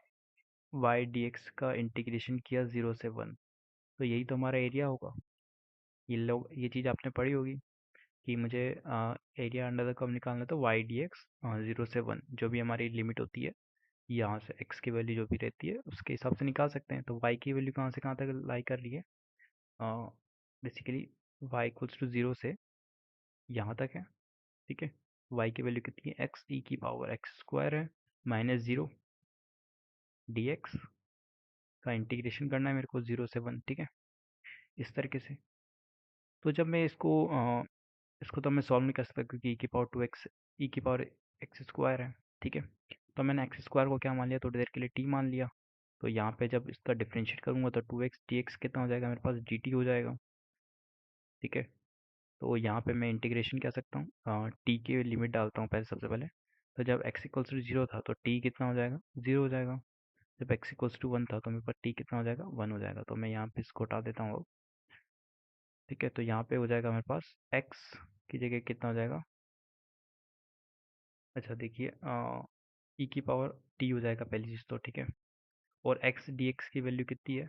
y dx का इंटीग्रेशन किया 0 से 1, तो यही तो हमारा एरिया होगा। ये चीज़ आपने पढ़ी होगी कि मुझे एरिया अंडर द कर्व निकालना है, तो y dx 0 से 1 जो भी हमारी लिमिट होती है, यहाँ से x की वैल्यू जो भी रहती है उसके हिसाब से निकाल सकते हैं। तो y की वैल्यू कहाँ से कहाँ तक लाई कर रही है, बेसिकली y इक्वल्स टू 0 से यहाँ तक है। ठीक है, y की वैल्यू कितनी है, x ई की पावर एक्स स्क्वायर है, -0 dx का इंटीग्रेशन करना है मेरे को 0 से 1। ठीक है, इस तरीके से। तो जब मैं इसको तो मैं सॉल्व नहीं कर सकता, क्योंकि ई की पावर 2x ई की पावर एक्स स्क्वायर है। ठीक है, तो मैंने एक्स स्क्वायर को क्या मान लिया, थोड़ी देर के लिए टी मान लिया। तो यहाँ पे जब इसका डिफरेंशिएट करूँगा तो 2x dx कितना हो जाएगा मेरे पास, dt हो जाएगा। ठीक है, तो यहाँ पे मैं इंटीग्रेशन कह सकता हूँ, टी की लिमिट डालता हूँ पहले, सबसे पहले। तो जब x इक्वल्स टू 0 था तो टी कितना हो जाएगा, 0 हो जाएगा। जब x इक्वल्स टू 1 था तो मेरे पास टी कितना हो जाएगा, 1 हो जाएगा। तो मैं यहाँ पे इसको हटा देता हूँ अब। ठीक है, तो यहाँ पे हो जाएगा हमारे पास एक्स की जगह कितना हो जाएगा। अच्छा देखिए, ई की पावर टी हो जाएगा पहली चीज़ तो, ठीक है। और एक्स डी एक्स की वैल्यू कितनी है,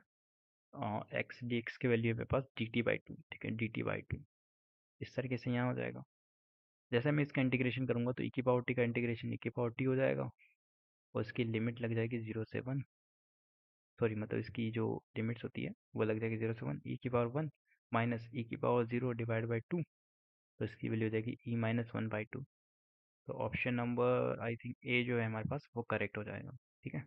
एक्स डी एक्स की वैल्यू है मेरे पास डी टी बाई टू, ठीक है, डी टी बाई टू। इस तरीके से यहाँ हो जाएगा। जैसे मैं इसका इंटीग्रेशन करूँगा तो ई की पावर टी का इंटीग्रेशन ई की पावर टी हो जाएगा, और इसकी लिमिट लग जाएगी 0 से 1, सॉरी मतलब इसकी जो लिमिट्स होती है वो लग जाएगी 0 से 1, ई की पावर 1 माइनस ई की पावर 0 डिवाइड बाई 2, तो इसकी वैल्यू हो जाएगी ई माइनस 1/2। तो ऑप्शन नंबर आई थिंक ए जो है हमारे पास वो करेक्ट हो जाएगा, ठीक है।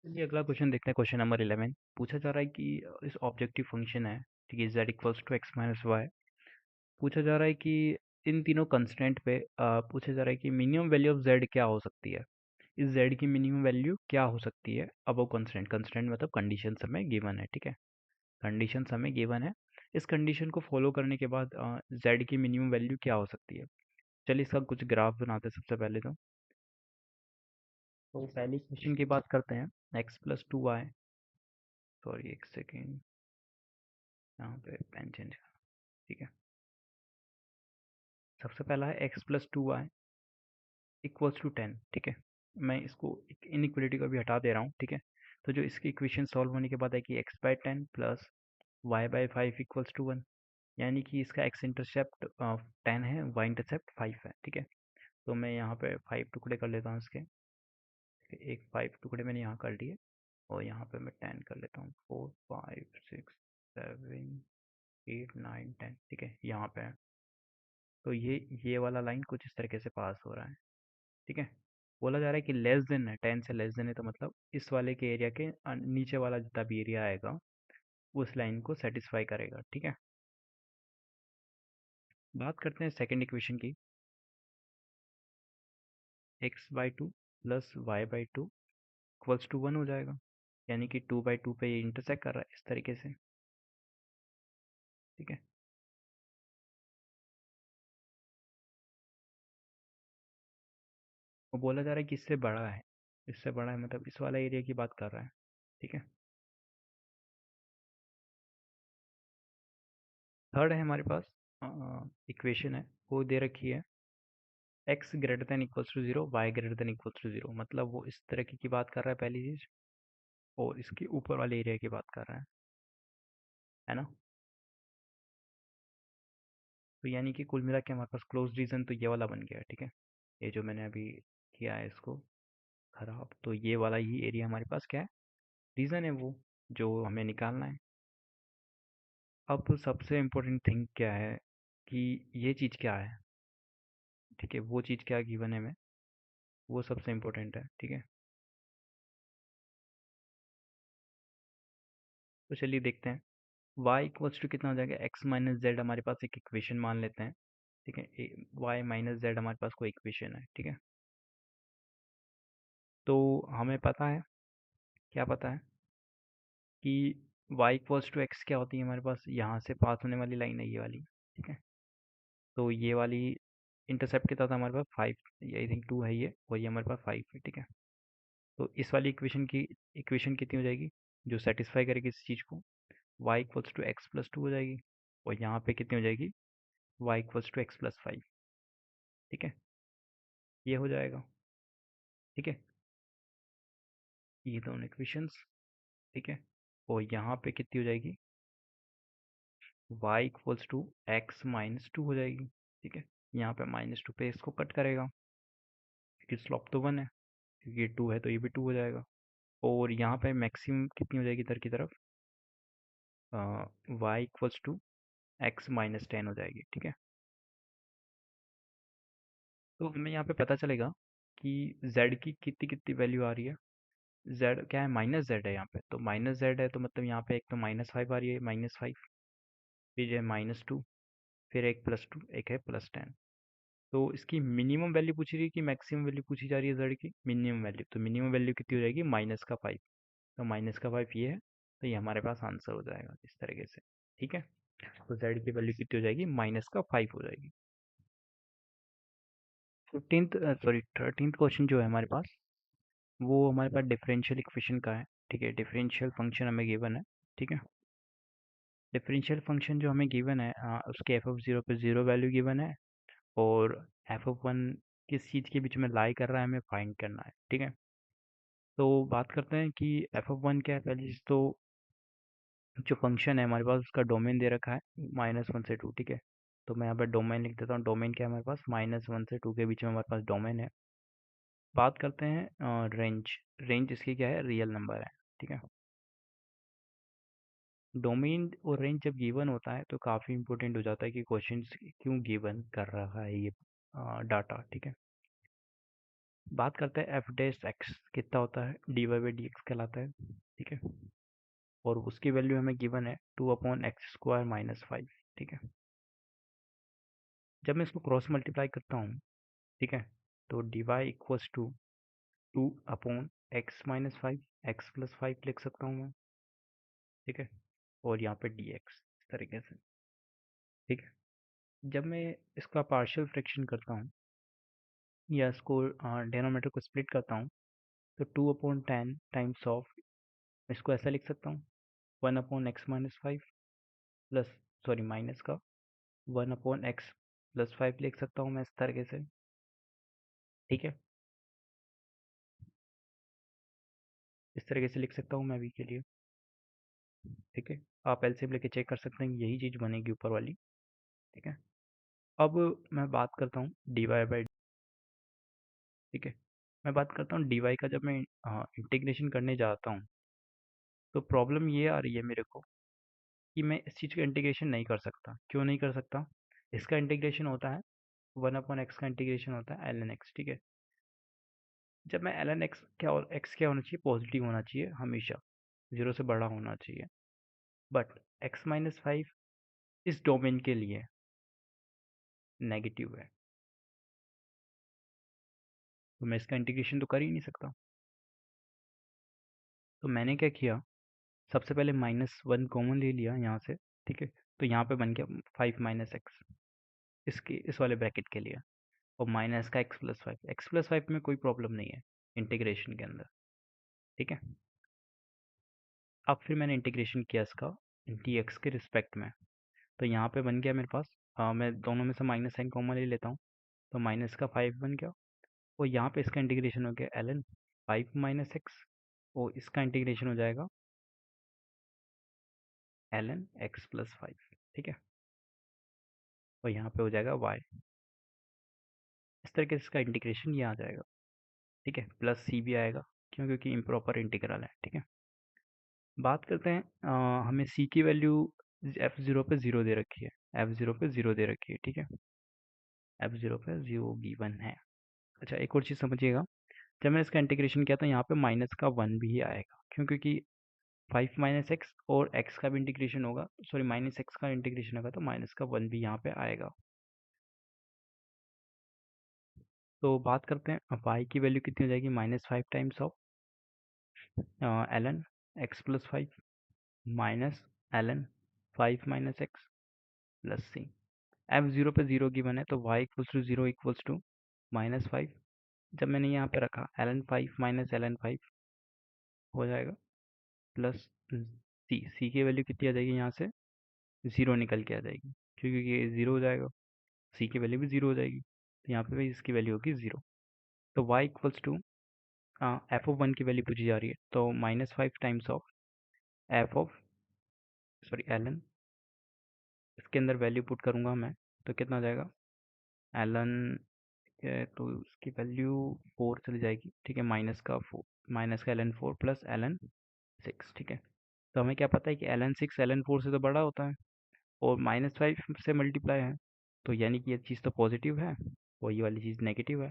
चलिए अगला क्वेश्चन देखते हैं, क्वेश्चन नंबर 11। पूछा जा रहा है कि इस ऑब्जेक्टिव फंक्शन है, ठीक है, z equals to x minus y. पूछा जा रहा है कि इन तीनों कंस्टेंट पे पूछा जा रहा है कि मिनिमम वैल्यू ऑफ z क्या हो सकती है। इस z की मिनिमम वैल्यू क्या हो सकती है अब वो कंस्टेंट, कंस्टेंट मतलब कंडीशन हमें गिवन है, ठीक है, कंडीशन हमें गिवन है। इस कंडीशन को फॉलो करने के बाद z की मिनिमम वैल्यू क्या हो सकती है। चलिए इसका कुछ ग्राफ बनाते हैं सबसे पहले तो पहली क्वेश्चन की बात करते हैं, x plus two y, sorry एक सेकेंड, यहाँ पे पेन चेंज, ठीक है। सबसे पहला है x plus two y equals to 10, ठीक है। मैं इसको इनइक्वलिटी को भी हटा दे रहा हूँ, ठीक है। तो जो इसकी इक्वेशन सॉल्व होने के बाद है कि x by 10 plus y by 5 equals to 1, यानी कि इसका एक्स इंटरसेप्ट 10 है, वाई इंटरसेप्ट 5 है, ठीक है। तो मैं यहाँ पे 5 टुकड़े कर लेता हूँ इसके, ठीक है? एक 5 टुकड़े मैंने यहाँ कर लिए, और यहाँ पे मैं 10 कर लेता हूँ, 4 5 6 7 8 9 10, ठीक है, यहाँ पे है। तो ये वाला लाइन कुछ इस तरीके से पास हो रहा है, ठीक है। बोला जा रहा है कि लेस देन है, 10 से लेस देन है, तो मतलब इस वाले के एरिया के नीचे वाला जितना भी एरिया आएगा उस लाइन को सेटिस्फाई करेगा, ठीक है। बात करते हैं सेकंड इक्वेशन की, x by two plus y by two equals to 1 हो जाएगा, यानी कि 2/2 पे ये इंटरसेक्ट कर रहा है इस तरीके से, ठीक है। वो बोला जा रहा है कि इससे बड़ा है, इससे बड़ा है मतलब इस वाला एरिया की बात कर रहा है, ठीक है। थर्ड है हमारे पास इक्वेशन है, वो दे रखी है x greater than equals to zero, y greater than equals to zero, मतलब वो इस तरह की बात कर रहा है पहली चीज, और इसके ऊपर वाले एरिया की बात कर रहा है ना। तो यानी कि कुल मिला के हमारे पास क्लोज रीजन तो ये वाला बन गया, ठीक है। ये जो मैंने अभी किया है इसको खराब, तो ये वाला ही एरिया हमारे पास क्या है, रीजन है वो जो हमें निकालना है। अब सबसे इम्पोर्टेंट थिंग क्या है कि ये चीज़ क्या है, ठीक है, वो चीज़ क्या गिवन है हमें, वो सबसे इम्पोर्टेंट है, ठीक है। तो चलिए देखते हैं, y इक्वल्स टू कितना हो जाएगा, x माइनस जेड हमारे पास एक इक्वेशन मान लेते हैं, ठीक है। y माइनस जेड हमारे पास कोई इक्वेशन है, ठीक है। तो हमें पता है, क्या पता है कि y इक्वल्स टू एक्स क्या होती है हमारे पास, यहाँ से पास होने वाली लाइन है ये वाली, ठीक है। तो ये वाली इंटरसेप्ट कितना था हमारे पास 5, आई थिंक 2 है ये, और ये हमारे पास 5 है, ठीक है। तो इस वाली इक्वेशन कितनी हो जाएगी जो सेटिस्फाई करेगी इस चीज़ को, y equals to x plus two हो जाएगी, और यहाँ पे कितनी हो जाएगी, y equals to x plus 5, ठीक है। ये हो जाएगा, ठीक है, ये दोनों इक्वेशंस, ठीक है। और यहाँ पे कितनी हो जाएगी, y equals to x minus two हो जाएगी, ठीक है। यहाँ पे -2 पे इसको कट करेगा क्योंकि स्लोप तो 1 है, क्योंकि ये 2 है तो ये भी 2 हो जाएगा। और यहाँ पे मैक्सिमम कितनी हो जाएगी इधर की तरफ, y equals to x minus 10 हो जाएगी, ठीक है। तो हमें यहाँ पे पता चलेगा कि z की कितनी कितनी वैल्यू आ रही है, z क्या है, -z है यहाँ पे, तो -z है तो मतलब यहाँ पे एक तो -5 आ रही है, -5, फिर है -2, फिर एक +2, एक है +10। तो इसकी मिनिमम वैल्यू पूछी रही है कि मैक्सिमम वैल्यू पूछी जा रही है z की, मिनिमम वैल्यू, तो मिनिमम वैल्यू कितनी हो जाएगी, -5, तो -5 ये है, तो ये हमारे पास आंसर हो जाएगा इस तरीके से, ठीक है। तो z की वैल्यू कितनी हो जाएगी, -5 हो जाएगी। 15th सॉरी 13th क्वेश्चन जो है हमारे पास, वो हमारे पास डिफरेंशियल इक्वेशन का है, ठीक है। डिफरेंशियल फंक्शन हमें गिवन है, ठीक है। डिफरेंशियल फंक्शन जो हमें गिवन है उसके एफ ऑफ ज़ीरो पे ज़ीरो वैल्यू गिवन है, और एफ ऑफ वन किस चीज़ के बीच में लाई कर रहा है हमें फाइंड करना है। ठीक है, तो बात करते हैं कि एफ ऑफ वन क्या है। पहली चीज़ तो जो फंक्शन है हमारे पास उसका डोमेन दे रखा है -1 से 2। ठीक है, तो मैं यहाँ पर डोमेन लिख देता हूँ। डोमेन क्या है हमारे पास, -1 से 2 के बीच में हमारे पास डोमेन है। बात करते हैं रेंज। रेंज इसकी क्या है, रियल नंबर है। ठीक है, डोमेन और रेंज जब गिवन होता है तो काफ़ी इंपॉर्टेंट हो जाता है कि क्वेश्चन क्यों गिवन कर रहा है ये डाटा। ठीक है, बात करते हैं एफ डैश एक्स कितना होता है, d y by d x कहलाता है। ठीक है, और उसकी वैल्यू हमें गिवन है 2/x² - 5। ठीक है, जब मैं इसको क्रॉस मल्टीप्लाई करता हूँ, ठीक है, तो d Y equals to 2/x - 5, x+5 लिख सकता हूँ मैं। ठीक है, और यहाँ पे डी एक्स इस तरीके से। ठीक है, जब मैं इसका पार्शियल फ्रैक्शन करता हूँ या इसको डिनोमिनेटर को स्प्लिट करता हूँ, तो 2/10 टाइम्स ऑफ, इसको ऐसा लिख सकता हूँ 1/x - 5 प्लस, सॉरी माइनस का 1/x+5 लिख सकता हूँ मैं इस तरीके से। ठीक है, इस तरीके से लिख सकता हूँ मैं अभी के लिए। ठीक है, आप एलसीएम लेके चेक कर सकते हैं, यही चीज़ बनेगी ऊपर वाली। ठीक है, अब मैं बात करता हूँ डी वाई बाई। ठीक है, मैं बात करता हूँ डी वाई का। जब मैं इंटीग्रेशन करने जाता हूँ तो प्रॉब्लम ये आ रही है मेरे को कि मैं इस चीज़ का इंटीग्रेशन नहीं कर सकता। क्यों नहीं कर सकता, इसका इंटीग्रेशन होता है 1/x का इंटीग्रेशन होता है ln x। ठीक है, जब मैं ln x क्या, और x क्या होना चाहिए, पॉजिटिव होना चाहिए हमेशा, 0 से बड़ा होना चाहिए। बट x-5 इस डोमेन के लिए नेगेटिव है, तो मैं इसका इंटीग्रेशन तो कर ही नहीं सकता। तो मैंने क्या किया, सबसे पहले -1 कॉमन ले लिया यहाँ से। ठीक है, तो यहाँ पे बन गया 5 - x, इसके इस वाले ब्रैकेट के लिए, और माइनस का x+5। x+5 में कोई प्रॉब्लम नहीं है इंटीग्रेशन के अंदर। ठीक है, अब फिर मैंने इंटीग्रेशन किया इसका डी एक्स के रिस्पेक्ट में, तो यहाँ पे बन गया मेरे पास, मैं दोनों में से माइनस साइन कॉमन ले लेता हूँ, तो माइनस का 5 बन गया, और यहाँ पे इसका इंटीग्रेशन हो गया ln 5 - x, और इसका इंटीग्रेशन हो जाएगा ln x+5। ठीक है, और यहाँ पे हो जाएगा y। इस तरीके से इसका इंटीग्रेशन ये आ जाएगा। ठीक है, प्लस सी भी आएगा, क्यों, क्योंकि इम्प्रॉपर इंटीग्रल है। ठीक है, बात करते हैं हमें सी की वैल्यू f0 पे 0 दे रखी है, f0 पे 0 दे रखी है। ठीक है, f0 पे 0 गिवन है। अच्छा, एक और चीज़ समझिएगा, जब मैंने इसका इंटीग्रेशन किया तो यहाँ पे माइनस का 1 भी आएगा, क्यों, क्योंकि 5 - x और x का भी इंटीग्रेशन होगा, सॉरी -x का इंटीग्रेशन होगा, तो माइनस का 1 भी यहाँ पे आएगा। तो बात करते हैं y की वैल्यू कितनी हो जाएगी, -5 times of ln x+5 minus ln 5 - x plus c. f0 पे 0 गिवन है, तो y equals to 0 equals to -5। जब मैंने यहाँ पे रखा ln 5 माइनस ln 5 हो जाएगा, प्लस सी की वैल्यू कितनी आ जाएगी, यहाँ से 0 निकल के आ जाएगी, क्योंकि ये 0 हो जाएगा, सी की वैल्यू भी 0 हो जाएगी, तो यहाँ पे भी इसकी वैल्यू होगी 0। तो y equals to f of 1 की वैल्यू पूछी जा रही है, तो -5 times of f of, sorry ln, इसके अंदर वैल्यू पुट करूँगा मैं, तो कितना हो जाएगा ln, तो इसकी वैल्यू 4 चली जाएगी। ठीक है, माइनस का ln 4 प्लस ln 6। ठीक है, तो हमें क्या पता है कि ln 6 ln 4 से तो बड़ा होता है, और -5 से मल्टीप्लाई है, तो यानी कि ये चीज़ तो पॉजिटिव है और ये वाली चीज़ नेगेटिव है,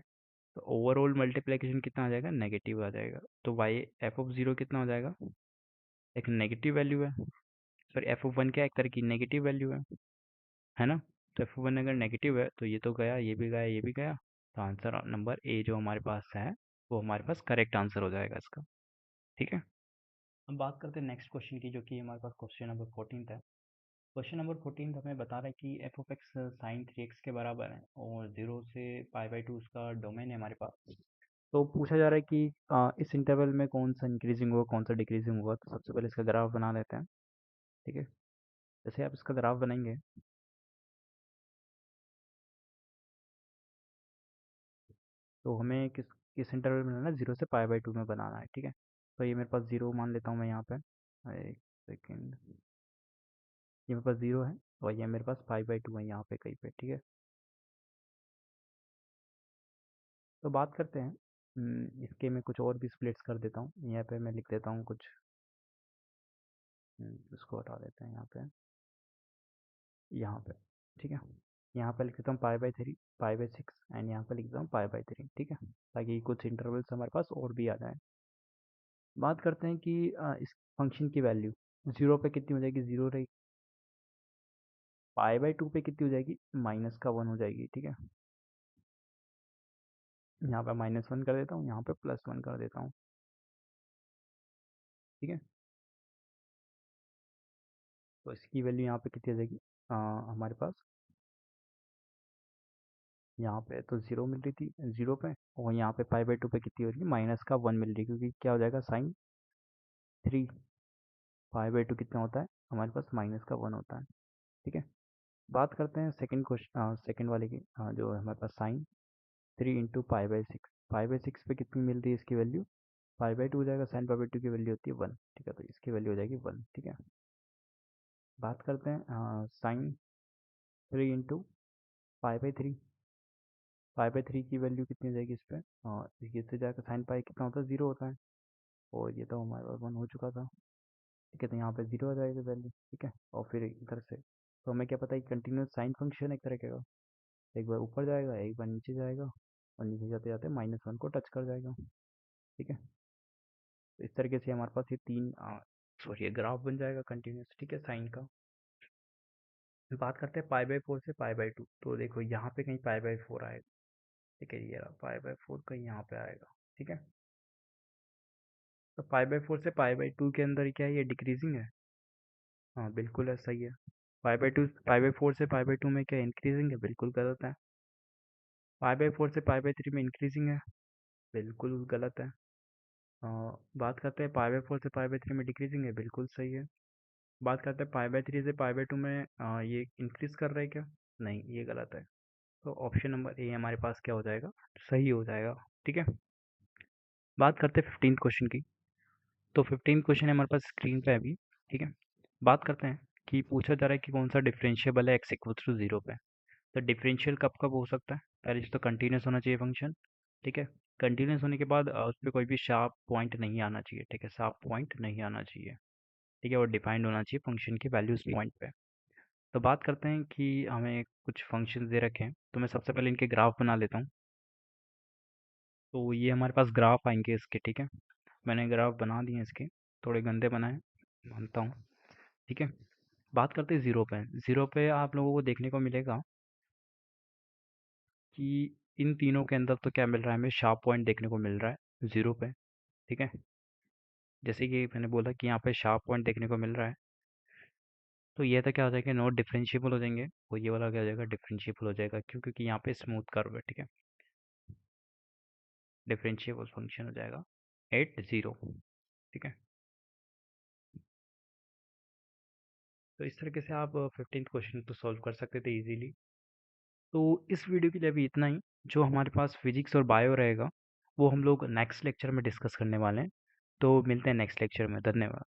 तो ओवरऑल मल्टीप्लिकेशन कितना आ जाएगा, नेगेटिव आ जाएगा। तो वाई एफ ऑफ 0 कितना हो जाएगा, एक नेगेटिव वैल्यू है, सॉरी एफ ऑफ 1 क्या, एक तरह की नेगेटिव वैल्यू है ना। तो एफ ऑफ 1 अगर नेगेटिव है तो ये तो गया, ये भी गया, ये भी गया, तो आंसर नंबर ए जो हमारे पास है वो हमारे पास करेक्ट आंसर हो जाएगा इसका। ठीक है, अब बात करते हैं नेक्स्ट क्वेश्चन की, जो कि हमारे पास क्वेश्चन नंबर 14 है। क्वेश्चन नंबर 14 हमें बता रहा है कि F of x sign 3x के बराबर है, और 0 से π/2 उसका डोमेन है हमारे पास। तो पूछा जा रहा है कि इस इंटरवल में कौन सा इंक्रीजिंग होगा, कौन सा डिक्रीजिंग होगा। तो सबसे पहले इसका ग्राफ बना लेते हैं। ठीक है, जैसे आप इसका ग्राफ बनाएंगे तो हमें किस इंटरवल में बनाना है, 0 से π/2 में बनाना है, ठीक है। तो ये मेरे पास 0 मान लेता हूँ मैं यहाँ पे, एक सेकेंड, ये मेरे पास 0 है और ये मेरे पास π/2 है यहाँ पे कहीं पे, ठीक है। तो बात करते हैं, इसके मैं कुछ और भी स्प्लिट्स कर देता हूँ, यहाँ पे मैं लिख देता हूँ कुछ, इसको हटा देते हैं यहाँ पे, ठीक है। यहाँ पे लिख देता हूँ π/3, π/6 एंड यहाँ पे लिख देता हूँ π/3, ठीक है, ताकि कुछ इंटरवल्स हमारे पास और भी आ जाए। बात करते हैं कि इस फंक्शन की वैल्यू 0 पे कितनी हो जाएगी, 0 रहेगी। π/2 पे कितनी हो जाएगी, -1 हो जाएगी, ठीक है। यहाँ पे -1 कर देता हूँ, यहाँ पे +1 कर देता हूँ, ठीक है। तो इसकी वैल्यू यहाँ पे कितनी आ जाएगी, हमारे पास यहाँ पे तो 0 मिल रही थी 0 पे, और यहाँ पे π/2 पे कितनी हो रही है, -1 मिल रही है, क्योंकि क्या हो जाएगा sin 3 π/2 कितना होता है हमारे पास, -1 होता है, ठीक है। बात करते हैं सेकंड क्वेश्चन, सेकंड वाले की, जो है हमारे पास sin 3 इंटू π/6, π/6 पे कितनी मिल रही है इसकी वैल्यू, π/2 हो जाएगा, sin π/2 की वैल्यू होती है 1, ठीक है, तो इसकी वैल्यू हो जाएगी 1, ठीक है। बात करते हैं sin 3 इंटू π/3, π/3 की वैल्यू कितनी हो जाएगी इस पर, ये से जाकर साइन पाई कितना होता है, 0 होता है, और ये तो हमारे पास 1 हो चुका था, ठीक है। तो यहाँ पे 0 हो जाएगी वैल्यू, ठीक है। और फिर इधर से तो हमें क्या पता है, कंटिन्यूस साइन फंक्शन एक तरह का, एक बार ऊपर जाएगा एक बार नीचे जाएगा, और नीचे जाते जाते -1 को टच कर जाएगा, ठीक है। तो इस तरीके से हमारे पास ये तीन सॉरी ग्राफ बन जाएगा कंटिन्यूस, ठीक है, साइन का। फिर बात करते हैं π/4 से π/2, तो देखो यहाँ पे कहीं π/4 आएगा, ठीक है, ये रहा π/4 कहीं यहाँ पे आएगा, ठीक है। तो π/4 से π/2 के अंदर क्या है, ये डिक्रीजिंग है, हाँ बिल्कुल है, सही है। π/4 से π/2 में क्या इंक्रीजिंग है, बिल्कुल गलत है। π/4 से π/3 में इंक्रीजिंग है, बिल्कुल गलत है। बात करते हैं π/4 से π/3 में डिक्रीजिंग है, बिल्कुल सही है। बात करते हैं π/3 से π/2 में ये इंक्रीज कर रहा है क्या, नहीं, ये गलत है। तो ऑप्शन नंबर ए हमारे पास क्या हो जाएगा, सही हो जाएगा, ठीक है। बात करते हैं 15 क्वेश्चन की। तो 15 क्वेश्चन है हमारे पास स्क्रीन पे अभी, ठीक है। बात करते हैं कि पूछा जा रहा है कि कौन सा डिफरेंशिएबल है x इक्वल टू 0 पे। तो डिफरेंशियल कब कब हो सकता है, पहले चीज़ तो कंटिन्यूस होना चाहिए फंक्शन, ठीक है। कंटिन्यूस होने के बाद उस पर कोई भी शार्प पॉइंट नहीं आना चाहिए, ठीक है, शार्प पॉइंट नहीं आना चाहिए, ठीक है, और डिफाइंड होना चाहिए फंक्शन की वैल्यूज पॉइंट पे। तो बात करते हैं कि हमें कुछ फंक्शन दे रखे हैं, तो मैं सबसे पहले इनके ग्राफ बना लेता हूँ। तो ये हमारे पास ग्राफ आएंगे इसके, ठीक है। मैंने ग्राफ बना दिए इसके, थोड़े गंदे बनाए, मानता हूँ, ठीक है। बात करते हैं 0 पे, 0 पे आप लोगों को देखने को मिलेगा कि इन तीनों के अंदर तो क्या मिल रहा है, हमें शार्प पॉइंट देखने को मिल रहा है 0 पे, ठीक है। जैसे कि मैंने बोला कि यहाँ पे शार्प पॉइंट देखने को मिल रहा है, तो ये तो क्या हो जाएगा, नॉट डिफरेंशिएबल हो जाएंगे, और ये वाला क्या हो जाएगा, डिफरेंशिएबल हो जाएगा, क्यों, क्योंकि यहाँ पे स्मूथ कर्व है, ठीक है, डिफरेंशिएबल फंक्शन हो जाएगा एट 0, ठीक है। तो इस तरीके से आप 15 क्वेश्चन तो सॉल्व कर सकते थे इजीली। तो इस वीडियो के लिए अभी इतना ही। जो हमारे पास फिजिक्स और बायो रहेगा वो हम लोग नेक्स्ट लेक्चर में डिस्कस करने वाले हैं। तो मिलते हैं नेक्स्ट लेक्चर में, धन्यवाद।